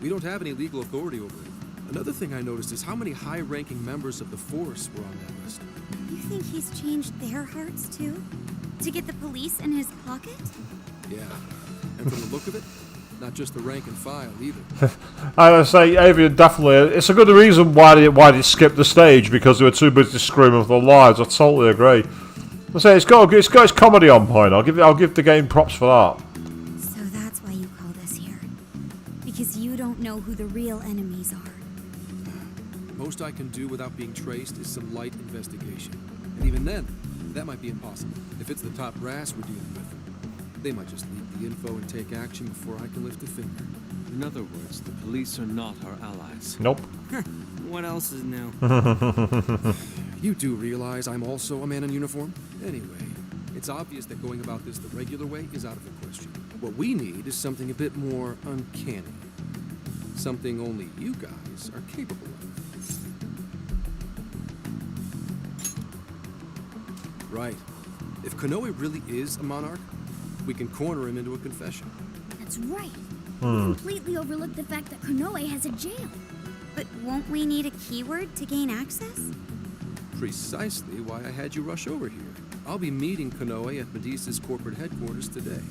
We don't have any legal authority over him. Another thing I noticed is how many high-ranking members of the force were on that list. You think he's changed their hearts too? To get the police in his pocket? Yeah. And from the look of it, not just the rank and file either. I say, Avian, definitely. It's a good reason why they skipped the stage, because they were too busy screaming for their lives. I totally agree. I say it's got its comedy on point. I'll give the game props for that. So that's why you called us here. Because you don't know who the real enemies are. Most I can do without being traced is some light investigation. And even then, that might be impossible. If it's the top brass we're dealing with, they might just leak the info and take action before I can lift a finger. In other words, the police are not our allies. Nope. What else is new? You do realize I'm also a man in uniform? Anyway, it's obvious that going about this the regular way is out of the question. What we need is something a bit more uncanny. Something only you guys are capable of. Right. If Konoe really is a monarch, we can corner him into a confession. That's right. We completely overlooked the fact that Konoe has a jail. But won't we need a keyword to gain access? Precisely why I had you rush over here. I'll be meeting Konoe at Medicce's corporate headquarters today.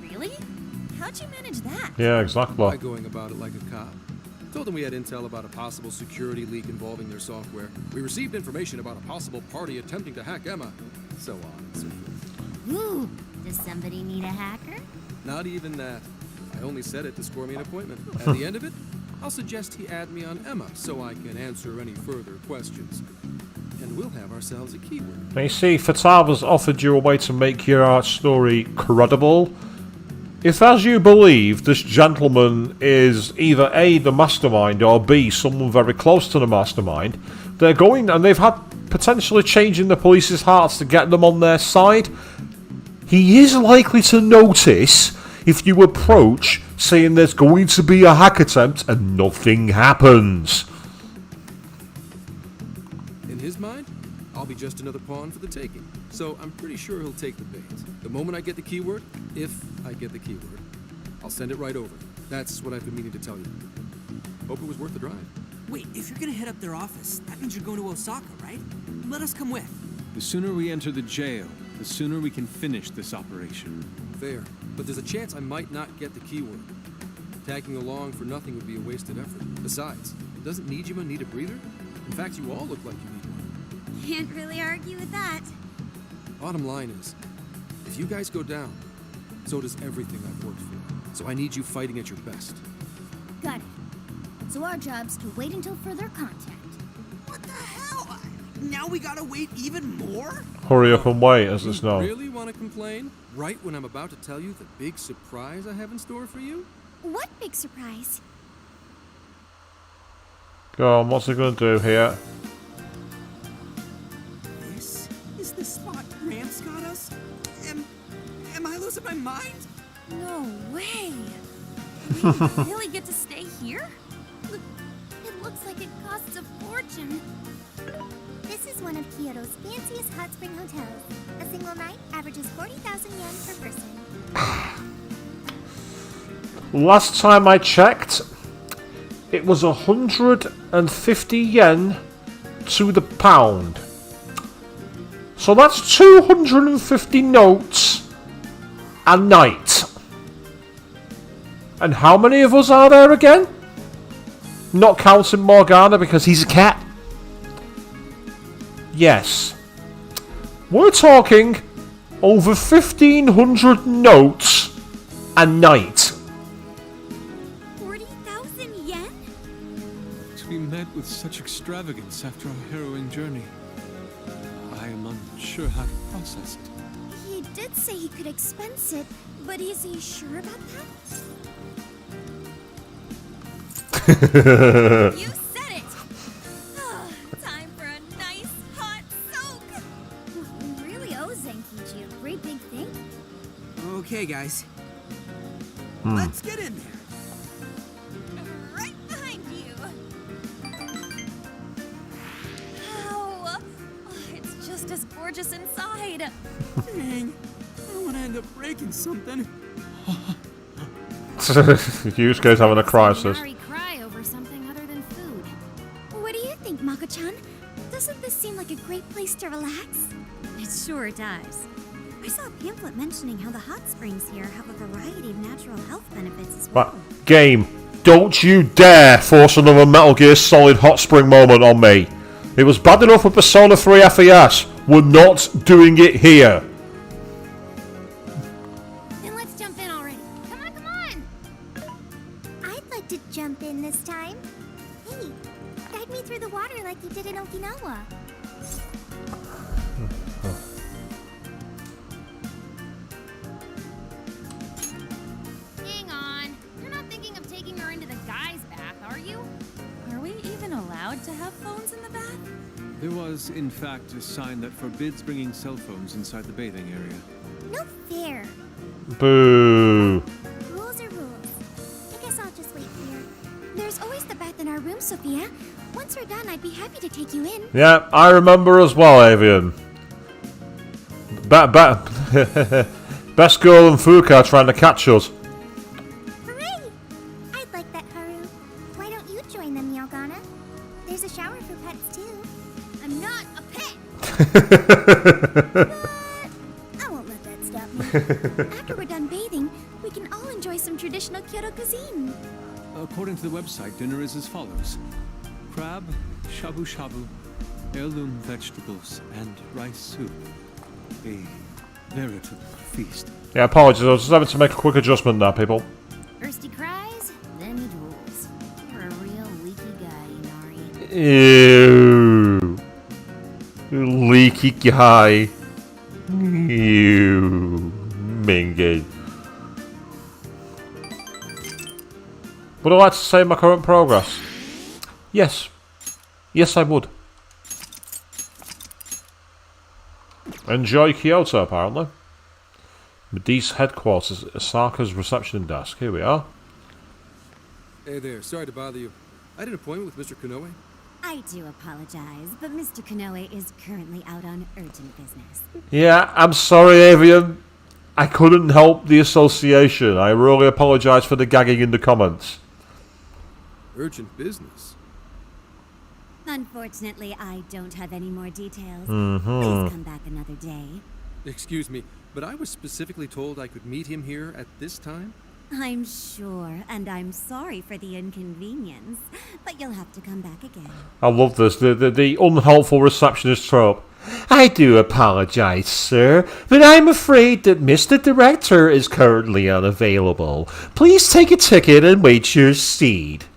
Really? How'd you manage that? Yeah, exactly. By going about it like a cop. Told them we had intel about a possible security leak involving their software. We received information about a possible party attempting to hack Emma. So on and so forth. Ooh, does somebody need a hacker? Not even that. I only said it to score me an appointment. At the end of it, I'll suggest he add me on Emma so I can answer any further questions. And we'll have ourselves a keyword. Now you see, Fatava's offered you a way to make your story credible. If, as you believe, this gentleman is either A, the mastermind, or B, someone very close to the mastermind, they're going, and they've had potentially changing the police's hearts to get them on their side, he is likely to notice if you approach saying there's going to be a hack attempt and nothing happens. In his mind, I'll be just another pawn for the taking. So I'm pretty sure he'll take the bait. The moment I get the keyword, if I get the keyword, I'll send it right over. That's what I've been meaning to tell you. Hope it was worth the drive. Wait, if you're gonna hit up their office, that means you're going to Osaka, right? Let us come with. The sooner we enter the jail, the sooner we can finish this operation. Fair, but there's a chance I might not get the keyword. Tagging along for nothing would be a wasted effort. Besides, doesn't Nijima need a breather? In fact, you all look like you need one. Can't really argue with that. Bottom line is, if you guys go down, so does everything I've worked for. So I need you fighting at your best. Got it. So our job's to wait until further contact. What the hell? Now we gotta wait even more? Hurry up and wait, as it's known. Really want to complain? Right when I'm about to tell you the big surprise I have in store for you? What big surprise? Go on, what's it going to do here? This is the spot Gramps got us? Am I losing my mind? No way. We really get to stay here? It looks like it costs a fortune. This is one of Kyoto's fanciest hot spring hotels. A single night averages 40,000 yen per person. Last time I checked, it was 150 yen to the pound. So that's 250 notes a night. And how many of us are there again? Not counting Morgana because he's a cat. Yes. We're talking over 1,500 notes a night. 40,000 yen? To be met with such extravagance after our harrowing journey, I am unsure how to process it. He did say he could expense it, but is he sure about that? You said it! Time for a nice hot soak! We really owe Zenkichi a great big thing. Okay, guys. Let's get in there. Right behind you! Wow. Oh, it's just as gorgeous inside. Dang. I don't want to end up breaking something. Yusuke's having a crisis. Mari cry over something other than food. What do you think, Mako-chan? Doesn't this seem like a great place to relax? It sure does. I saw a pamphlet mentioning how the hot springs here have a variety of natural health benefits as well. Right. Game, don't you dare force another Metal Gear Solid hot spring moment on me. It was bad enough with Persona 3 FES. We're not doing it here. Then let's jump in already. Come on, come on! I'd like to jump in this time. Hey, guide me through the water like you did in Okinawa. Hang on. You're not thinking of taking her into the guy's bath, are you? Are we even allowed to have phones in the bath? There was, in fact, a sign that forbids bringing cell phones inside the bathing area. No fair. Boo. Rules are rules. I guess I'll just wait here. There's always the bath in our room, Sophia. Once we're done, I'd be happy to take you in. Yeah, I remember as well, Avian. Best girl in Fuka trying to catch us. Hooray! I'd like that, Haru. Why don't you join them, Yelgana? There's a shower for pets, too. I'm not a pet! I won't let that stop me. After we're done bathing, we can all enjoy some traditional Kyoto cuisine. According to the website, dinner is as follows. Crab, shabu-shabu, heirloom vegetables, and rice soup. A veritable feast. Yeah, apologies. I was just having to make a quick adjustment there, people. First he cries, then he drools. You're a real leaky guy, Inari. Ew. Leaky guy. Ew. Mingy. Would I like to save my current progress? Yes. Yes, I would. Enjoy Kyoto, apparently. Medicce headquarters, Osaka's reception desk. Here we are. Hey there, sorry to bother you. I had an appointment with Mr. Konoe. I do apologize, but Mr. Konoe is currently out on urgent business. Yeah, I'm sorry, Avian. I couldn't help the association. I really apologise for the gagging in the comments. Urgent business? Unfortunately, I don't have any more details. Mm-hmm. Please come back another day. Excuse me, but I was specifically told I could meet him here at this time? I'm sure, and I'm sorry for the inconvenience, but you'll have to come back again. I love this, the unhelpful receptionist trope. I do apologise, sir, but I'm afraid that Mr. Director is currently unavailable. Please take a ticket and wait your seat.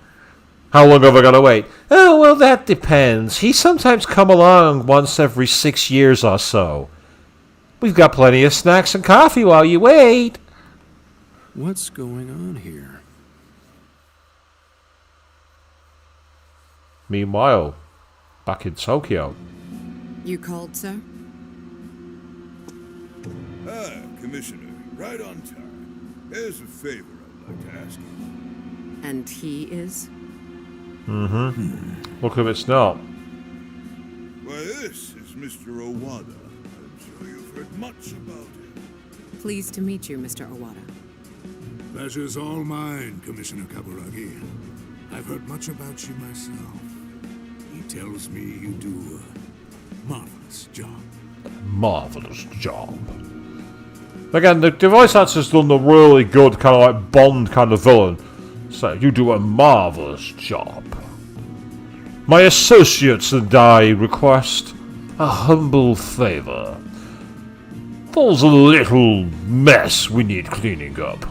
How long have I got to wait? Oh, well, that depends. He sometimes come along once every 6 years or so. We've got plenty of snacks and coffee while you wait. What's going on here? Meanwhile, back in Tokyo. You called, sir? Ah, Commissioner, right on time. There's a favor I'd like to ask you. And he is? Mm-hmm. Look if it's not. Why, this is Mr. Owada. I'm sure you've heard much about him. Pleased to meet you, Mr. Owada. Pleasure's all mine, Commissioner Kaburagi. I've heard much about you myself. He tells me you do a marvelous job. Marvelous job. Again, the voice actor's done the really good kind of like Bond kind of villain. So, you do a marvelous job. My associates and I request a humble favor. There's a little mess we need cleaning up.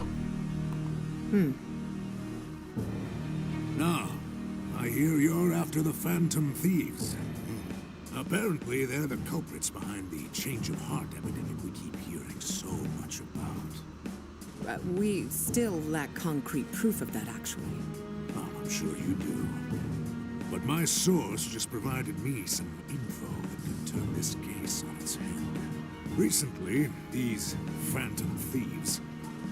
Now, I hear you're after the Phantom Thieves. Apparently, they're the culprits behind the change of heart epidemic we keep hearing so much about. We still lack concrete proof of that, actually. Oh, I'm sure you do. But my source just provided me some info that could turn this case on its head. Recently, these Phantom Thieves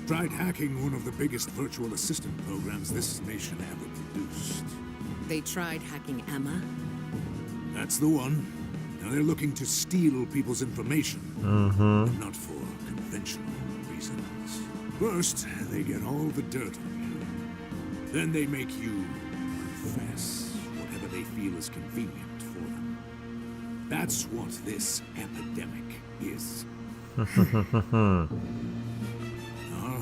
tried hacking one of the biggest virtual assistant programs this nation ever produced. They tried hacking Emma? That's the one. Now they're looking to steal people's information, but not for conventional First, they get all the dirt on you. Then they make you confess whatever they feel is convenient for them. That's what this epidemic is. I'll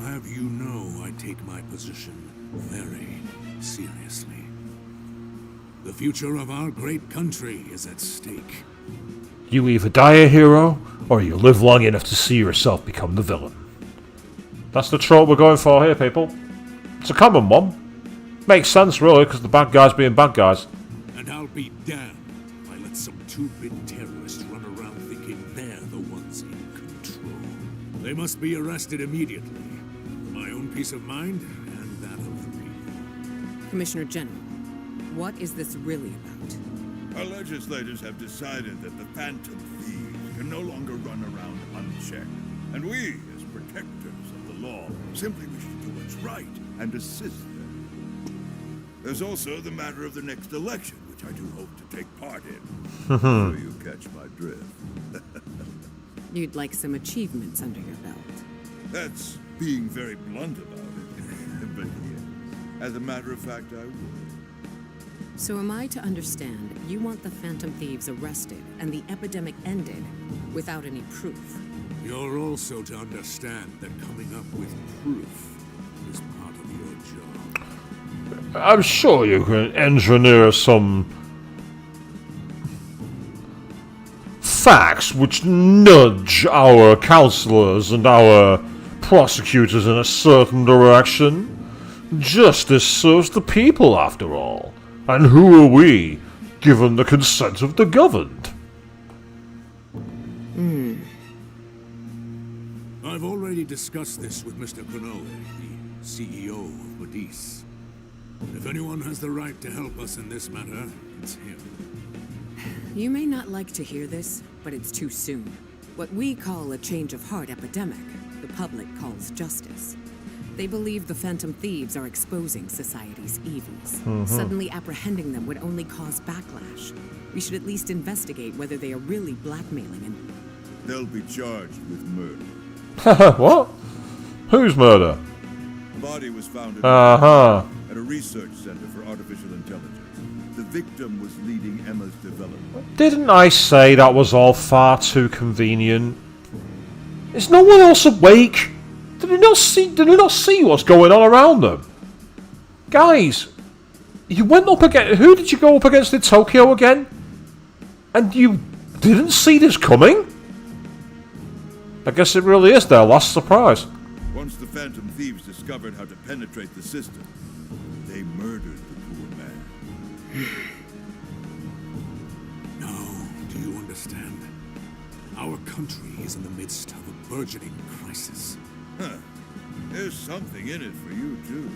have you know I take my position very seriously. The future of our great country is at stake. You either die a hero, or you live long enough to see yourself become the villain. That's the trope we're going for here, people. It's a common one. Makes sense, really, because the bad guys being bad guys. And I'll be damned if I let some two-bit terrorists run around thinking they're the ones in control. They must be arrested immediately, for my own peace of mind and that of the people. Commissioner General, what is this really about? Our legislators have decided that the Phantom Thieves can no longer run around unchecked. And we, as protectors of the law, simply wish to do what's right and assist them. There's also the matter of the next election, which I do hope to take part in. So you catch my drift. You'd like some achievements under your belt. That's being very blunt about it. But yes, as a matter of fact, I would. So am I to understand you want the Phantom Thieves arrested and the epidemic ended without any proof? You're also to understand that coming up with proof is part of your job. I'm sure you can engineer some facts which nudge our counselors and our prosecutors in a certain direction. Justice serves the people, after all. And who are we, given the consent of the governed? I've already discussed this with Mr. Konoe, the CEO of Medicce. If anyone has the right to help us in this matter, it's him. You may not like to hear this, but it's too soon. What we call a change of heart epidemic, the public calls justice. They believe the Phantom Thieves are exposing society's evils. Suddenly apprehending them would only cause backlash. We should at least investigate whether they are really blackmailing and... They'll be charged with murder. What? Whose murder? The body was found at a research center for artificial intelligence. The victim was leading Emma's development. Didn't I say that was all far too convenient? Is no one else awake? Did they not see what's going on around them? Guys, you went up against... Who did you go up against in Tokyo again? And you didn't see this coming? I guess it really is their last surprise. Once the Phantom Thieves discovered how to penetrate the system, they murdered the poor man. Now, do you understand? Our country is in the midst of a burgeoning crisis. Huh. There's something in it for you, too.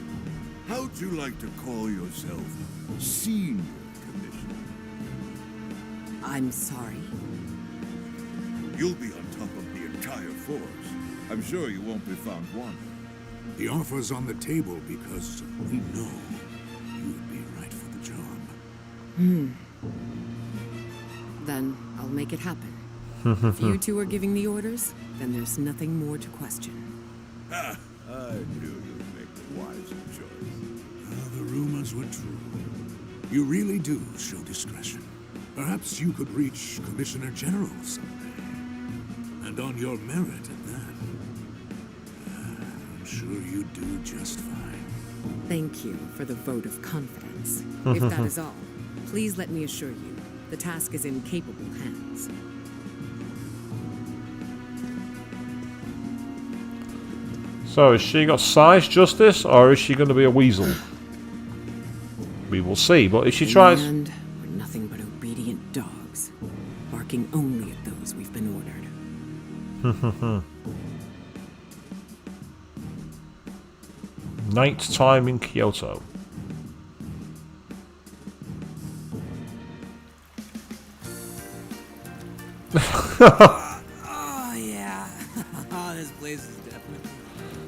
How'd you like to call yourself Senior Commissioner? I'm sorry. You'll be on top of the entire force. I'm sure you won't be found wanting. The offer's on the table because we know you'd be right for the job. Then I'll make it happen. If you two are giving the orders, then there's nothing more to question. I knew you'd make the wiser choice. The rumors were true. You really do show discretion. Perhaps you could reach Commissioner General someday. And on your merit at that. I'm sure you do just fine. Thank you for the vote of confidence. If that is all, please let me assure you, the task is in capable hands. So, has she got size justice, or is she going to be a weasel? We will see, but if she tries... And we're nothing but obedient dogs, barking only at those we've been ordered. Night time in Kyoto. Oh, yeah. This place is definitely...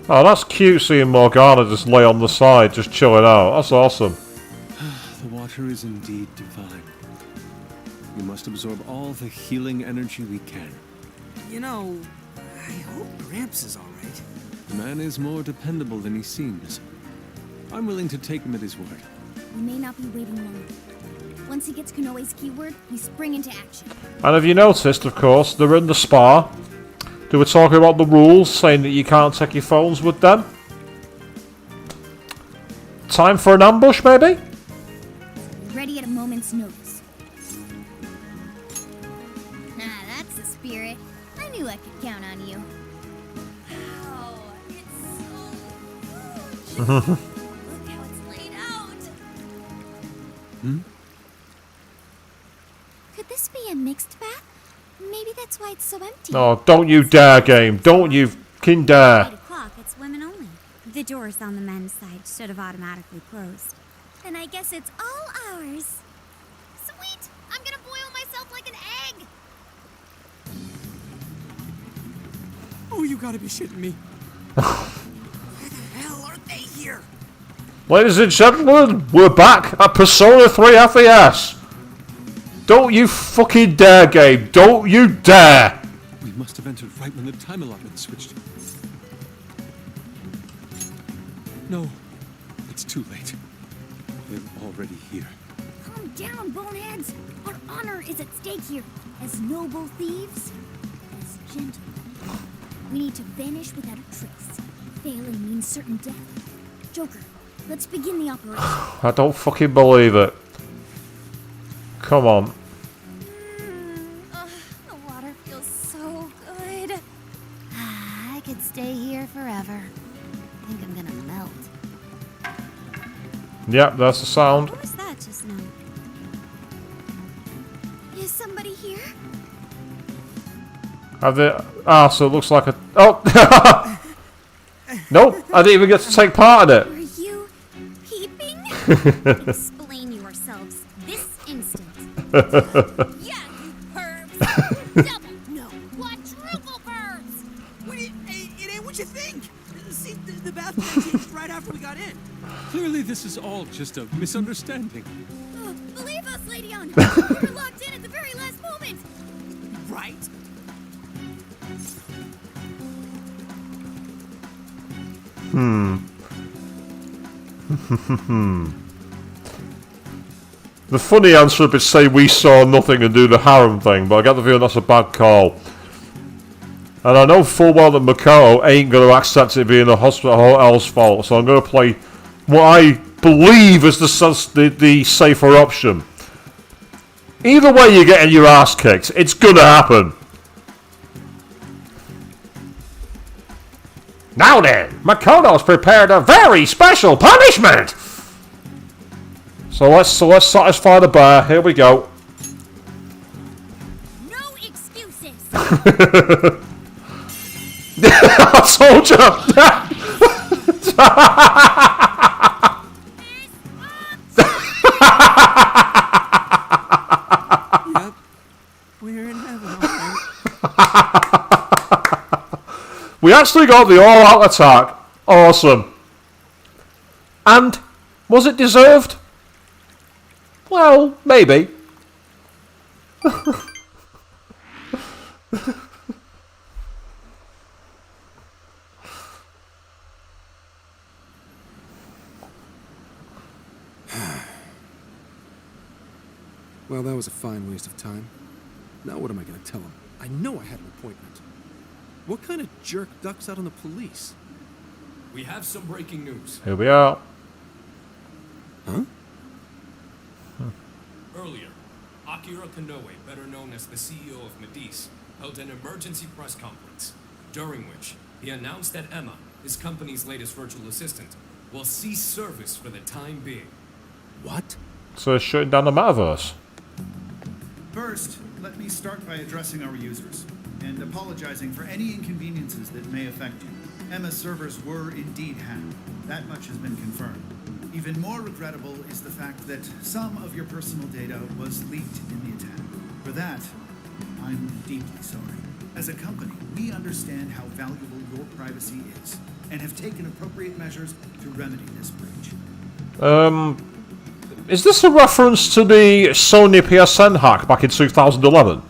Oh, that's cute seeing Morgana just lay on the side, just chilling out. That's awesome. The water is indeed divine. We must absorb all the healing energy we can. You know, I hope Gramps is alright. The man is more dependable than he seems. I'm willing to take him at his word. We may not be waiting long. Once he gets Konoe's keyword, we spring into action. And have you noticed, of course, they're in the spa. They were talking about the rules, saying that you can't take your phones with them. Time for an ambush, maybe? Ready at a moment's notice. That's the spirit. I knew I could count on you. Wow, it's so huge. Look how it's laid out. Could this be a mixed bath? Maybe that's why it's so empty. Oh, don't you dare, game. Don't you fucking dare. 8 o'clock, it's women only. The doors on the men's side should have automatically closed. Then I guess it's all ours. Sweet! I'm gonna boil myself like an egg! Oh, you gotta be shitting me. Why the hell aren't they here? Ladies and gentlemen, we're back at Persona 3 FES. Don't you fucking dare, game. Don't you dare. We must have entered right when the time allotment switched. No, it's too late. They're already here. Calm down, boneheads! Our honor is at stake here. As noble thieves, as gentlemen. We need to vanish without a trace. Failing means certain death. Joker, let's begin the operation. I don't fucking believe it. Come on. The water feels so good. I could stay here forever. I think I'm gonna melt. Yep, that's the sound. What was that just now? Is somebody here? Have they... Ah, so it looks like a... Oh! Nope, I didn't even get to take part in it. Are you peeping? Explain yourselves this instant. Yeah, you pervs. Double, no, quadruple birds! It ain't what you think. See, the bathroom changed right after we got in. Clearly this is all just a misunderstanding. Believe us, Lady On. We were locked in at the very last moment. Right? The funny answer would be say we saw nothing and do the harem thing, but I get the feeling that's a bad call. And I know full well that Makoto ain't going to accept it being the hospital hotel's fault, so I'm going to play what I believe is the safer option. Either way you're getting your ass kicked, it's going to happen. Now then, Makoto's prepared a very special punishment! So let's satisfy the bear, here we go. No excuses. I told you! Yep. We're in heaven, all right. We actually got the all-out attack. Awesome. And was it deserved? Well, maybe. Well, that was a fine waste of time. Now what am I going to tell him? I know I had an appointment. What kind of jerk ducks out on the police? We have some breaking news. Here we are. Huh? Earlier, Akira Konoe, better known as the CEO of Medicce, held an emergency press conference, during which he announced that Emma, his company's latest virtual assistant, will cease service for the time being. What? So it's shutting down the metaverse. First, let me start by addressing our users and apologizing for any inconveniences that may affect you. Emma's servers were indeed hacked. That much has been confirmed. Even more regrettable is the fact that some of your personal data was leaked in the attack. For that, I'm deeply sorry. As a company, we understand how valuable your privacy is and have taken appropriate measures to remedy this breach. Is this a reference to the Sony PSN hack back in 2011?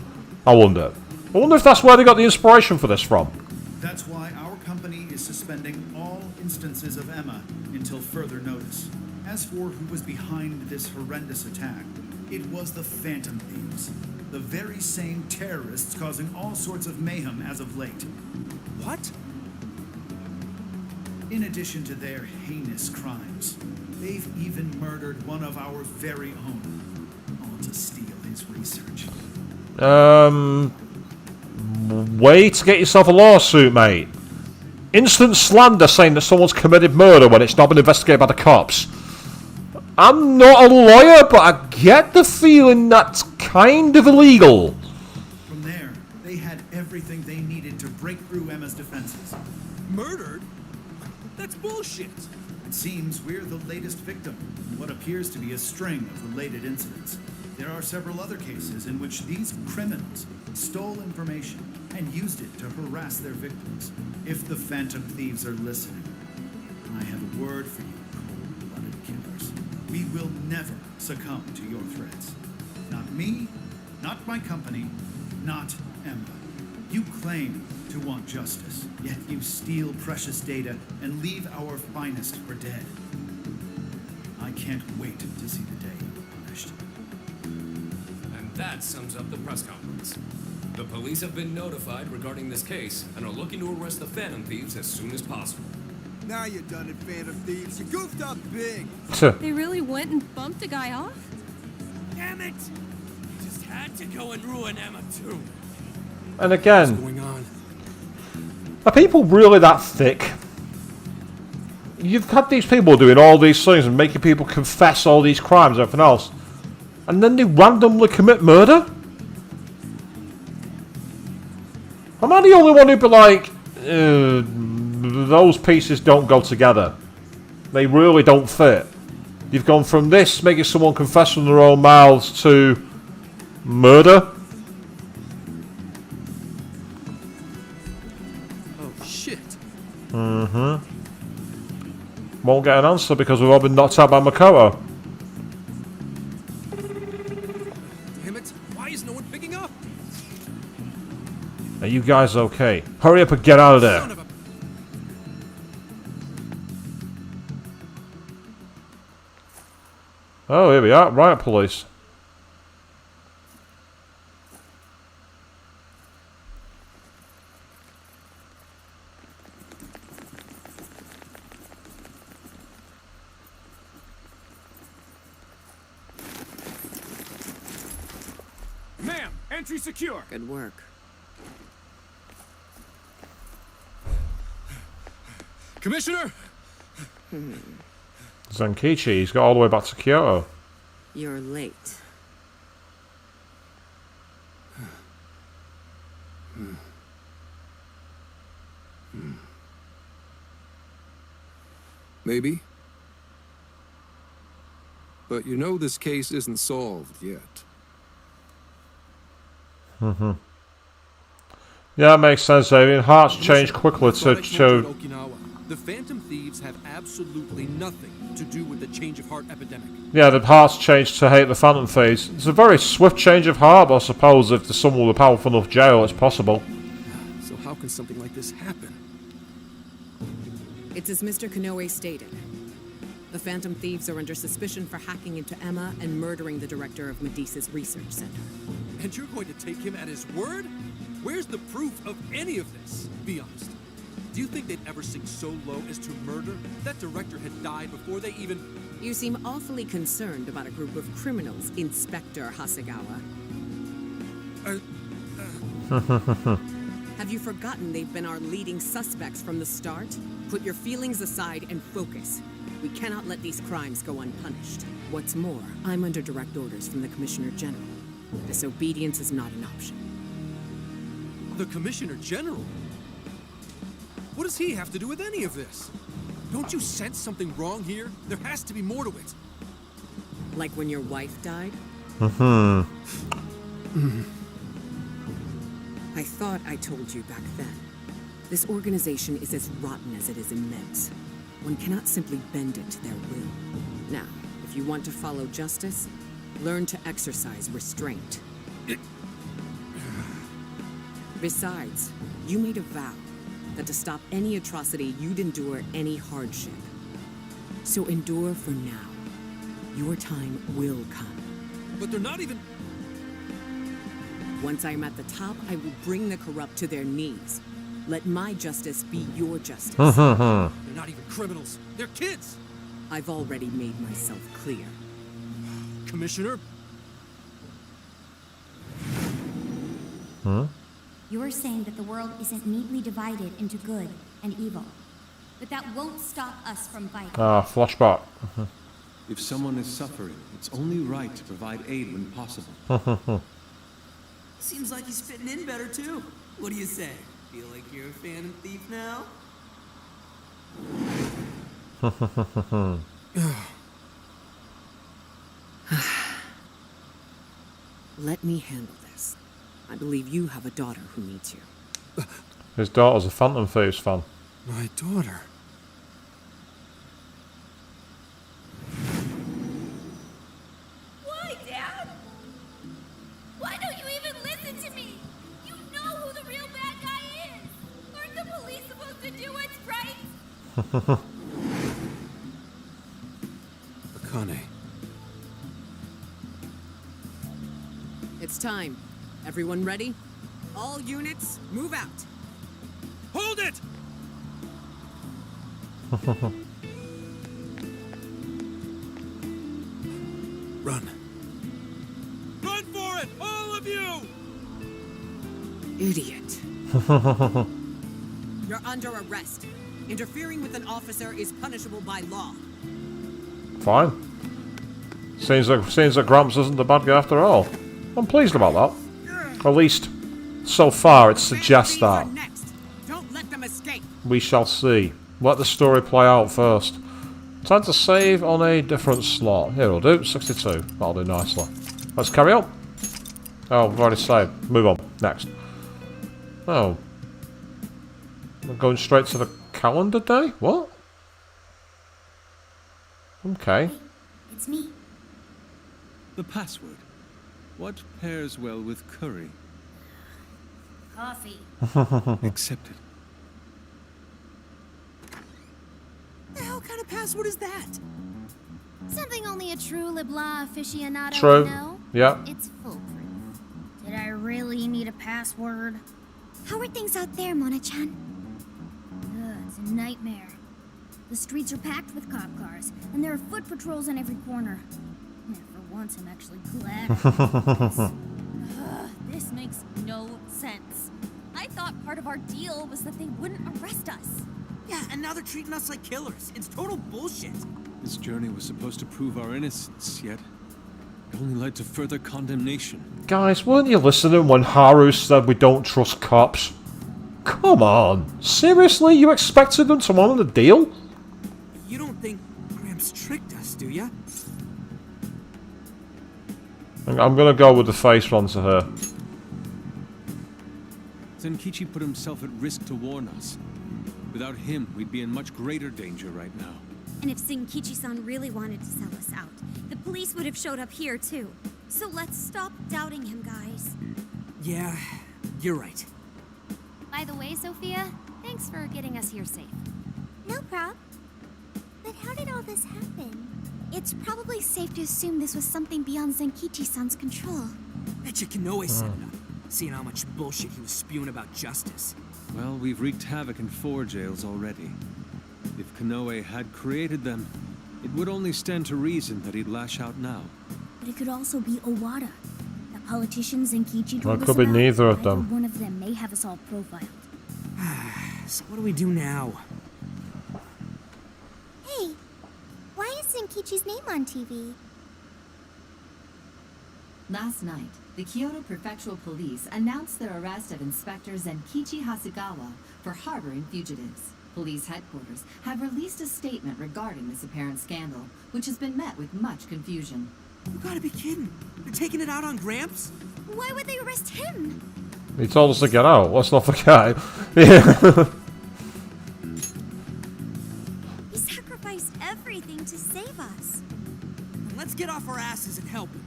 I wonder if that's where they got the inspiration for this from. That's why our company is suspending all instances of Emma until further notice. As for who was behind this horrendous attack, it was the Phantom Thieves. The very same terrorists causing all sorts of mayhem as of late. What? In addition to their heinous crimes, they've even murdered one of our very own, all to steal his research. Way to get yourself a lawsuit, mate. Instant slander saying that someone's committed murder when it's not been investigated by the cops. I'm not a lawyer, but I get the feeling that's kind of illegal. From there, they had everything they needed to break through Emma's defenses. Murdered? That's bullshit. It seems we're the latest victim in what appears to be a string of related incidents. There are several other cases in which these criminals stole information and used it to harass their victims. If the Phantom Thieves are listening, I have a word for you, cold-blooded killers. We will never succumb to your threats. Not me, not my company, not Emma. You claim to want justice, yet you steal precious data and leave our finest for dead. I can't wait to see the day you are punished. And that sums up the press conference. The police have been notified regarding this case and are looking to arrest the Phantom Thieves as soon as possible. Now you're done it, Phantom Thieves. You goofed up big. They really went and bumped a guy off? Damn it! You just had to go and ruin Emma too. And again, What's going on? are people really that thick? You've had these people doing all these things and making people confess all these crimes and everything else, and then they randomly commit murder? Am I the only one who'd be like, those pieces don't go together? They really don't fit. You've gone from this, making someone confess from their own mouths, to murder? Oh, shit. Mm-hmm. Won't get an answer because we've all been knocked out by Makoto. Damn it. Why is no one picking up? Are you guys okay? Hurry up and get out of there. Son of a... Oh, here we are. Riot police. Ma'am, entry secure. Good work. Commissioner! Zankichi, he's got all the way back to Kyoto. You're late. Maybe. But you know this case isn't solved yet. Mm-hmm. Yeah, that makes sense. I mean, hearts change quickly to show. Okinawa. The Phantom Thieves have absolutely nothing to do with the change of heart epidemic. Yeah, the hearts change to hate the Phantom Thieves. It's a very swift change of heart, I suppose. If there's someone with a powerful enough jail, it's possible. So how can something like this happen? It's as Mr. Kanoe stated. The Phantom Thieves are under suspicion for hacking into Emma and murdering the director of Medicce's research center. And you're going to take him at his word? Where's the proof of any of this? Be honest. Do you think they'd ever sink so low as to murder? That director had died before they even... You seem awfully concerned about a group of criminals, Inspector Hasegawa. Have you forgotten they've been our leading suspects from the start? Put your feelings aside and focus. We cannot let these crimes go unpunished. What's more, I'm under direct orders from the Commissioner General. Disobedience is not an option. The Commissioner General? What does he have to do with any of this? Don't you sense something wrong here? There has to be more to it. Like when your wife died? Mm-hmm. I thought I told you back then. This organization is as rotten as it is immense. One cannot simply bend it to their will. Now, if you want to follow justice, learn to exercise restraint. Besides, you made a vow. that to stop any atrocity, you'd endure any hardship. So endure for now. Your time will come. But they're not even... Once I am at the top, I will bring the corrupt to their knees. Let my justice be your justice. They're not even criminals. They're kids. I've already made myself clear. Commissioner? Huh? You're saying that the world isn't neatly divided into good and evil. But that won't stop us from fighting. Ah, flashback. If someone is suffering, it's only right to provide aid when possible. Seems like he's fitting in better too. What do you say? Feel like you're a Phantom Thief now? Let me handle this. I believe you have a daughter who needs you. His daughter's a Phantom Thieves fan. My daughter. Why, Dad? Why don't you even listen to me? You know who the real bad guy is. Aren't the police supposed to do what's right? Akane. It's time. Everyone ready? All units, move out. Hold it! Run. Run for it! All of you! Idiot. You're under arrest. Interfering with an officer is punishable by law. Fine. Seems like Gramps isn't the bad guy after all. I'm pleased about that. At least, so far, it suggests that. Don't let them escape. We shall see. Let the story play out first. Time to save on a different slot. Here we'll do 62. That'll do nicely. Let's carry on. Oh, we've already saved. Move on. Next. Oh. We're going straight to the calendar day? What? Okay. It's me. The password. What pairs well with curry? Coffee. Accepted. The hell kind of password is that? Something only a true LeBlanc aficionado True. would know. Yeah. It's foolproof. Did I really need a password? How are things out there, Mona-chan? It's a nightmare. The streets are packed with cop cars, and there are foot patrols on every corner. Yeah, for once, I'm actually glad. This makes no sense. I thought part of our deal was that they wouldn't arrest us. Yeah, and now they're treating us like killers. It's total bullshit. This journey was supposed to prove our innocence, yet it only led to further condemnation. Guys, weren't you listening when Haru said we don't trust cops? Come on. Seriously? You expected them to honor the deal? You don't think Gramps tricked us, do ya? I'm gonna go with the face one to her. Zenkichi put himself at risk to warn us. Without him, we'd be in much greater danger right now. And if Zenkichi-san really wanted to sell us out, the police would have showed up here too. So let's stop doubting him, guys. Yeah, you're right. By the way, Sophia, thanks for getting us here safe. No prob. But how did all this happen? It's probably safe to assume this was something beyond Zenkichi-san's control. Betcha Kanoe set it up, seeing how much bullshit he was spewing about justice. Well, we've wreaked havoc in 4 jails already. If Kanoe had created them, it would only stand to reason that he'd lash out now. But it could also be Owada. The politician Zenkichi Well, told it us could be about. neither of Either them. one of them may have us all profiled. So what do we do now? Hey, why is Zenkichi's name on TV? Last night, the Kyoto Prefectural Police announced their arrest of Inspector Zenkichi Hasegawa for harboring fugitives. Police headquarters have released a statement regarding this apparent scandal, which has been met with much confusion. You gotta be kidding. They're taking it out on Gramps? Why would they arrest him? He told us to get out. Let's not forget. Yeah. He sacrificed everything to save us. Let's get off our asses and help him.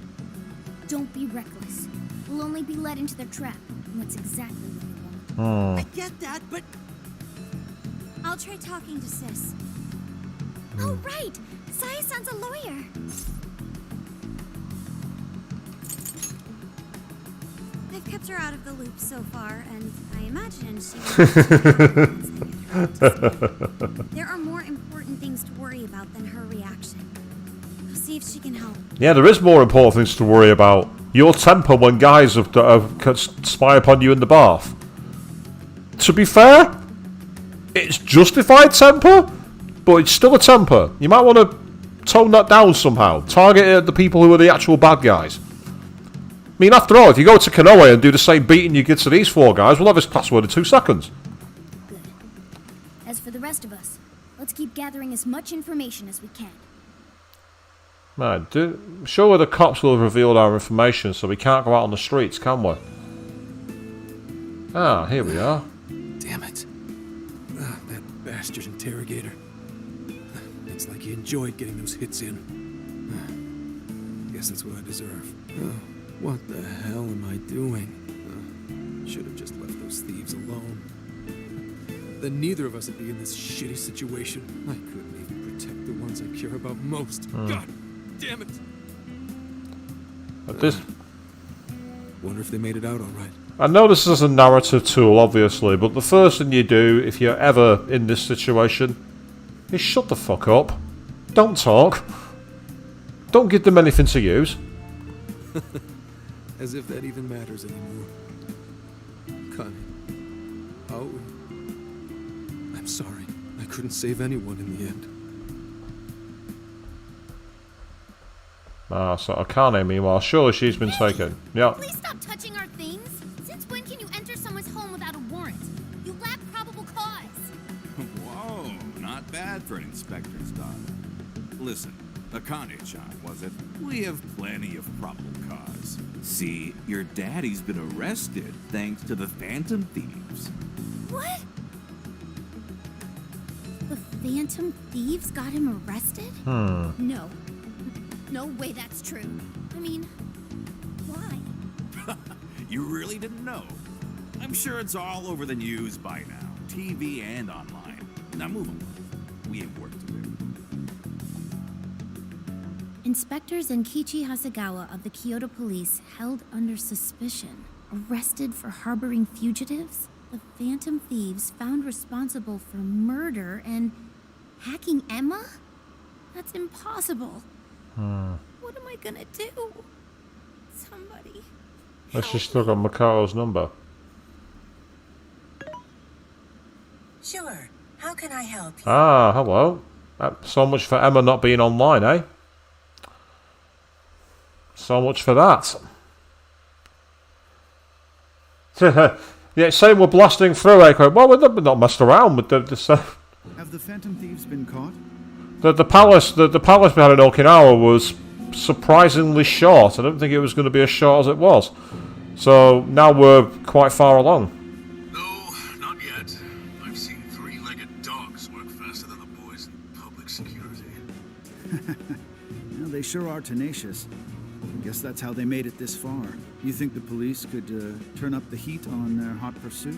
Don't be reckless. We'll only be led into their trap, and that's exactly what they want. I get that, but I'll try talking to Sis. Oh, right! Saya-san's a lawyer. I've kept her out of the loop so far, and I imagine she will. There are more important things to worry about than her reaction. I'll see if she can help. Yeah, there is more important things to worry about. Your temper when guys have spy upon you in the bath. To be fair, it's justified temper, but it's still a temper. You might want to tone that down somehow. Target it at the people who are the actual bad guys. I mean, after all, if you go to Konoe and do the same beating you get to these 4 guys, we'll have his password in 2 seconds. Good. As for the rest of us, let's keep gathering as much information as we can. Man, surely the cops will have revealed our information, so we can't go out on the streets, can we? Ah, here we are. Damn it. That bastard interrogator. It's like he enjoyed getting those hits in. Guess that's what I deserve. What the hell am I doing? Should have just left those thieves alone. Then neither of us would be in this shitty situation. I couldn't even protect the ones I care about most. God damn it! But this... Wonder if they made it out all right. I know this is a narrative tool, obviously, but the first thing you do if you're ever in this situation is shut the fuck up. Don't talk. Don't give them anything to use. As if that even matters anymore. Connie. Oh. I'm sorry. I couldn't save anyone in the end. Ah, so Akane, meanwhile, surely she's been taken. Yep. Please stop touching our things. Since when can you enter someone's home without a warrant? You lack probable cause. Whoa, not bad for an inspector's daughter. Listen, Akane-chan, was it? We have plenty of probable cause. See, your daddy's been arrested thanks to the Phantom Thieves. What? The Phantom Thieves got him arrested? No. No way that's true. I mean, why? You really didn't know? I'm sure it's all over the news by now. TV and online. Now move along. We have work to do. Inspector Zenkichi Hasegawa of the Kyoto police held under suspicion. Arrested for harboring fugitives? The Phantom Thieves found responsible for murder and hacking Emma? That's impossible. What am I gonna do? Somebody. Let's just look at Makoto's number. Sure. How can I help you? Ah, hello. So much for Emma not being online, eh? So much for that. Yeah, saying we're blasting through, Echo. Well, we're not messed around with the Have the Phantom Thieves been caught? The palace we had in Okinawa was surprisingly short. I don't think it was going to be as short as it was. So now we're quite far along. No, not yet. I've seen 3-legged dogs work faster than the boys in public security. Well, they sure are tenacious. I guess that's how they made it this far. You think the police could turn up the heat on their hot pursuit?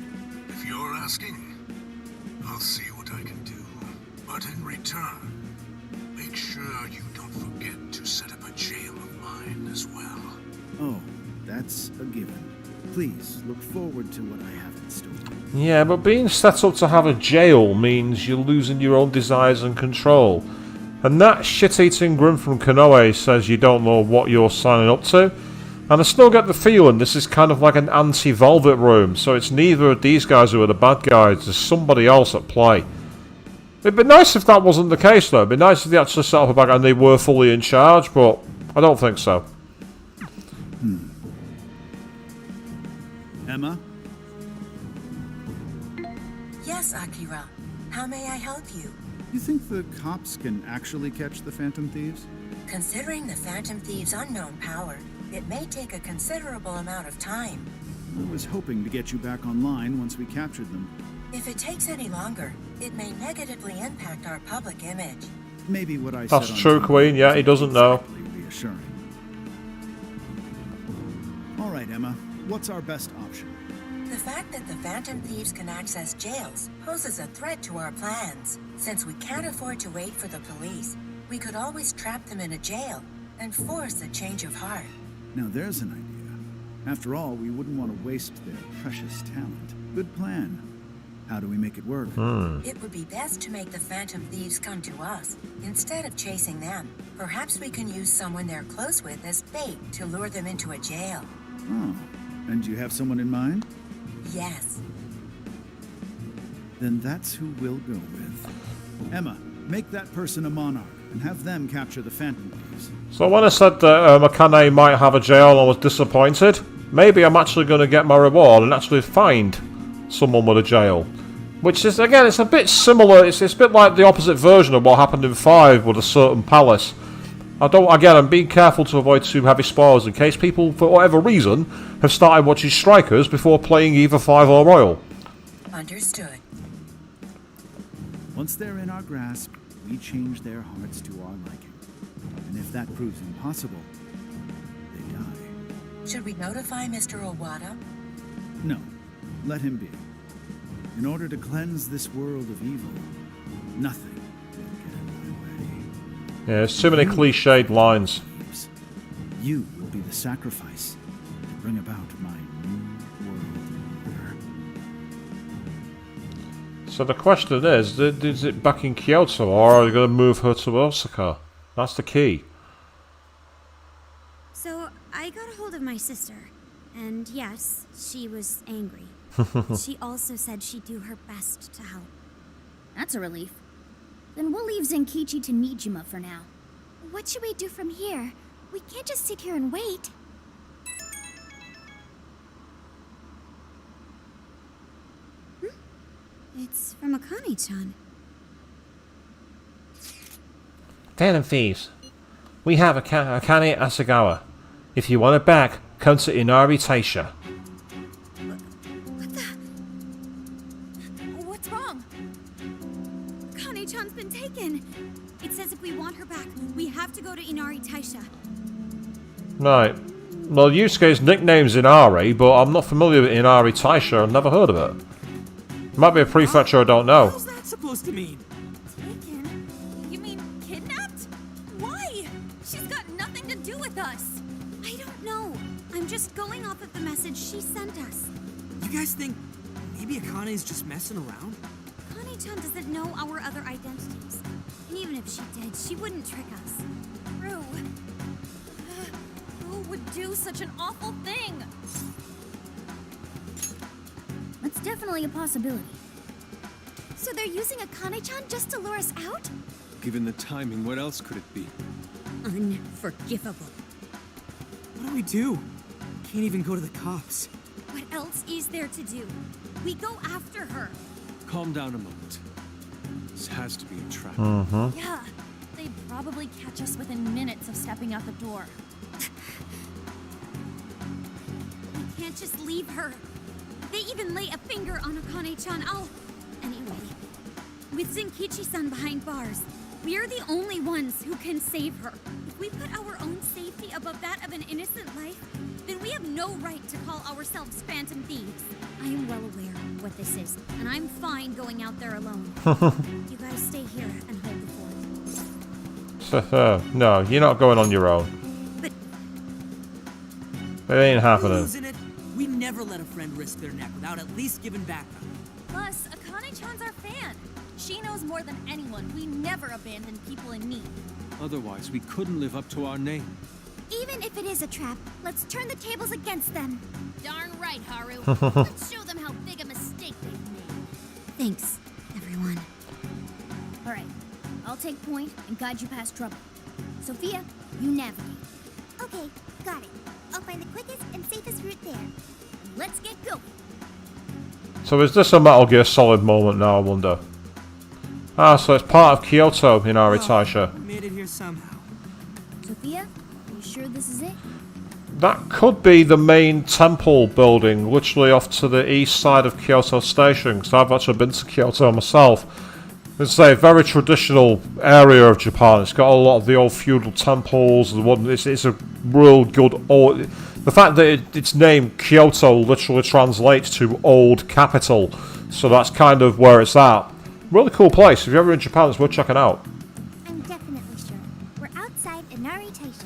If you're asking, I'll see what I can do. But in return, make sure you don't forget to set up a jail of mine as well. Oh, that's a given. Please, look forward to what I have in store. Yeah, but being set up to have a jail means you're losing your own desires and control. And that shit-eating grin from Konoe says you don't know what you're signing up to. And I still get the feeling this is kind of like an anti-Velvet room, so it's neither of these guys who are the bad guys, there's somebody else at play. It'd be nice if that wasn't the case, though. It'd be nice if they actually set up a bag and they were fully in charge, but I don't think so. Emma? Yes, Akira. How may I help you? You think the cops can actually catch the Phantom Thieves? Considering the Phantom Thieves' unknown power, it may take a considerable amount of time. I was hoping to get you back online once we captured them. If it takes any longer, it may negatively impact our public image. Maybe what I said That's on true, TV Queen. Yeah, he doesn't know. exactly reassuring. All right, Emma. What's our best option? The fact that the Phantom Thieves can access jails poses a threat to our plans. Since we can't afford to wait for the police, we could always trap them in a jail and force a change of heart. Now there's an idea. After all, we wouldn't want to waste their precious talent. Good plan. How do we make it work? It would be best to make the Phantom Thieves come to us, instead of chasing them. Perhaps we can use someone they're close with as bait to lure them into a jail. Oh, and do you have someone in mind? Yes. Then that's who we'll go with. Emma, make that person a monarch, and have them capture the Phantom Thieves. So when I said that Akane might have a jail, I was disappointed. Maybe I'm actually going to get my reward and actually find someone with a jail. Which is, again, it's a bit similar, it's a bit like the opposite version of what happened in 5 with a certain palace. I'm being careful to avoid too heavy spoilers in case people, for whatever reason, have started watching Strikers before playing either 5 or Royal. Understood. Once they're in our grasp, we change their hearts to our liking. And if that proves impossible, they die. Should we notify Mr. Owada? No, let him be. In order to cleanse this world of evil, nothing will get in my way. Yeah, there's too many cliched lines. You will be the sacrifice to bring about my new world order. So the question is it back in Kyoto or are they going to move her to Osaka? That's the key. So, I got a hold of my sister, and yes, she was angry. She also said she'd do her best to help. That's a relief. Then we'll leave Zenkichi to Nijima for now. What should we do from here? We can't just sit here and wait. It's from Akane-chan. Phantom Thieves. We have Akane Asagawa. If you want it back, come to Inari Taisha. What's wrong? Akane-chan's been taken. It says if we want her back, we have to go to Inari Taisha. Right. Well, Yusuke's nickname's Inari, but I'm not familiar with Inari Taisha. I've never heard of it. It might be a prefecture I don't know. What's that supposed to mean? Taken? You mean kidnapped? Why? She's got nothing to do with us. I don't know. I'm just going off of the message she sent us. You guys think maybe Akane's just messing around? Akane-chan doesn't know our other identities. And even if she did, she wouldn't trick us. True. Who would do such an awful thing? That's definitely a possibility. So they're using Akane-chan just to lure us out? Given the timing, what else could it be? Unforgivable. What do we do? Can't even go to the cops. What else is there to do? We go after her. Calm down a moment. This has to be a trap. Yeah, they'd probably catch us within minutes of stepping out the door. We can't just leave her. They even lay a finger on Akane-chan. Anyway, with Zenkichi-san behind bars, we're the only ones who can save her. If we put our own safety above that of an innocent life, then we have no right to call ourselves Phantom Thieves. I am well aware of what this is, and I'm fine going out there alone. You guys stay here and hold the fort. No, you're not going on your own. But it ain't happening. Losing it? We never let a friend risk their neck without at least giving backup. Plus, Akane-chan's our fan. She knows more than anyone. We never abandon people in need. Otherwise, we couldn't live up to our name. Even if it is a trap, let's turn the tables against them. Darn right, Haru. Let's show them how big a mistake they've made. Thanks, everyone. All right, I'll take point and guide you past trouble. Sophia, you navigate. Okay, got it. I'll find the quickest and safest route there. Let's get going. So is this a Metal Gear Solid moment now, I wonder? Ah, so it's part of Kyoto in Inari Taisha. We made it here somehow. Sophia, are you sure this is it? That could be the main temple building, literally off to the east side of Kyoto Station, because I've actually been to Kyoto myself. It's a very traditional area of Japan. It's got a lot of the old feudal temples. It's a real good... The fact that its name, Kyoto, literally translates to Old Capital. So that's kind of where it's at. Really cool place. If you're ever in Japan, it's worth checking out. I'm definitely sure. We're outside Inari Taisha.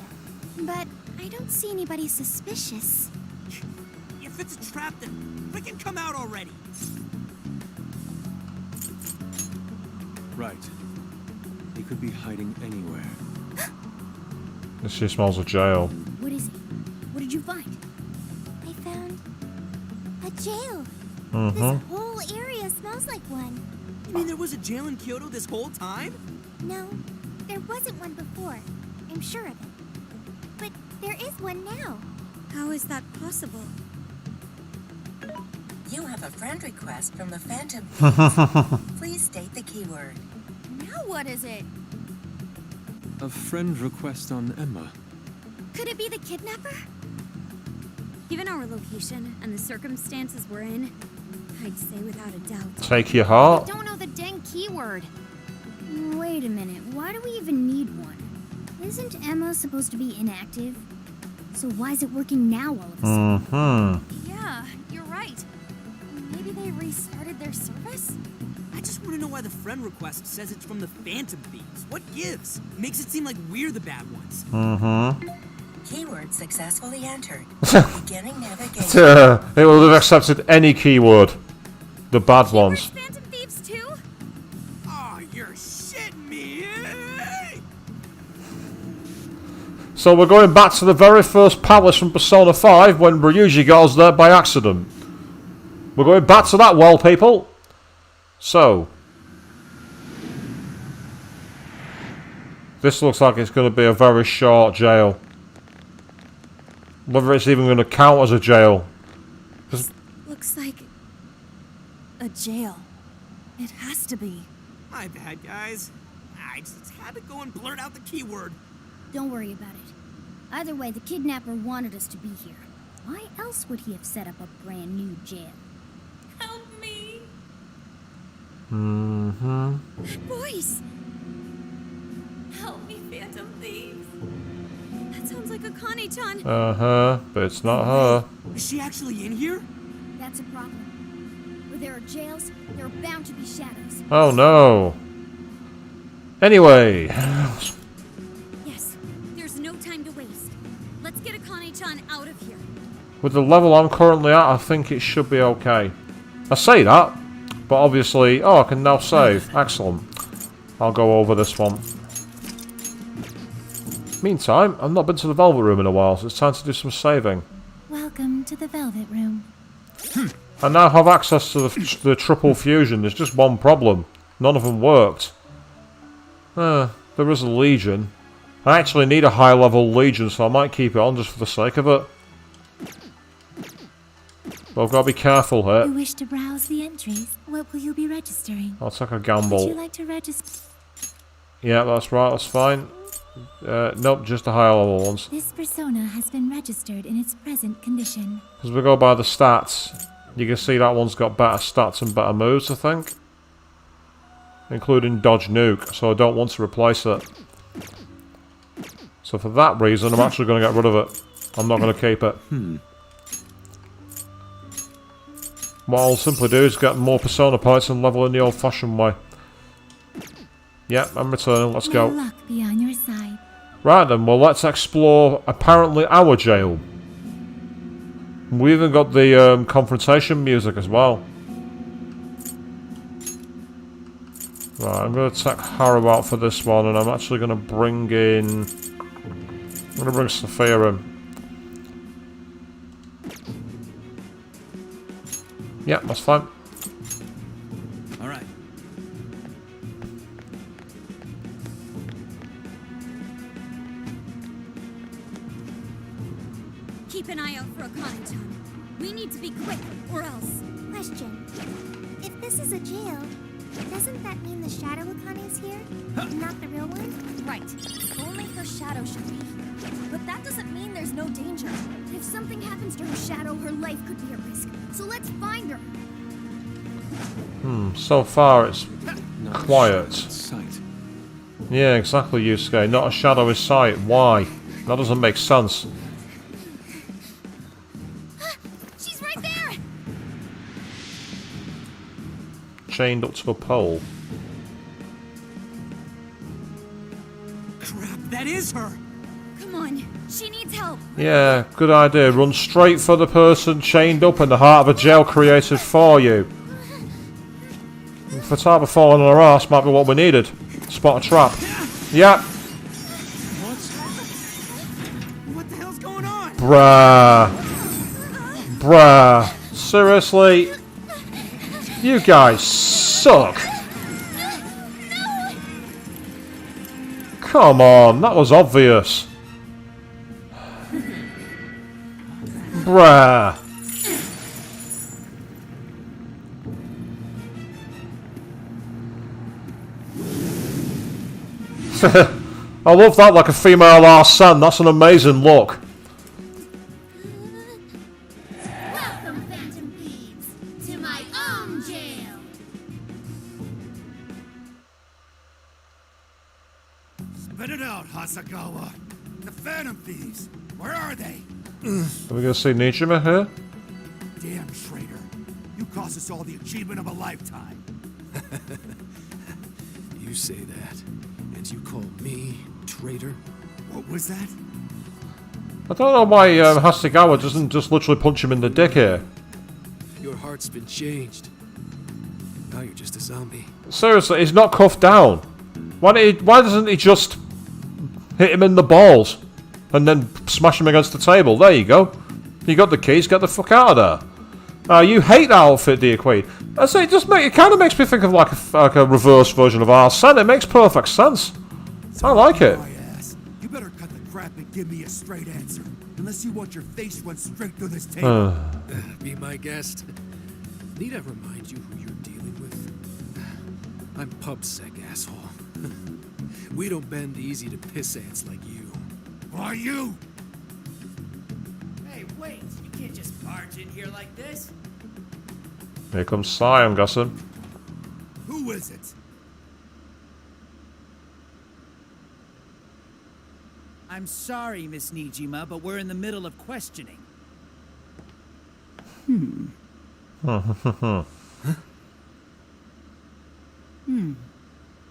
But I don't see anybody suspicious. If it's a trap, then freaking come out already. Right. He could be hiding anywhere. This here smells of jail. What is it? What did you find? I found a jail. Mm-hmm. This whole area smells like one. You mean there was a jail in Kyoto this whole time? No, there wasn't one before. I'm sure of it. But there is one now. How is that possible? You have a friend request from the Phantom Thieves. Please state the keyword. Now what is it? A friend request on Emma. Could it be the kidnapper? Given our location and the circumstances we're in, I'd say without a doubt. Take your heart. I don't know the dang keyword. Wait a minute, why do we even need one? Isn't Emma supposed to be inactive? So why is it working now all of a sudden? Mm-hmm. Yeah, you're right. Maybe they restarted their service? I just want to know why the friend request says it's from the Phantom Thieves. What gives? Makes it seem like we're the bad ones. Mm-hmm. Keyword successfully entered. Beginning navigation. It will have accepted any keyword. The bad ones. Phantom Thieves too? Oh, you're shitting me. So we're going back to the very first palace from Persona 5 when Ryuji got us there by accident. We're going back to that well, people. So. This looks like it's going to be a very short jail. Whether it's even going to count as a jail. Looks like a jail. It has to be. My bad, guys. I just had to go and blurt out the keyword. Don't worry about it. Either way, the kidnapper wanted us to be here. Why else would he have set up a brand new jail? Help me! Mm-hmm. Boys! Help me, Phantom Thieves! That sounds like Akane-chan. Uh-huh, but it's not her. Is she actually in here? That's a problem. Where there are jails, there are bound to be shadows. Oh no. Anyway. Yes, there's no time to waste. Let's get Akane-chan out of here. With the level I'm currently at, I think it should be okay. I say that, but obviously... Oh, I can now save. Excellent. I'll go over this one. Meantime, I've not been to the Velvet Room in a while, so it's time to do some saving. Welcome to the Velvet Room. I now have access to the triple fusion. There's just one problem. None of them worked. There is a Legion. I actually need a high level Legion, so I might keep it on just for the sake of it. But I've got to be careful here. You wish to browse the entries? What will you be registering? I'll take a Would gamble. you like to register? Yeah, that's right, that's fine. Nope, just the higher level ones. This persona has been registered in its present condition. As we go by the stats, you can see that one's got better stats and better moves, I think. Including Dodge Nuke, so I don't want to replace it. So for that reason, I'm actually going to get rid of it. I'm not going to keep it. What I'll simply do is get more persona points and level in the old-fashioned way. Yep, I'm returning, let's go. Luck be on your side. Right then, well let's explore apparently our jail. We even got the confrontation music as well. Right, I'm going to take Haru out for this one, and I'm actually going to bring in... I'm going to bring Sophia in. Yeah, that's fine. Alright. Keep an eye out for Akane-chan. We need to be quick, or else. Question. If this is a jail, doesn't that mean the Shadow Akane is here? Not the real one? Right. Only her shadow should be here. But that doesn't mean there's no danger. If something happens to her shadow, her life could be at risk. So let's find her. So far it's quiet. Sight. Yeah, exactly, Yusuke. Not a shadow in sight. Why? That doesn't make sense. chained up to a pole. Crap, that is her! Come on, she needs help. Yeah, good idea. Run straight for the person chained up in the heart of a jail created for you. If a type of falling on her ass might be what we needed. Spot a trap. Yeah. What the hell's going on? Bruh. Seriously? You guys suck. Come on, that was obvious. Bruh. I love that, like a female Arsene. That's an amazing look. Welcome, Phantom Thieves, to my own jail. Spit it out, Hasagawa. The Phantom Thieves. Where are they? Are we going to see Nijima here? Damn traitor. You cost us all the achievement of a lifetime. You say that, and you call me traitor? What was that? I don't know why Hasegawa doesn't just literally punch him in the dick here. Your heart's been changed. Now you're just a zombie. Seriously, he's not cuffed down. Why doesn't he just hit him in the balls and then smash him against the table? There you go. You got the keys, get the fuck out of there. You hate that outfit, dear Queen. I say it kind of makes me think of like a reverse version of Arsene. It makes perfect sense. I like it. You better cut the crap and give me a straight answer. Unless you want your face run straight through this table. Be my guest. Need I remind you who you're dealing with? I'm pubsec, asshole. We don't bend easy to piss ants like you. Who are you? Hey, wait! You can't just barge in here like this. Here comes Sai, I'm guessing. Who is it? I'm sorry, Miss Nijima, but we're in the middle of questioning.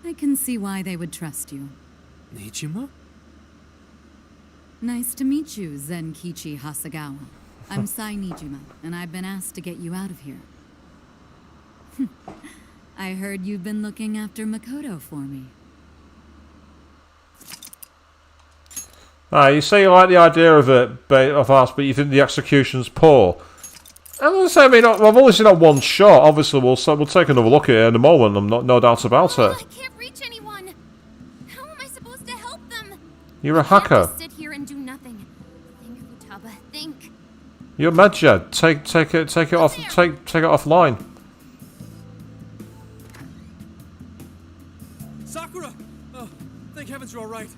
I can see why they would trust you. Nijima? Nice to meet you, Zenkichi Hasegawa. I'm Sai Nijima, and I've been asked to get you out of here. I heard you've been looking after Makoto for me. You say you like the idea of it, of us, but you think the execution's poor. And I mean, I've only seen that one shot. Obviously, we'll take another look at it in a moment. I'm no doubt about it. I can't reach anyone. How am I supposed to help them? You're a hacker. Just sit here and do nothing. Think, Futaba. Think. You're Medjed. Take it offline. Sakura! Oh, thank heavens you're all right.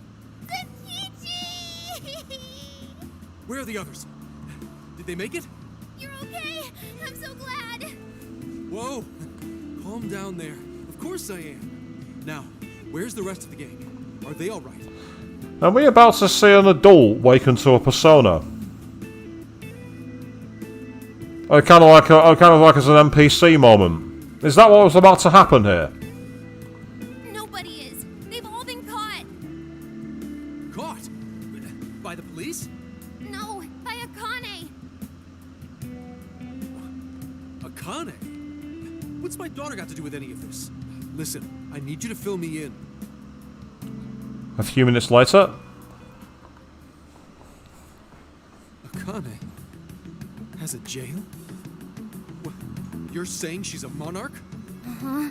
Where are the others? Did they make it? You're okay. I'm so glad. Whoa! Calm down there. Of course I am. Now, where's the rest of the gang? Are they all right? Are we about to see an adult wake into a persona? Kind of like as an NPC moment. Is that what was about to happen here? Nobody is. They've all been caught. Caught? By the police? No, by Akane. Akane? What's my daughter got to do with any of this? Listen, I need you to fill me in. A few minutes later. Akane has a jail? What? You're saying she's a monarch? Uh-huh.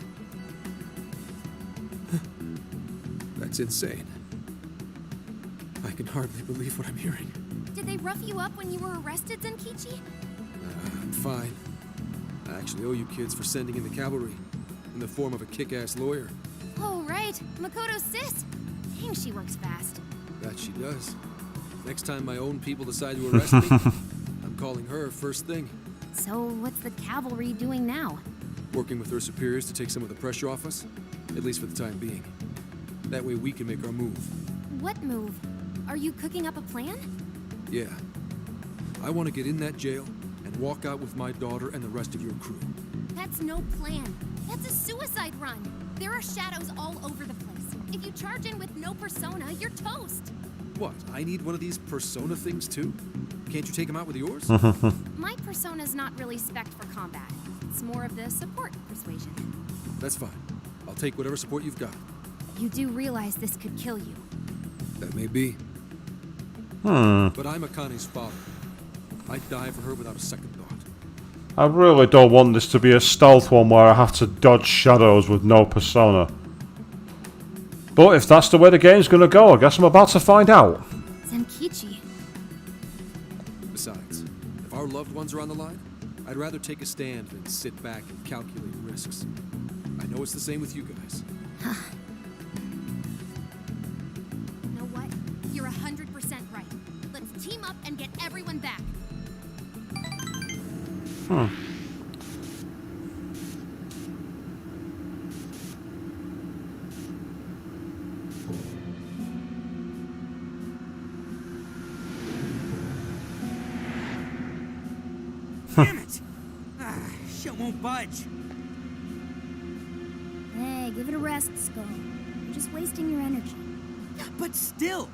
That's insane. I can hardly believe what I'm hearing. Did they rough you up when you were arrested, Zenkichi? I'm fine. I actually owe you kids for sending in the cavalry. In the form of a kick-ass lawyer. Oh, right. Makoto's sis. Dang, she works fast. That she does. Next time my own people decide to arrest me, I'm calling her first thing. So, what's the cavalry doing now? Working with her superiors to take some of the pressure off us. At least for the time being. That way we can make our move. What move? Are you cooking up a plan? Yeah. I want to get in that jail and walk out with my daughter and the rest of your crew. That's no plan. That's a suicide run. There are shadows all over the place. If you charge in with no persona, you're toast. What, I need one of these persona things too? Can't you take them out with yours? My persona's not really spec'd for combat. It's more of the support persuasion. That's fine. I'll take whatever support you've got. You do realize this could kill you. That may be. But I'm Akane's father. I'd die for her without a second thought. I really don't want this to be a stealth one where I have to dodge shadows with no persona. But if that's the way the game's gonna go, I guess I'm about to find out. Zenkichi. Besides, if our loved ones are on the line, I'd rather take a stand than sit back and calculate risks. I know it's the same with you guys. You know what? You're 100% right. Let's team up and get everyone back. Damn it! Shit won't budge. Hey, give it a rest, Skull. You're just wasting your energy. But still.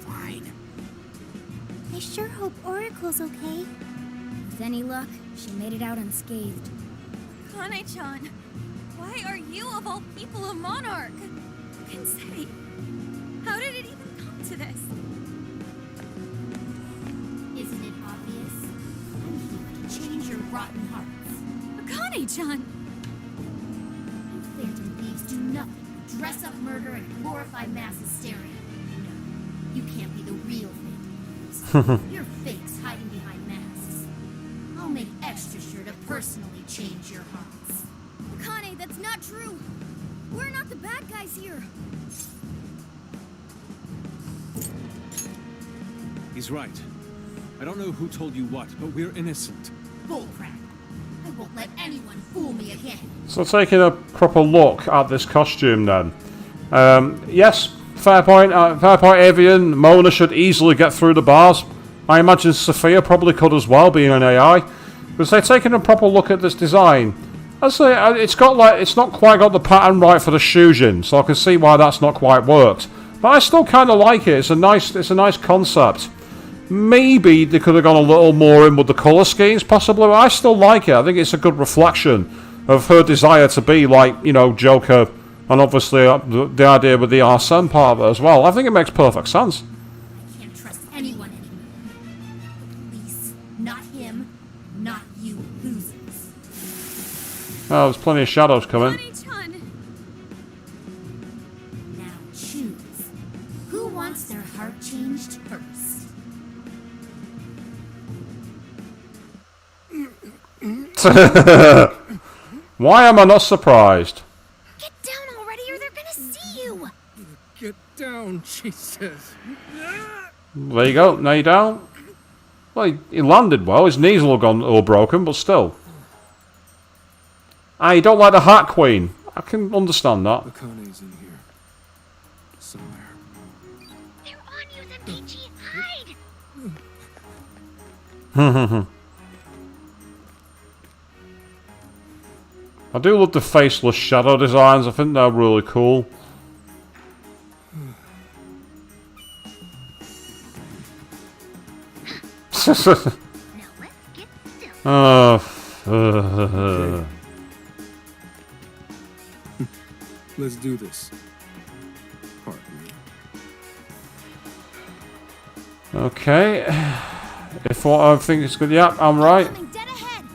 Fine. I sure hope Oracle's okay. With any luck, she made it out unscathed. Kane-chan, why are you of all people a monarch? Who can say? How did it even come to this? Isn't it obvious? I'm here to change your rotten hearts. Kane-chan! You Phantom Thieves do nothing but dress up murder and glorify mass hysteria. No, you can't be the real Phantom Thieves. You're fakes hiding behind masks. I'll make extra sure to personally change your hearts. Akane, that's not true! We're not the bad guys here! He's right. I don't know who told you what, but we're innocent. Bullcrap. I won't let anyone fool me again. So taking a proper look at this costume then. Yes, fair point, Avian. Mona should easily get through the bars. I imagine Sophia probably could as well, being an AI. Because they're taking a proper look at this design. I say it's not quite got the pattern right for the Shujin, so I can see why that's not quite worked. But I still kind of like it. It's a nice concept. Maybe they could have gone a little more in with the colour schemes, possibly. But I still like it. I think it's a good reflection of her desire to be like, you know, Joker, and obviously the idea with the Arsene part of it as well. I think it makes perfect sense. I can't trust anyone anymore. The police, not him, not you losers. Oh, there's plenty of shadows coming. Now choose. Who wants their heart changed first? Why am I not surprised? Get down already or they're gonna see you! Get down, Jesus. There you go, now you're down. Well, he landed well, his knees all gone, all broken, but still. Ah, you don't like the Hat Queen. I can understand that. Akane's in here. Somewhere. They're on you, Zenkichi! Hide! I do love the faceless shadow designs. I think they're really cool. Let's do this. Pardon me. Okay. If what I think is good, yeah, I'm right. Dead ahead.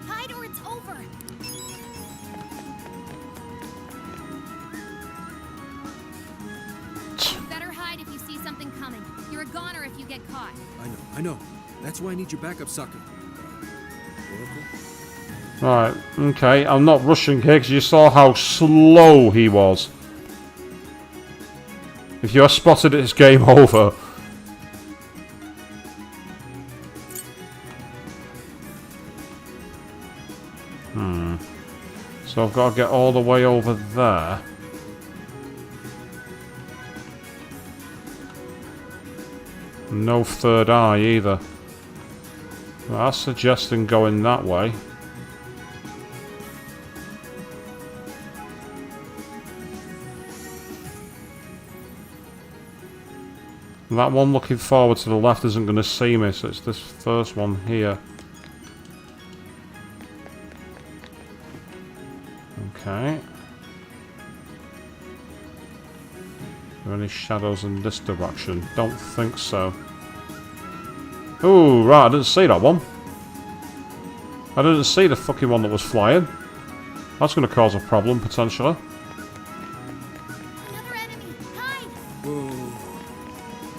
Hide or it's over. Better hide if you see something coming. You're a goner if you get caught. I know. That's why I need your backup, Saka. Oracle? Right, okay, I'm not rushing here because you saw how slow he was. If you're spotted, it's game over. So I've got to get all the way over there. No third eye either. That's suggesting going that way. That one looking forward to the left isn't going to see me, so it's this first one here. Okay. Are there any shadows in this direction? Don't think so. Ooh, right, I didn't see that one. I didn't see the fucking one that was flying. That's going to cause a problem, potentially.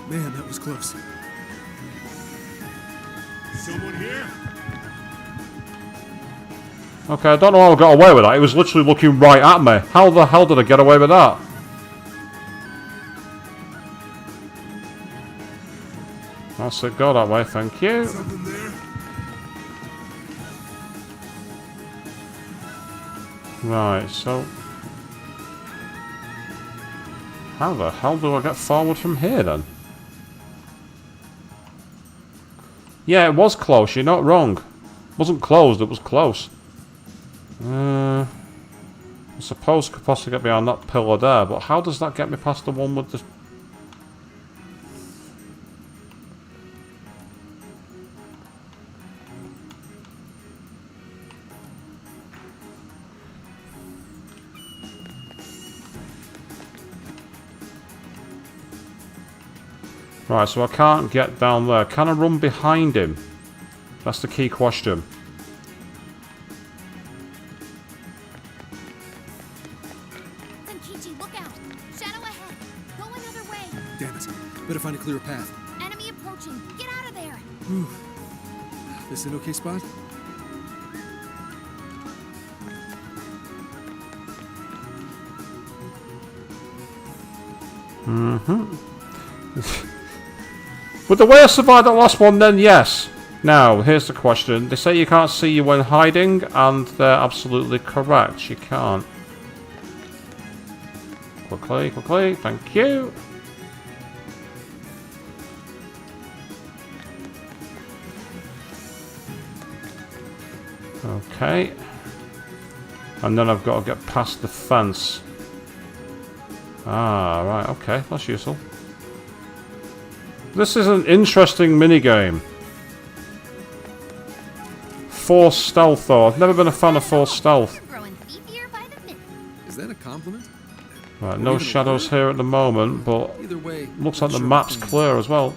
Man, that was close. Someone here? Okay, I don't know how I got away with that. He was literally looking right at me. How the hell did I get away with that? That's it, go that way, thank you. Something there? Right, so... how the hell do I get forward from here, then? Yeah, it was close, you're not wrong. It wasn't closed, it was close. I suppose I could possibly get behind that pillar there, but how does that get me past the one with the... Right, so I can't get down there. Can I run behind him? That's the key question. Senkichi, look out! Shadow ahead! Go another way! Damn it. Better find a clearer path. Enemy approaching! Get out of there! Whew. This an okay spot? With the way I survived that last one, then yes. Now, here's the question. They say you can't see you when hiding, and they're absolutely correct. You can't. Quickly, quickly. Thank you. Okay. And then I've got to get past the fence. Ah, right. Okay. That's useful. This is an interesting minigame. Forced stealth, though. I've never been a fan of forced stealth. Is that a compliment? Right, no shadows here at the moment, but looks like the map's clear as well.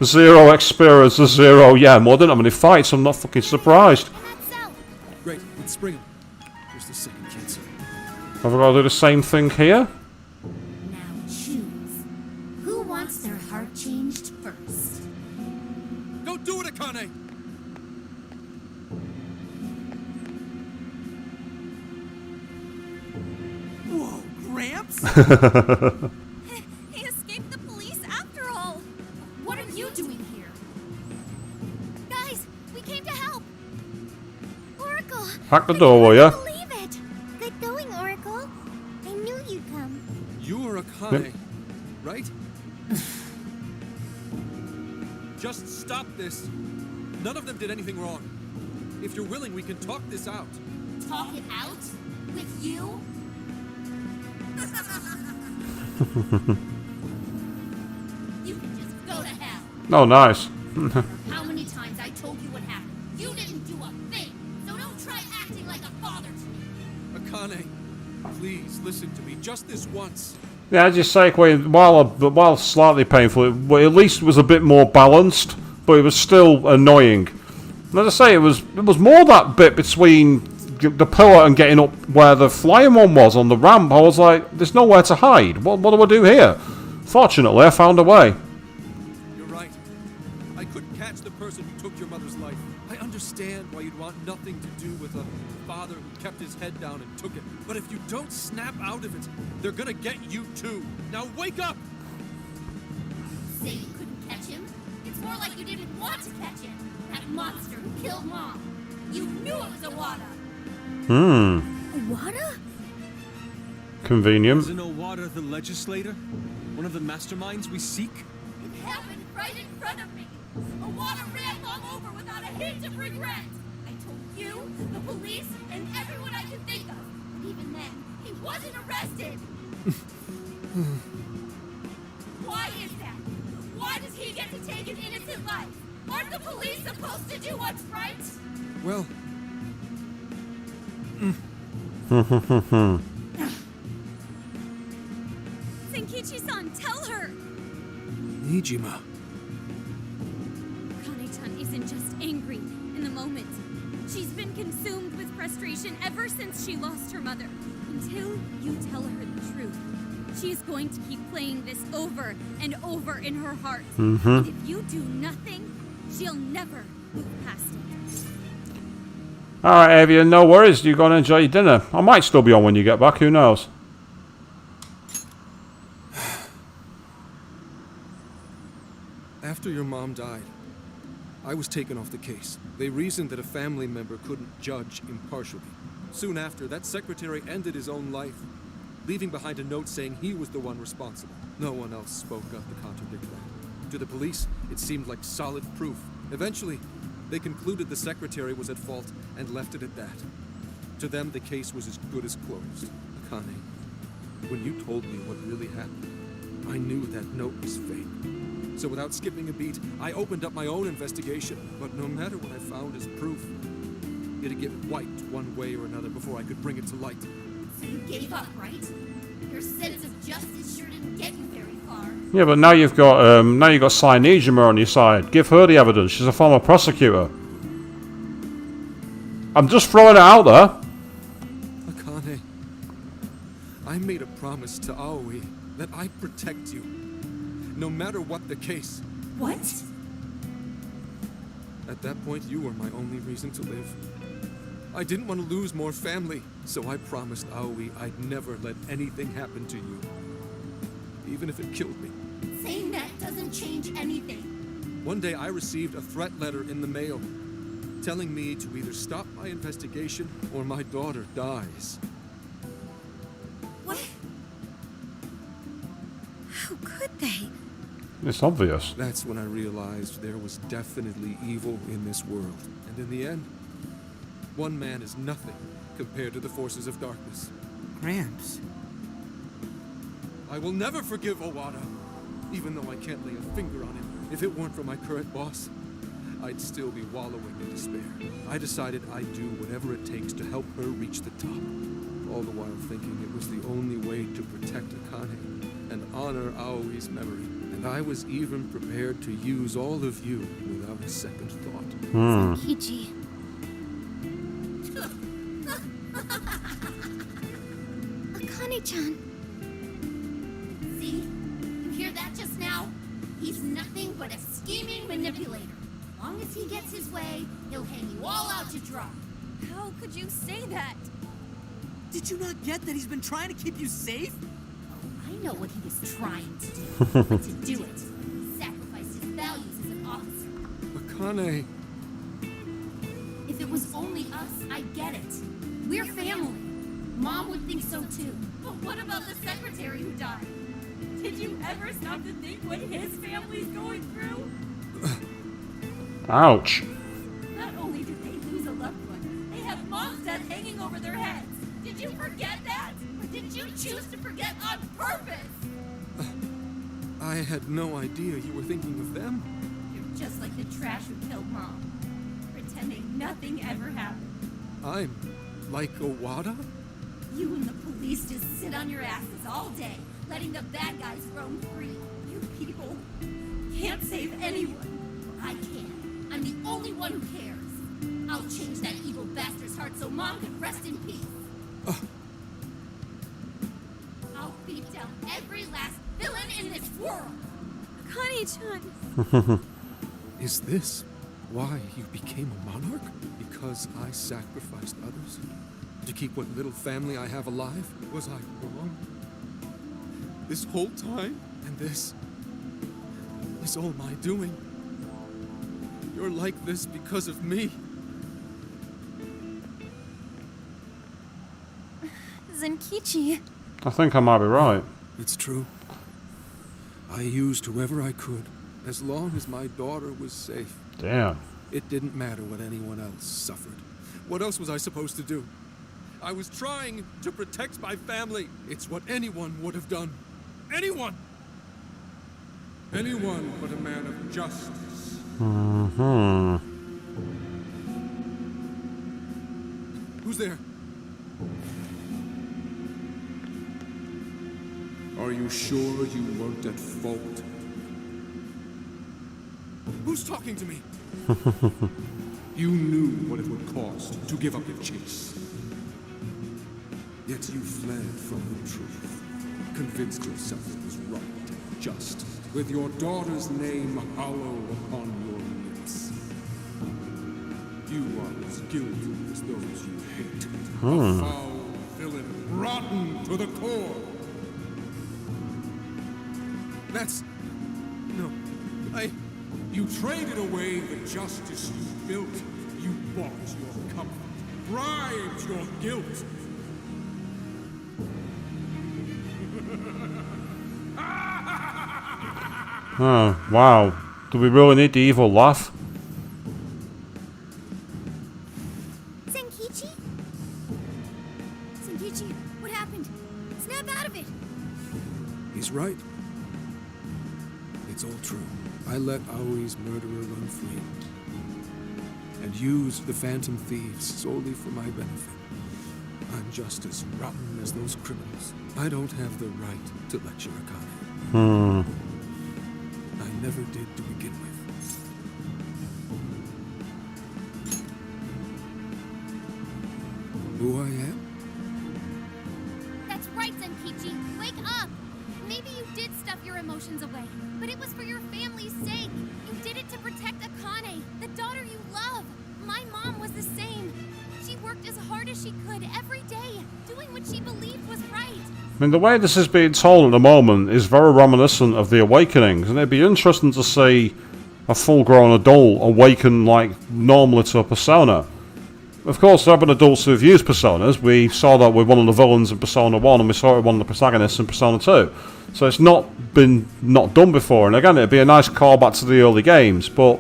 0 experience to 0. Yeah, more than how many fights. I'm not fucking surprised. Great, let's spring him. Just a second, kids. Have I got to do the same thing here? Who wants their heart changed first? Don't do it, Akane! Whoa, Gramps? He escaped the police after all. What are you doing here? Guys, we came to help. Oracle! Hack the door, will ya? Believe it! Good going, Oracle. I knew you'd come. You're Akane, Yep. right? Just stop this. None of them did anything wrong. If you're willing, we can talk this out. Talk it out? With you? You can just go to hell. Oh, nice. How many times I told you what happened? You didn't do a thing, so don't try acting like a father to me. Akane, please listen to me just this once. Yeah, just say, while slightly painful, it at least was a bit more balanced, but it was still annoying. And as I say, it was more that bit between the pillar and getting up where the flying one was on the ramp. I was like, there's nowhere to hide. What do I do here? Fortunately, I found a way. You're right. I couldn't catch the person who took your mother's life. I understand why you'd want nothing to do with a father who kept his head down and took it. But if you don't snap out of it, they're gonna get you too. Now wake up! Say you couldn't catch him? It's more like you didn't want to catch him. That monster who killed Mom. You knew it was Owada. Owada? Convenient. Isn't Owada the legislator? One of the masterminds we seek? It happened right in front of me. Owada ran Mom over without a hint of regret. I told you, the police, and everyone I could think of. But even then, he wasn't arrested. Why is that? Why does he get to take an innocent life? Aren't the police supposed to do what's right? Well... Senkichi-san, tell her! Nijima. Kane-chan isn't just angry in the moment. She's been consumed with frustration ever since she lost her mother. Until you tell her the truth, she's going to keep playing this over and over in her heart. And if you do nothing, she'll never move past it. Alright, Avian, no worries. You go and enjoy your dinner. I might still be on when you get back, who knows? After your mom died, I was taken off the case. They reasoned that a family member couldn't judge impartially. Soon after, that secretary ended his own life, leaving behind a note saying he was the one responsible. No one else spoke up to contradict that. To the police, it seemed like solid proof. Eventually, they concluded the secretary was at fault and left it at that. To them, the case was as good as closed. Akane, when you told me what really happened, I knew that note was fake. So without skipping a beat, I opened up my own investigation. But no matter what I found as proof, it'd get wiped one way or another before I could bring it to light. So you gave up, right? Your sense of justice sure didn't get you very far. Yeah, but now you've got Nijima on your side. Give her the evidence. She's a former prosecutor. I'm just throwing it out there. Akane, I made a promise to Aoi that I'd protect you, no matter what the case. What? At that point, you were my only reason to live. I didn't want to lose more family, so I promised Aoi I'd never let anything happen to you, even if it killed me. Saying that doesn't change anything. One day I received a threat letter in the mail, telling me to either stop my investigation or my daughter dies. What? How could they? It's obvious. That's when I realized there was definitely evil in this world. And in the end, one man is nothing compared to the forces of darkness. Gramps. I will never forgive Owada, even though I can't lay a finger on him. If it weren't for my current boss, I'd still be wallowing in despair. I decided I'd do whatever it takes to help her reach the top, all the while thinking it was the only way to protect Akane and honor Aoi's memory. And I was even prepared to use all of you without a second thought. Kichi. Akane-chan. See? You hear that just now? He's nothing but a scheming manipulator. As long as he gets his way, he'll hang you all out to dry. How could you say that? Did you not get that he's been trying to keep you safe? I know what he was trying to do, but to do it, he sacrificed his values as an officer. Akane. If it was only us, I get it. We're family. Mom would think so too. But what about the secretary who died? Did you ever stop to think what his family's going through? Ouch. Not only did they lose a loved one, they have Mom's death hanging over their heads. Did you forget that? Or did you choose to forget on purpose? I had no idea you were thinking of them. You're just like the trash who killed Mom, pretending nothing ever happened. I'm like Owada? You and the police just sit on your asses all day, letting the bad guys roam free. You people can't save anyone. I can. I'm the only one who cares. I'll change that evil bastard's heart so Mom can rest in peace. I'll beat down every last villain in this world. Akane-chan. Is this why you became a monarch? Because I sacrificed others? To keep what little family I have alive? Was I wrong? This whole time? And this is all my doing? You're like this because of me? Zenkichi. I think I might be right. It's true. I used whoever I could As long as my daughter was safe. Damn. It didn't matter what anyone else suffered. What else was I supposed to do? I was trying to protect my family. It's what anyone would have done. Anyone! Anyone but a man of justice. Mm-hmm. Who's there? Are you sure you weren't at fault? Who's talking to me? You knew what it would cost to give up your chase. Yet you fled from the truth. Convinced yourself it was right and just, with your daughter's name hollow upon your lips. You are as guilty as those you hate. A foul villain, rotten to the core. That's... no. You traded away the justice you built. You bought your comfort, bribed your guilt. Oh, wow. Do we really need the evil laugh? Senkichi? Senkichi, what happened? Snap out of it! He's right. It's all true. I let Aoi's murderer run free. And used the Phantom Thieves solely for my benefit. I'm just as rotten as those criminals. I don't have the right to lecture Akane. I never did to begin with. Who I am? That's right, Zenkichi. Wake up! Maybe you did stuff your emotions away, but it was for your family's sake. You did it to protect Akane, the daughter you love. My mom was the same. She worked as hard as she could every day, doing what she believed was right. I mean, the way this is being told at the moment is very reminiscent of the Awakenings, and it'd be interesting to see a full-grown adult awaken like normally to a persona. Of course, there have been adults who've used personas. We saw that with one of the villains in Persona 1, and we saw it with one of the protagonists in Persona 2. So it's not been done before, and again, it'd be a nice callback to the early games, but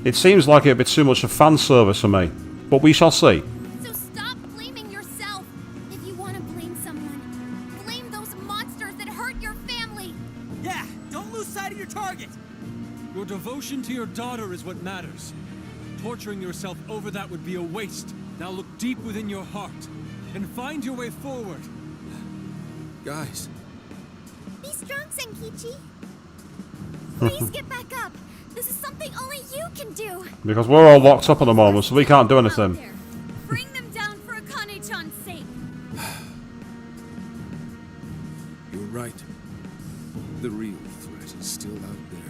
it seems like it'd be too much of fan service for me. But we shall see. So stop blaming yourself. If you want to blame someone, blame those monsters that hurt your family. Yeah, don't lose sight of your target. Your devotion to your daughter is what matters. Torturing yourself over that would be a waste. Now look deep within your heart and find your way forward. Guys. Be strong, Senkichi. Please get back up. This is something only you can do. Because we're all locked up at the moment, so we can't do anything. Bring them down for Akane-chan's sake. You're right. The real threat is still out there.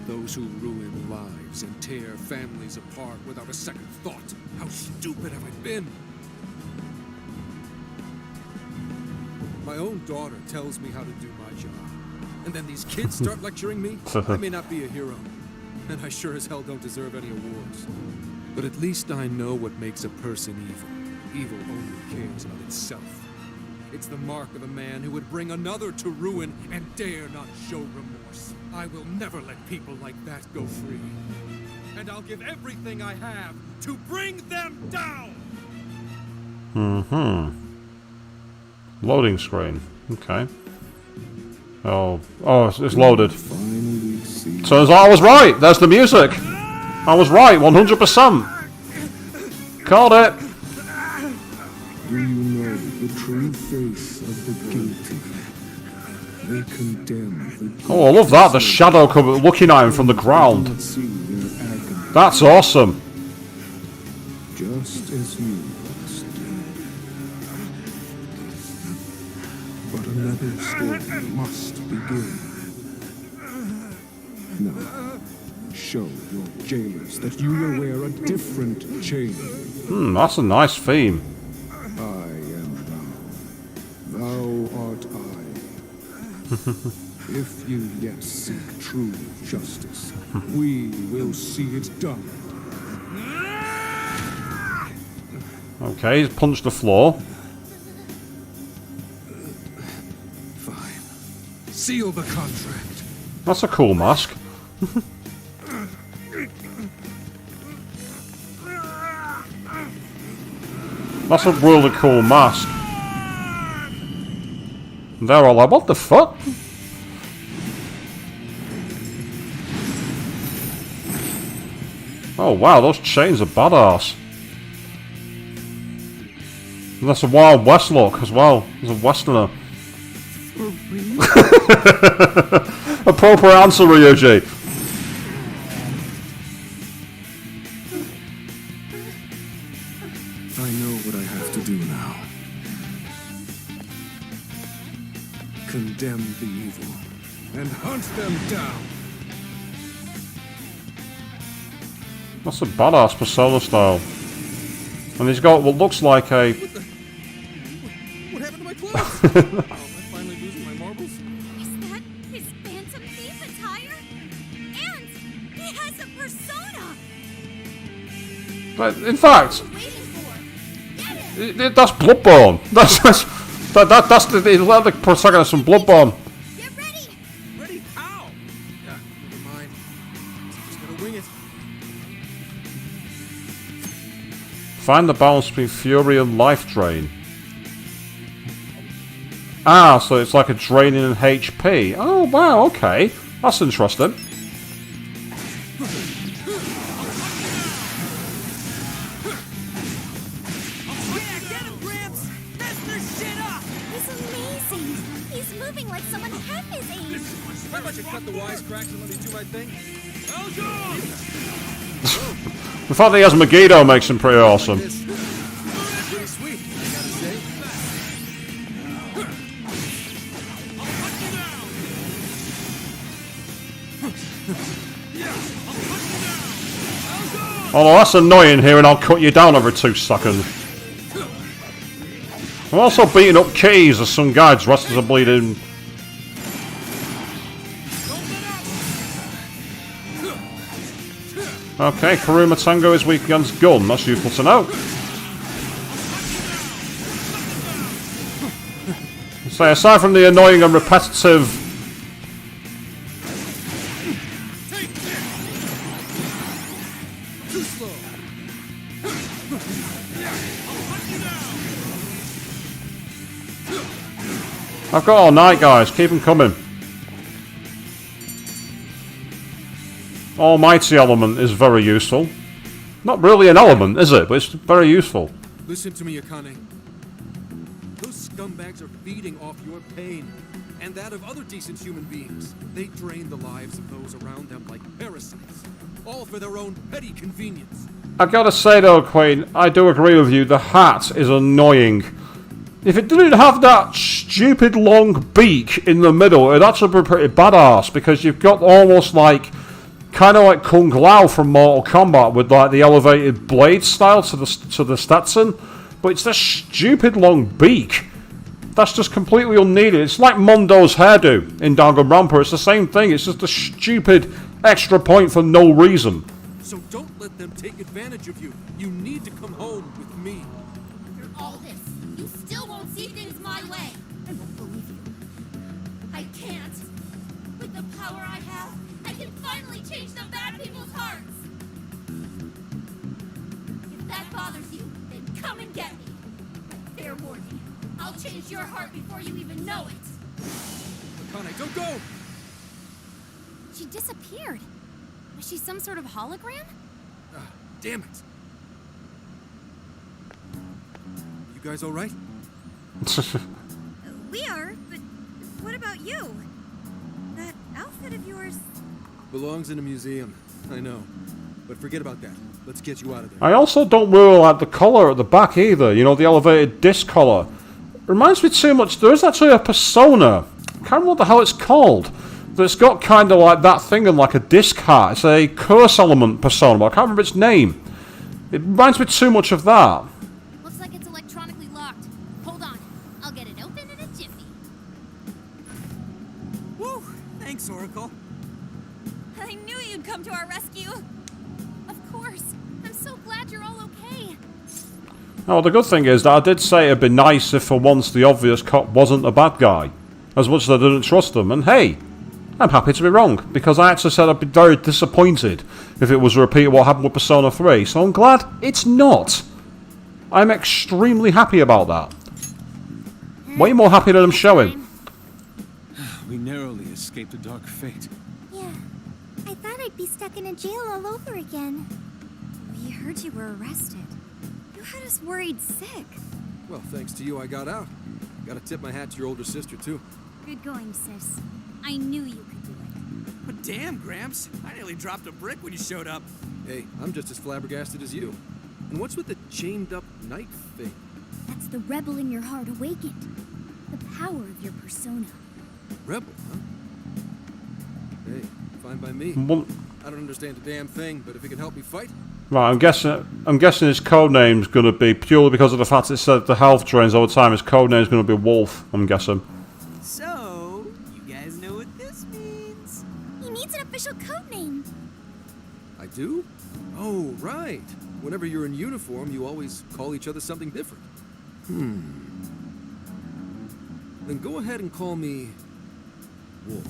Those who ruin lives and tear families apart without a second thought. How stupid have I been? My own daughter tells me how to do my job. And then these kids start lecturing me? I may not be a hero. And I sure as hell don't deserve any awards. But at least I know what makes a person evil. Evil only cares about itself. It's the mark of a man who would bring another to ruin and dare not show remorse. I will never let people like that go free. And I'll give everything I have to bring them down! Loading screen. Okay. Oh, it's loaded. Turns out I was right. There's the music. I was right, 100%. Called it. Do you know the true face of the guilty? They condemn the Oh, I love that. The shadow looking at him from the ground. That's awesome. Just as you must do. But another story must begin. Now, show your jailers that you will wear a different chain. That's a nice theme. I am thou. Thou art I. If you yet seek true justice, we will see it done. Okay, he's punched the floor. Fine. Seal the contract. That's a cool mask. That's a really cool mask. And they're all like, what the fuck? Oh wow, those chains are badass. And that's a Wild West look as well. He's a Westerner. Appropriate answer, Ryuji. I know what I have to do now. Condemn the evil and hunt them down. That's a badass persona style. And he's got what looks like a... What happened to my clothes? Oh, am I finally losing my marbles? Is that his Phantom Thief attire? And he has a persona! But in fact... That's Bloodborne. That's the protagonist from Bloodborne. Ready? How? Yeah, never mind. Just gotta wing it. Find the balance between fury and life drain. Ah, so it's like a draining in HP. Oh, wow, okay. That's interesting. He's amazing. He's moving like someone half his age. How about you cut the wisecracks and let me do my thing? The fact that he has Megiddo makes him pretty awesome. Pretty sweet, I gotta say. Although that's annoying here, and I'll cut you down every 2 seconds. I'm also beating up keys as some guy dressed as a bleeding... Okay, Kuruma Tango is weak against gun. That's useful to know. So aside from the annoying and repetitive... I've got all night, guys. Keep them coming. Almighty element is very useful. Not really an element, is it? But it's very useful. Listen to me, Akane. Those scumbags are feeding off your pain and that of other decent human beings. They drain the lives of those around them like parasites, all for their own petty convenience. I gotta say though, Queen, I do agree with you. The hat is annoying. If it didn't have that stupid long beak in the middle, it'd actually be pretty badass, because you've got almost like, kind of like Kung Lao from Mortal Kombat with like the elevated blade style to the Stetson, but it's this stupid long beak. That's just completely unneeded. It's like Mondo's hairdo in Danganronpa. It's the same thing. It's just a stupid extra point for no reason. So don't let them take advantage of you. You need to come home with me. After all this, you still won't see things my way. I won't believe you. I can't. With the power I have, I can finally change the bad people's hearts. If that bothers you, then come and get me. Fair warning. I'll change your heart before you even know it. Akane, don't go! She disappeared. Was she some sort of hologram? Damn it. You guys alright? We are, but what about you? That outfit of yours... Belongs in a museum. I know. But forget about that. Let's get you out of there. I also don't really like the collar at the back either. You know, the elevated disc collar. Reminds me too much. There is actually a persona. I can't remember what the hell it's called. That's got kind of like that thing and like a disc hat. It's a curse element persona, but I can't remember its name. It reminds me too much of that. Looks like it's electronically locked. Hold on. I'll get it open in a jiffy. Woo! Thanks, Oracle. I knew you'd come to our rescue. Of course. I'm so glad you're all okay. Oh, the good thing is that I did say it'd be nice if for once the obvious cop wasn't a bad guy. As much as I didn't trust him. And hey, I'm happy to be wrong, because I actually said I'd be very disappointed if it was a repeat of what happened with Persona 3, so I'm glad it's not. I'm extremely happy about that. Way more happy than I'm showing. We narrowly escaped a dark fate. Yeah, I thought I'd be stuck in a jail all over again. We heard you were arrested. You had us worried sick. Well, thanks to you, I got out. Gotta tip my hat to your older sister, too. Good going, sis. I knew you could do it. But damn, Gramps, I nearly dropped a brick when you showed up. Hey, I'm just as flabbergasted as you. And what's with the chained-up knight thing? That's the rebel in your heart awakened. The power of your persona. Rebel, huh? Hey, fine by me. Well, I don't understand a damn thing, but if it can help me fight... right, I'm guessing his codename's going to be, purely because of the fact it said the health drains over time, his codename's going to be Wolf, I'm guessing. So, you guys know what this means? He needs an official code name. I do? Oh, right. Whenever you're in uniform, you always call each other something different. Then go ahead and call me... Wolf.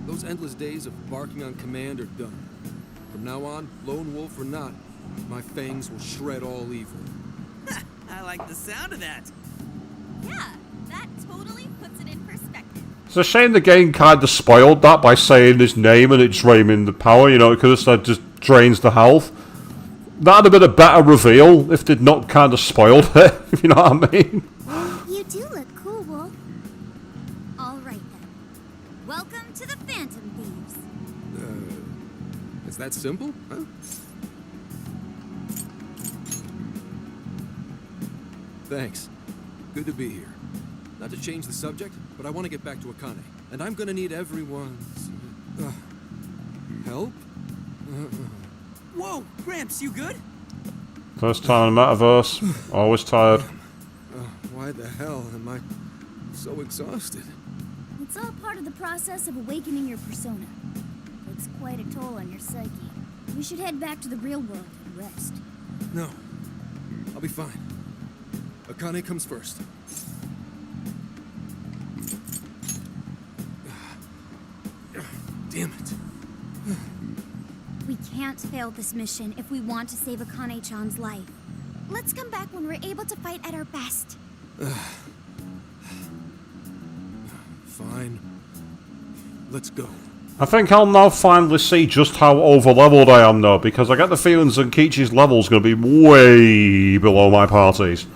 Those endless days of barking on command are done. From now on, lone wolf or not, my fangs will shred all evil. I like the sound of that. Yeah, that totally puts it in perspective. It's a shame the game kind of spoiled that by saying his name and it's draining the power, you know, it could have said just drains the health. That'd have been a better reveal if they'd not kind of spoiled it, if you know what I mean. You do look cool, Wolf. All right, then. Welcome to the Phantom Thieves. It's that simple, huh? Thanks. Good to be here. Not to change the subject, but I want to get back to Akane. And I'm gonna need everyone's... help? Whoa, Gramps, you good? First time in the metaverse, always tired. Why the hell am I so exhausted? It's all part of the process of awakening your persona. Takes quite a toll on your psyche. We should head back to the real world and rest. No. I'll be fine. Akane comes first. Damn it. We can't fail this mission if we want to save Akane-chan's life. Let's come back when we're able to fight at our best. Fine. Let's go. I think I'll now finally see just how over-leveled I am though, because I get the feeling Zenkichi's level's going to be way below my party's.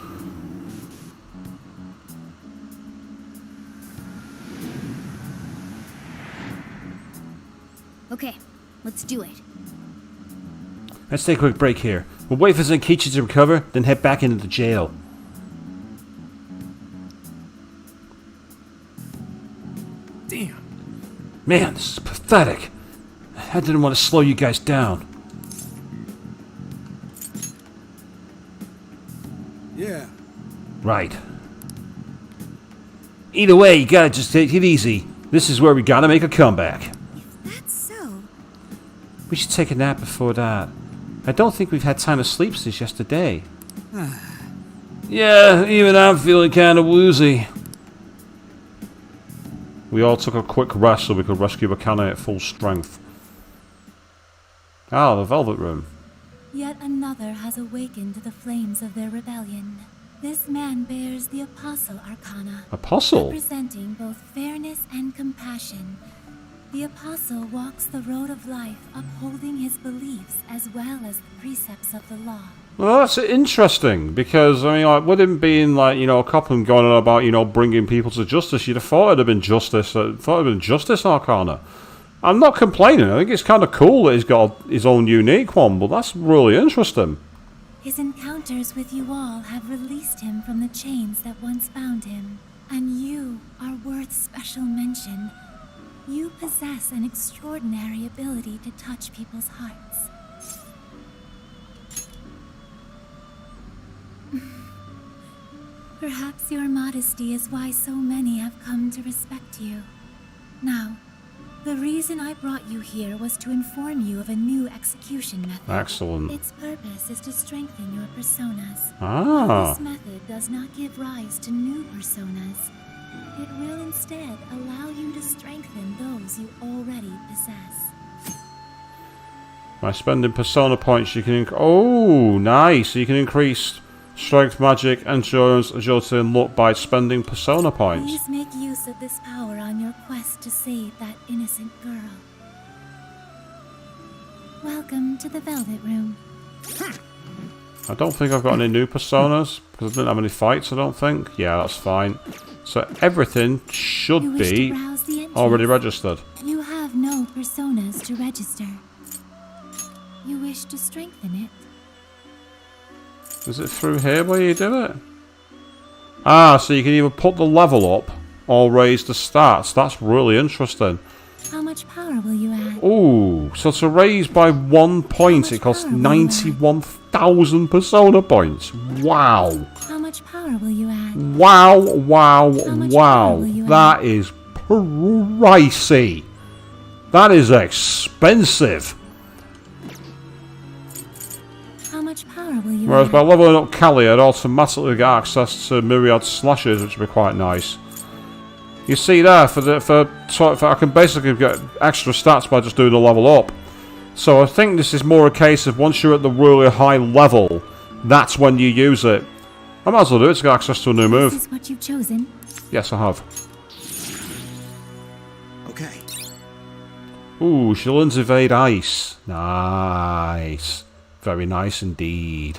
Okay, let's do it. Let's take a quick break here. We'll wait for Zenkichi to recover, then head back into the jail. Damn. Man, this is pathetic. I didn't want to slow you guys down. Yeah. Right. Either way, you gotta just take it easy. This is where we gotta make a comeback. That's so. We should take a nap before that. I don't think we've had time to sleep since yesterday. Yeah, even I'm feeling kind of woozy. We all took a quick rest so we could rescue Akane at full strength. Ah, the Velvet Room. Yet another has awakened to the flames of their rebellion. This man bears the Apostle Arcana. Apostle? Representing both fairness and compassion. The Apostle walks the road of life, upholding his beliefs as well as the precepts of the law. Well, that's interesting, because, I mean, like, with him being, like, you know, a cop and going on about, you know, bringing people to justice, you'd have thought it'd have been justice, Arcana. I'm not complaining, I think it's kind of cool that he's got his own unique one, but that's really interesting. His encounters with you all have released him from the chains that once bound him, and you are worth special mention. You possess an extraordinary ability to touch people's hearts. Perhaps your modesty is why so many have come to respect you. Now, the reason I brought you here was to inform you of a new execution method. Excellent. Its purpose is to strengthen your personas. Ah. This method does not give rise to new personas. It will instead allow you to strengthen those you already possess. By spending persona points, you can... Oh, nice! You can increase strength, magic, endurance, agility, and luck by spending persona points. Please make use of this power on your quest to save that innocent girl. Welcome to the Velvet Room. I don't think I've got any new personas, because I didn't have any fights, I don't think. Yeah, that's fine. So everything should be already registered. You have no personas to register. You wish to strengthen it. Is it through here where you do it? Ah, so you can either put the level up or raise the stats. That's really interesting. How much power will you add? Ooh, so to raise by 1 point, it costs 91,000 persona points. Wow. How much power will you add? Wow, wow, wow. That is pricey. That is expensive. How much power will you Whereas add? by leveling up Callie, I'd automatically get access to myriad slashes, which would be quite nice. You see there, for I can basically get extra stats by just doing the level up. So I think this is more a case of once you're at the really high level, that's when you use it. I might as well do it to get access to a new move. This is what you've chosen. Yes, I have. Okay. Ooh, she'll invade ice. Nice. Very nice indeed.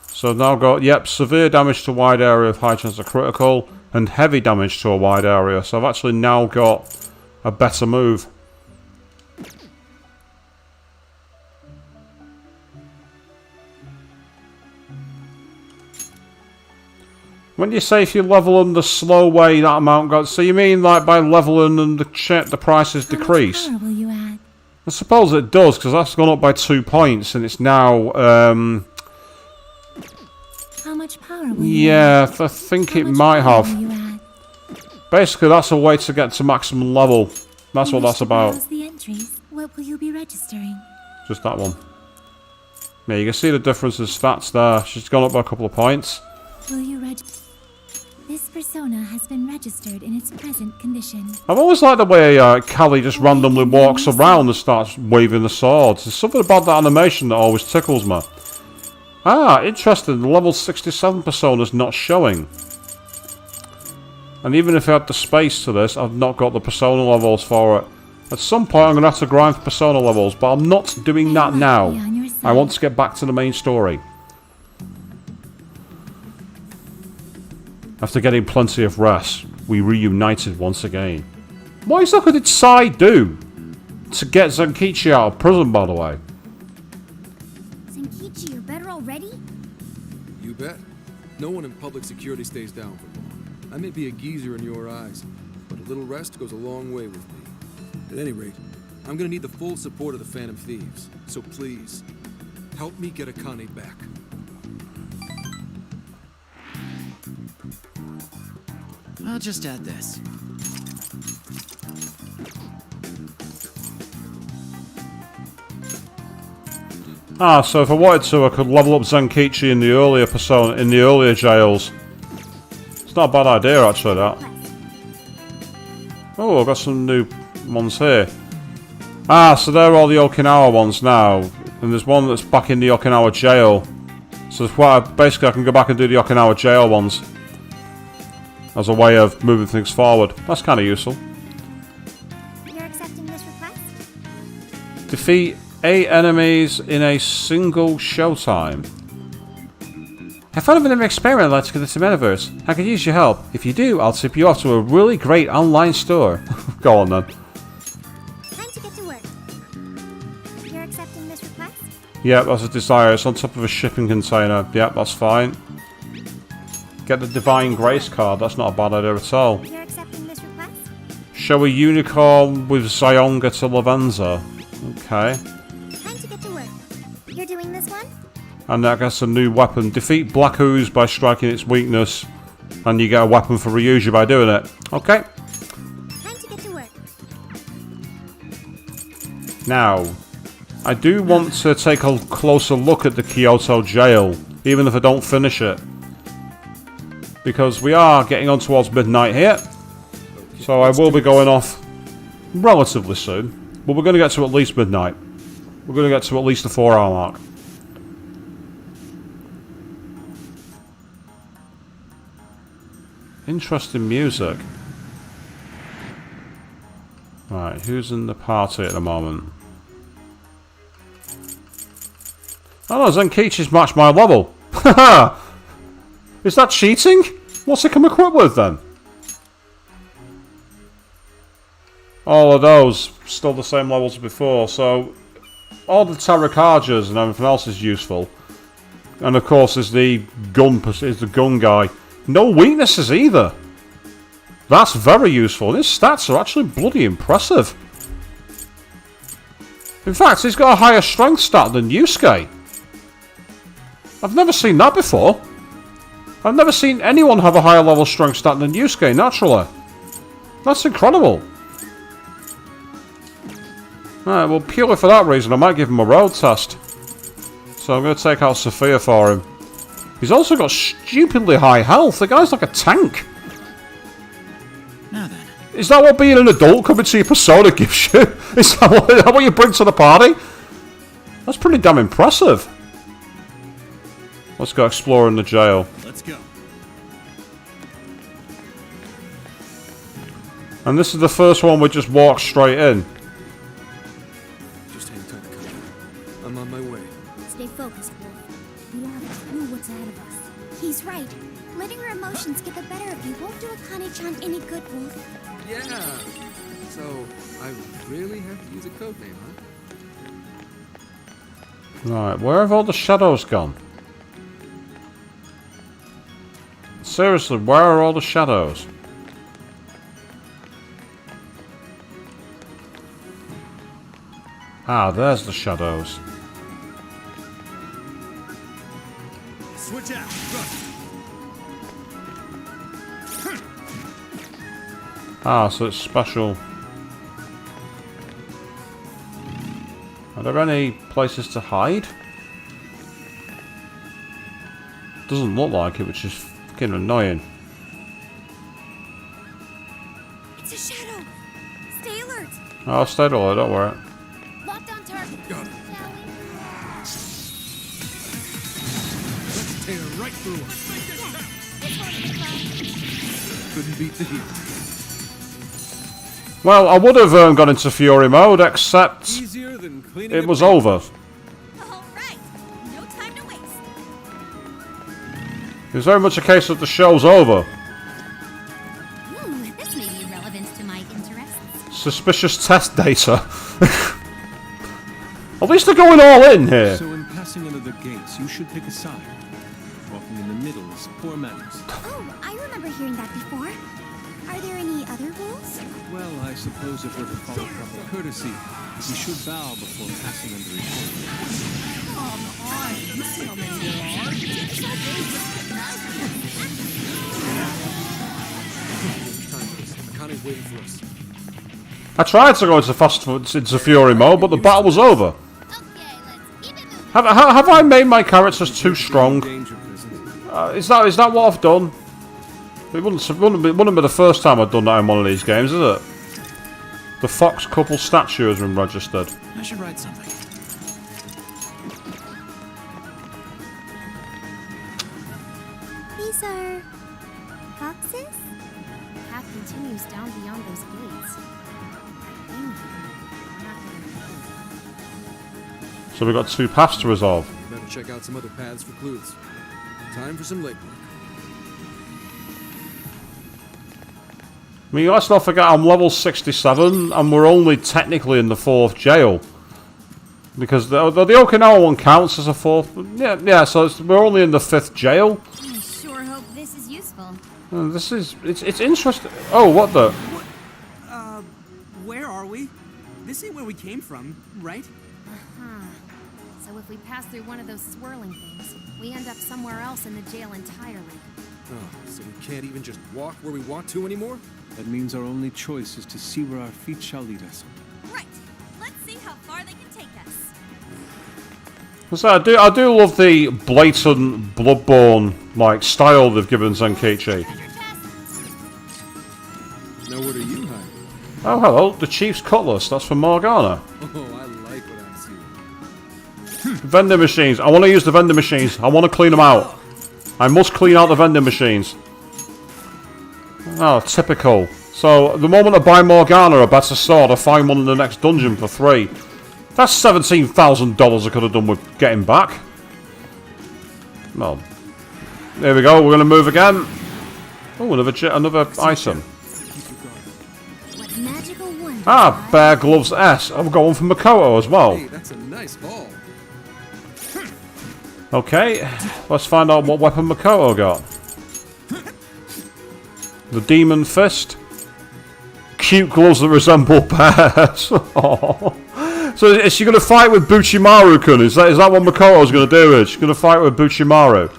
So I've now got, yep, severe damage to a wide area of high chance of critical, and heavy damage to a wide area. So I've actually now got a better move. When you say if you level them the slow way, that amount got... So you mean like by leveling them the prices decrease? How much power will you add? I suppose it does, because that's gone up by 2 points, and it's now... How much power will you yeah, add? I think it might have. Basically, that's a way to get to maximum level. That's what that's about. Browse the entries. What will you be registering? Just that one. Yeah, you can see the difference in stats there. She's gone up by a couple of points. Will you This persona has been registered in its present condition. I've always liked the way Callie just randomly walks around and starts waving the swords. There's something about that animation that always tickles me. Ah, interesting. The level 67 persona's not showing. And even if I had the space to this, I've not got the persona levels for it. At some point, I'm going to have to grind for persona levels, but I'm not doing that now. I want to get back to the main story. After getting plenty of rest, we reunited once again. What exactly did Sai do to get Zenkichi out of prison, by the way? Zenkichi, you're better already? You bet. No one in public security stays down for long. I may be a geezer in your eyes, but a little rest goes a long way with me. At any rate, I'm gonna need the full support of the Phantom Thieves, so please, help me get Akane back. I'll just add this. Ah, so if I wanted to, I could level up Zenkichi in the earlier persona, in the earlier jails. It's not a bad idea, actually, that. Oh, I've got some new ones here. Ah, so they're all the Okinawa ones now. And there's one that's back in the Okinawa jail. So basically I can go back and do the Okinawa jail ones. As a way of moving things forward. That's kind of useful. You're accepting this request? Defeat 8 enemies in a single showtime. Have fun with an experiment like to get into the metaverse. I could use your help. If you do, I'll tip you off to a really great online store. Go on then. Time to get to work. You're accepting this request? Yep, that's a desire. It's on top of a shipping container. Yep, that's fine. Get the Divine Grace card. That's not a bad idea at all. You're accepting this request? Show a unicorn with Zyonga to Lavenza. Okay. Time to get to work. You're doing this one? And that gets a new weapon. Defeat Black Ooze by striking its weakness. And you get a weapon for Ryuji by doing it. Okay. Time to get to work. Now, I do want to take a closer look at the Kyoto jail. Even if I don't finish it. Because we are getting on towards midnight here. So I will be going off relatively soon. But we're going to get to at least midnight. We're going to get to at least the 4-hour mark. Interesting music. Right, who's in the party at the moment? Oh no, Zenkichi's matched my level. Haha! Is that cheating? What's he come equipped with then? All of those still the same levels as before, so all the Terracarjas and everything else is useful. And of course is the gun guy. No weaknesses either. That's very useful. His stats are actually bloody impressive. In fact, he's got a higher strength stat than Yusuke. I've never seen that before. I've never seen anyone have a higher level strength stat than Yusuke, naturally. That's incredible. Alright, well, purely for that reason, I might give him a road test. So I'm going to take out Sophia for him. He's also got stupidly high health. The guy's like a tank. Now then. Is that what being an adult coming to your persona gives you? Is that what you bring to the party? That's pretty damn impressive. Let's go exploring the jail. Let's go. And this is the first one we just walk straight in. Just hang tight, Akane. I'm on my way. Stay focused, Wolf. We don't have a clue what's ahead of us. He's right. Letting our emotions get the better of you won't do Akane-chan any good, Wolf. Yeah. So, I really have to use a code name, huh? Right, where have all the shadows gone? Seriously, where are all the shadows? Ah, there's the shadows. Switch out. Ah, so it's special. Are there any places to hide? Doesn't look like it, which is fucking annoying. It's a shadow. Stay alert. Oh, I've stayed alert, don't worry. Locked on target. Got it. Let's tear right through him. Couldn't beat the heat. Well, I would have gone into Fury mode, except it was over. Alright, no time to waste. It was very much a case of the show's over. Ooh, this may be relevant to my interests. Suspicious test data. At least they're going all in here. So in passing under the gates, you should pick a side. Walking in the middle is poor manners. Oh, I remember hearing that before. Are there any other rules? Well, I suppose if we're to follow proper courtesy, we should bow before passing under each other. Come on, you see how many there are? Time for this. Akane's waiting for us. I tried to go into Fury mode, but the battle was over. Have I made my characters too strong? Is that what I've done? It wouldn't be the first time I've done that in one of these games, is it? The Fox couple statue has been registered. I should write something. These are boxes? The path continues down beyond those gates. So we've got 2 paths to resolve. Better check out some other paths for clues. Time for some legwork. I mean, let's not forget I'm level 67 and we're only technically in the 4th jail. Because the Okinawa one counts as a 4th. Yeah, so we're only in the 5th jail. I sure hope this is useful. And it's interesting. Oh, what the? Where are we? This ain't where we came from, right? Uh-huh. So if we pass through one of those swirling things, we end up somewhere else in the jail entirely. Oh, so we can't even just walk where we want to anymore? That means our only choice is to see where our feet shall lead us. Right, let's see how far they can take us. So I do love the blatant Bloodborne like style they've given Zenkichi. Now what are you Oh, hello. The Chief's Cutlass. That's from Morgana. Oh, I like what I'm seeing. Vending machines. I want to use the vending machines. I want to clean them out. I must clean out the vending machines. Oh, typical. So, the moment I buy Morgana a better sword, I find one in the next dungeon for free. That's $17,000 I could have done with getting back. Well, there we go. We're going to move again. Oh, another item. What magical wonder. Ah, Bear Gloves S. I'm going for Makoto as well. Hey, that's a nice haul. Okay, let's find out what weapon Makoto got. The Demon Fist. Cute gloves that resemble bears. So is she going to fight with Buchimaru-kun? Is that what Makoto's going to do? She's going to fight with Buchimaru?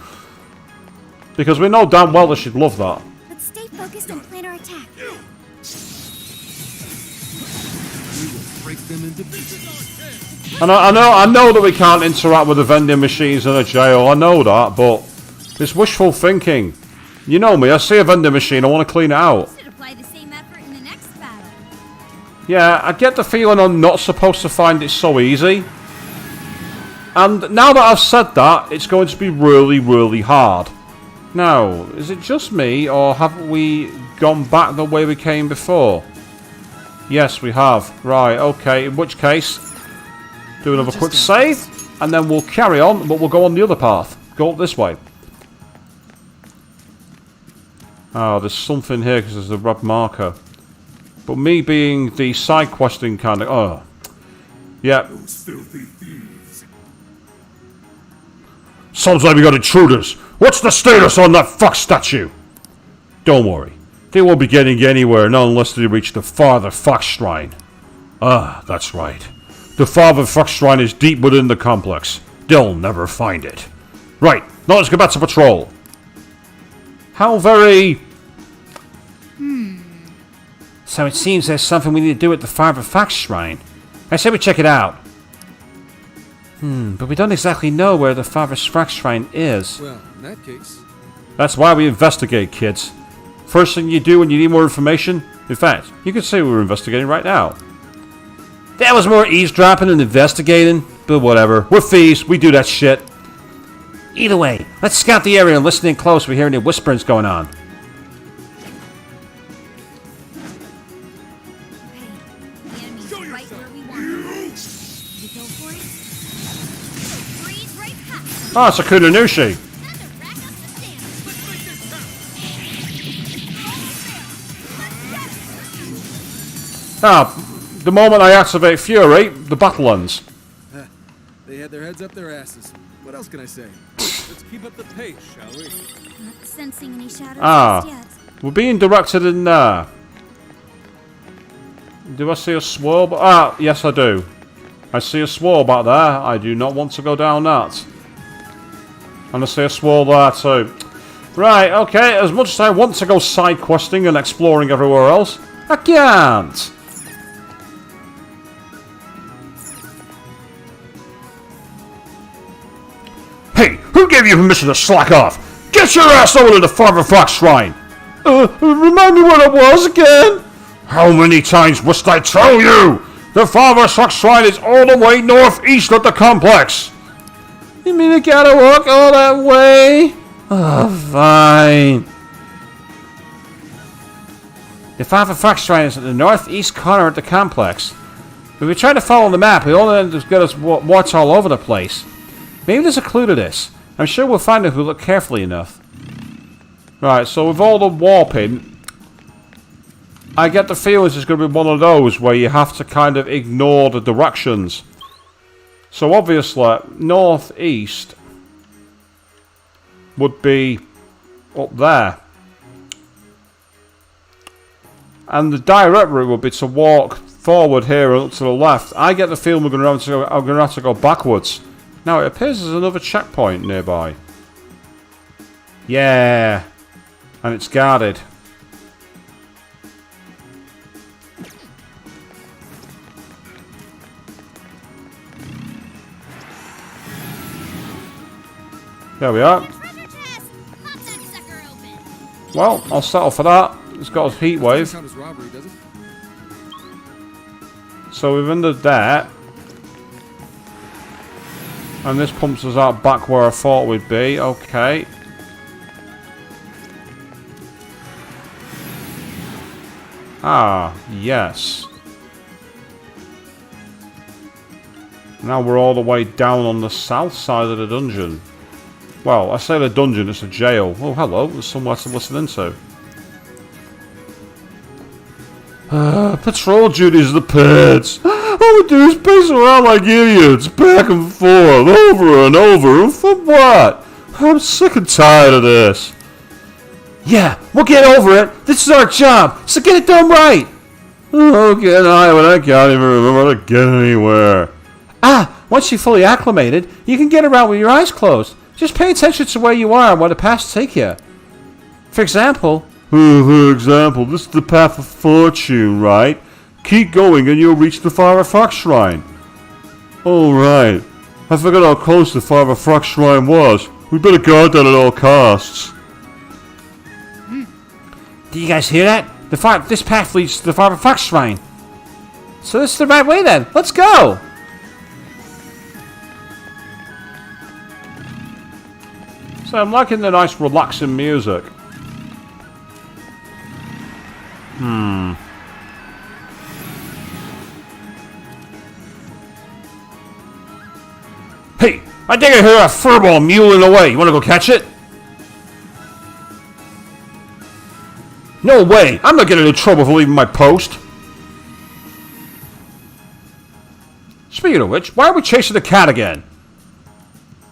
Because we know damn well that she'd love that. Let's stay focused and plan our attack. We will break them into pieces. And I know that we can't interact with the vending machines in a jail. I know that, but it's wishful thinking. You know me. I see a vending machine. I want to clean it out. Should apply the same effort in the next battle. Yeah, I get the feeling I'm not supposed to find it so easy. And now that I've said that, it's going to be really, really hard. Now, is it just me, or have we gone back the way we came before? Yes, we have. Right, okay, in which case, do another quick save, and then we'll carry on, but we'll go on the other path. Go up this way. Oh, there's something here because there's a red marker. But me being the side questing kind of... Oh. Yeah. Sounds like we got intruders. What's the status on that fuck statue? Don't worry. They won't be getting anywhere, not unless they reach the Father Fox Shrine. Ah, that's right. The Father Fox Shrine is deep within the complex. They'll never find it. Right, now let's get back to patrol. How very... So it seems there's something we need to do at the Father Fox Shrine. I say we check it out. But we don't exactly know where the Father Fox Shrine is. Well, in that case... That's why we investigate, kids. First thing you do when you need more information... In fact, you could say we're investigating right now. That was more eavesdropping than investigating. But whatever. We're thieves. We do that shit. Either way, let's scout the area and listen in close. We hear any whisperings going on. Ah, it's a Kunanushi. Ah, the moment I activate Fury, the battle ends. They had their heads up their asses. What else can I say? Let's keep up the pace, shall we? Not sensing any shadows just yet. We're being directed in there. Do I see a swirl? Ah, yes I do. I see a swirl back there. I do not want to go down that. And I see a swirl there too. Right, okay, as much as I want to go side questing and exploring everywhere else, I can't. Hey, who gave you permission to slack off? Get your ass over to the Father Fox Shrine! Remind me what it was again? How many times must I tell you? The Father Fox Shrine is all the way northeast of the complex. You mean I gotta walk all that way? Oh, fine. The Father Fox Shrine is at the northeast corner of the complex. If we try to follow the map, it only just get us warts all over the place. Maybe there's a clue to this. I'm sure we'll find it if we look carefully enough. Right, so with all the warping, I get the feeling it's going to be one of those where you have to kind of ignore the directions. So obviously, northeast would be up there. And the direct route would be to walk forward here and up to the left. I get the feeling I'm going to have to go backwards. Now, it appears there's another checkpoint nearby. Yeah. And it's guarded. There we are. Well, I'll settle for that. It's got a heat wave. Count as robbery, does it? So we've ended there. And this pumps us out back where I thought we'd be. Okay. Ah, yes. Now we're all the way down on the south side of the dungeon. Well, I say the dungeon, it's a jail. Oh, hello, there's somewhere to listen into. Patrol duties are the pets. All we do is pace around like idiots, back and forth, over and over, and for what? I'm sick and tired of this. Yeah, we'll get over it. This is our job, so get it done right. Oh, can I when I can't even remember to get anywhere. Ah, once you're fully acclimated, you can get around with your eyes closed. Just pay attention to where you are and where the paths take you. For example, this is the path of fortune, right? Keep going and you'll reach the Father Fox Shrine. Oh, right. I forgot how close the Father Fox Shrine was. We better guard that at all costs. Do you guys hear that? This path leads to the Father Fox Shrine. So this is the right way then. Let's go! So I'm liking the nice relaxing music. Hey, I think I hear a furball mewling away. You want to go catch it? No way! I'm not getting into trouble for leaving my post. Speaking of which, why are we chasing the cat again?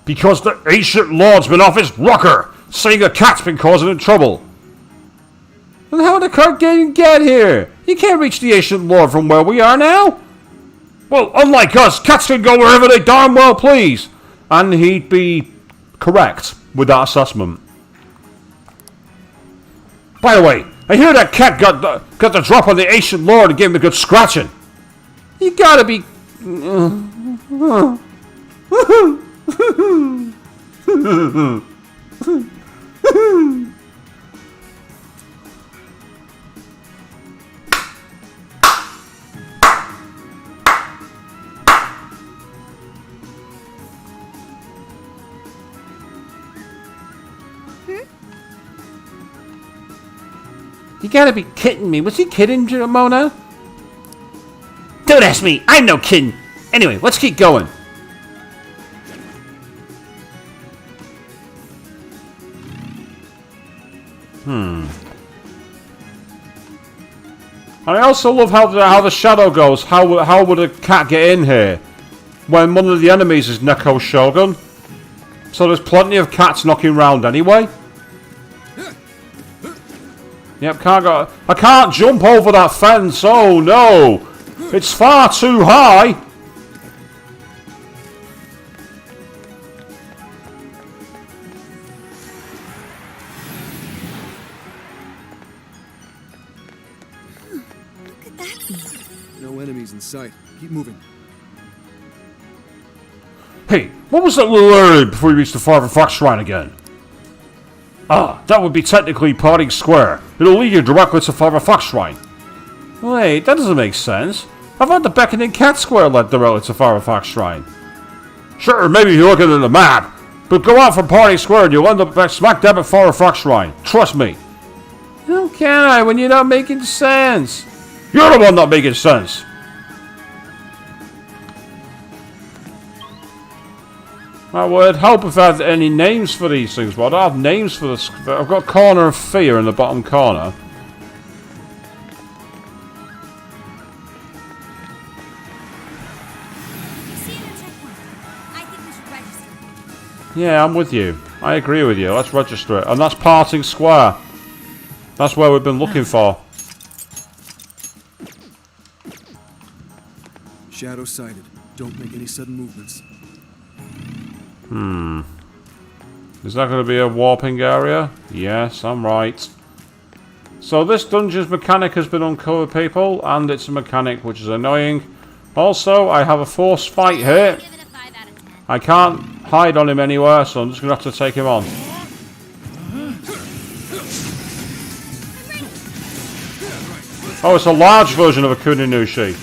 Because the ancient lord's been off his rocker, saying a cat's been causing him trouble. And how did the cart get here? You can't reach the ancient lord from where we are now. Well, unlike us, cats can go wherever they darn well please. And he'd be correct with that assessment. By the way, I hear that cat got the drop on the ancient lord and gave him a good scratching. You gotta be... You gotta be kidding me. Was he kidding, Mona? Don't ask me. I'm no kidding. Anyway, let's keep going. I also love how the shadow goes. How would a cat get in here when one of the enemies is Neko Shogun? So there's plenty of cats knocking around anyway. Yep, I can't jump over that fence. Oh no, it's far too high. No enemies in sight. Keep moving. Hey, what was that little area before we reached the Father Fox Shrine again? Ah, that would be technically Parting Square. It'll lead you directly to Father Fox Shrine. Wait, that doesn't make sense. I thought the Beckoning Cat Square led directly to Father Fox Shrine. Sure, maybe if you're looking at the map, but go out from Parting Square and you'll end up back smack dab at Father Fox Shrine. Trust me. How can I when you're not making sense? You're the one not making sense. I would help if I had any names for these things, but I don't have names for this. I've got Corner of Fear in the bottom corner. Yeah, I'm with you. I agree with you. Let's register it. And that's Parting Square. That's where we've been looking for. Shadow sighted. Don't make any sudden movements. Is that going to be a warping area? Yes, I'm right. So this dungeon's mechanic has been uncovered, people, and it's a mechanic which is annoying. Also, I have a force fight here. I can't hide on him anywhere, so I'm just going to have to take him on. Oh, it's a large version of a Kuninushi.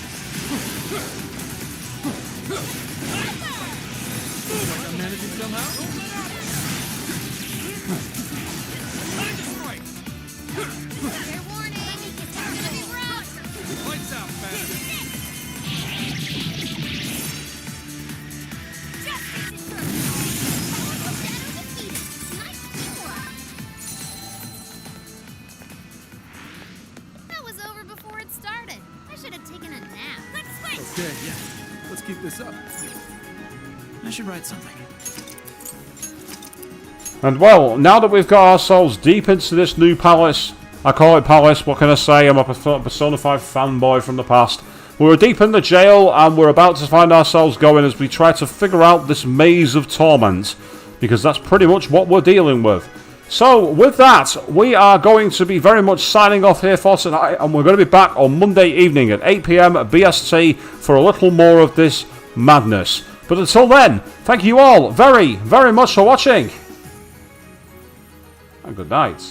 Okay, yeah. Let's keep this up. I should write something. And well, now that we've got ourselves deep into this new palace, I call it palace, what can I say, I'm a Persona 5 fanboy from the past. We're deep in the jail and we're about to find ourselves going as we try to figure out this maze of torment, because that's pretty much what we're dealing with. So with that, we are going to be very much signing off here for tonight, and we're going to be back on Monday evening at 8 PM BST for a little more of this madness. But until then, thank you all very, very much for watching. And good night.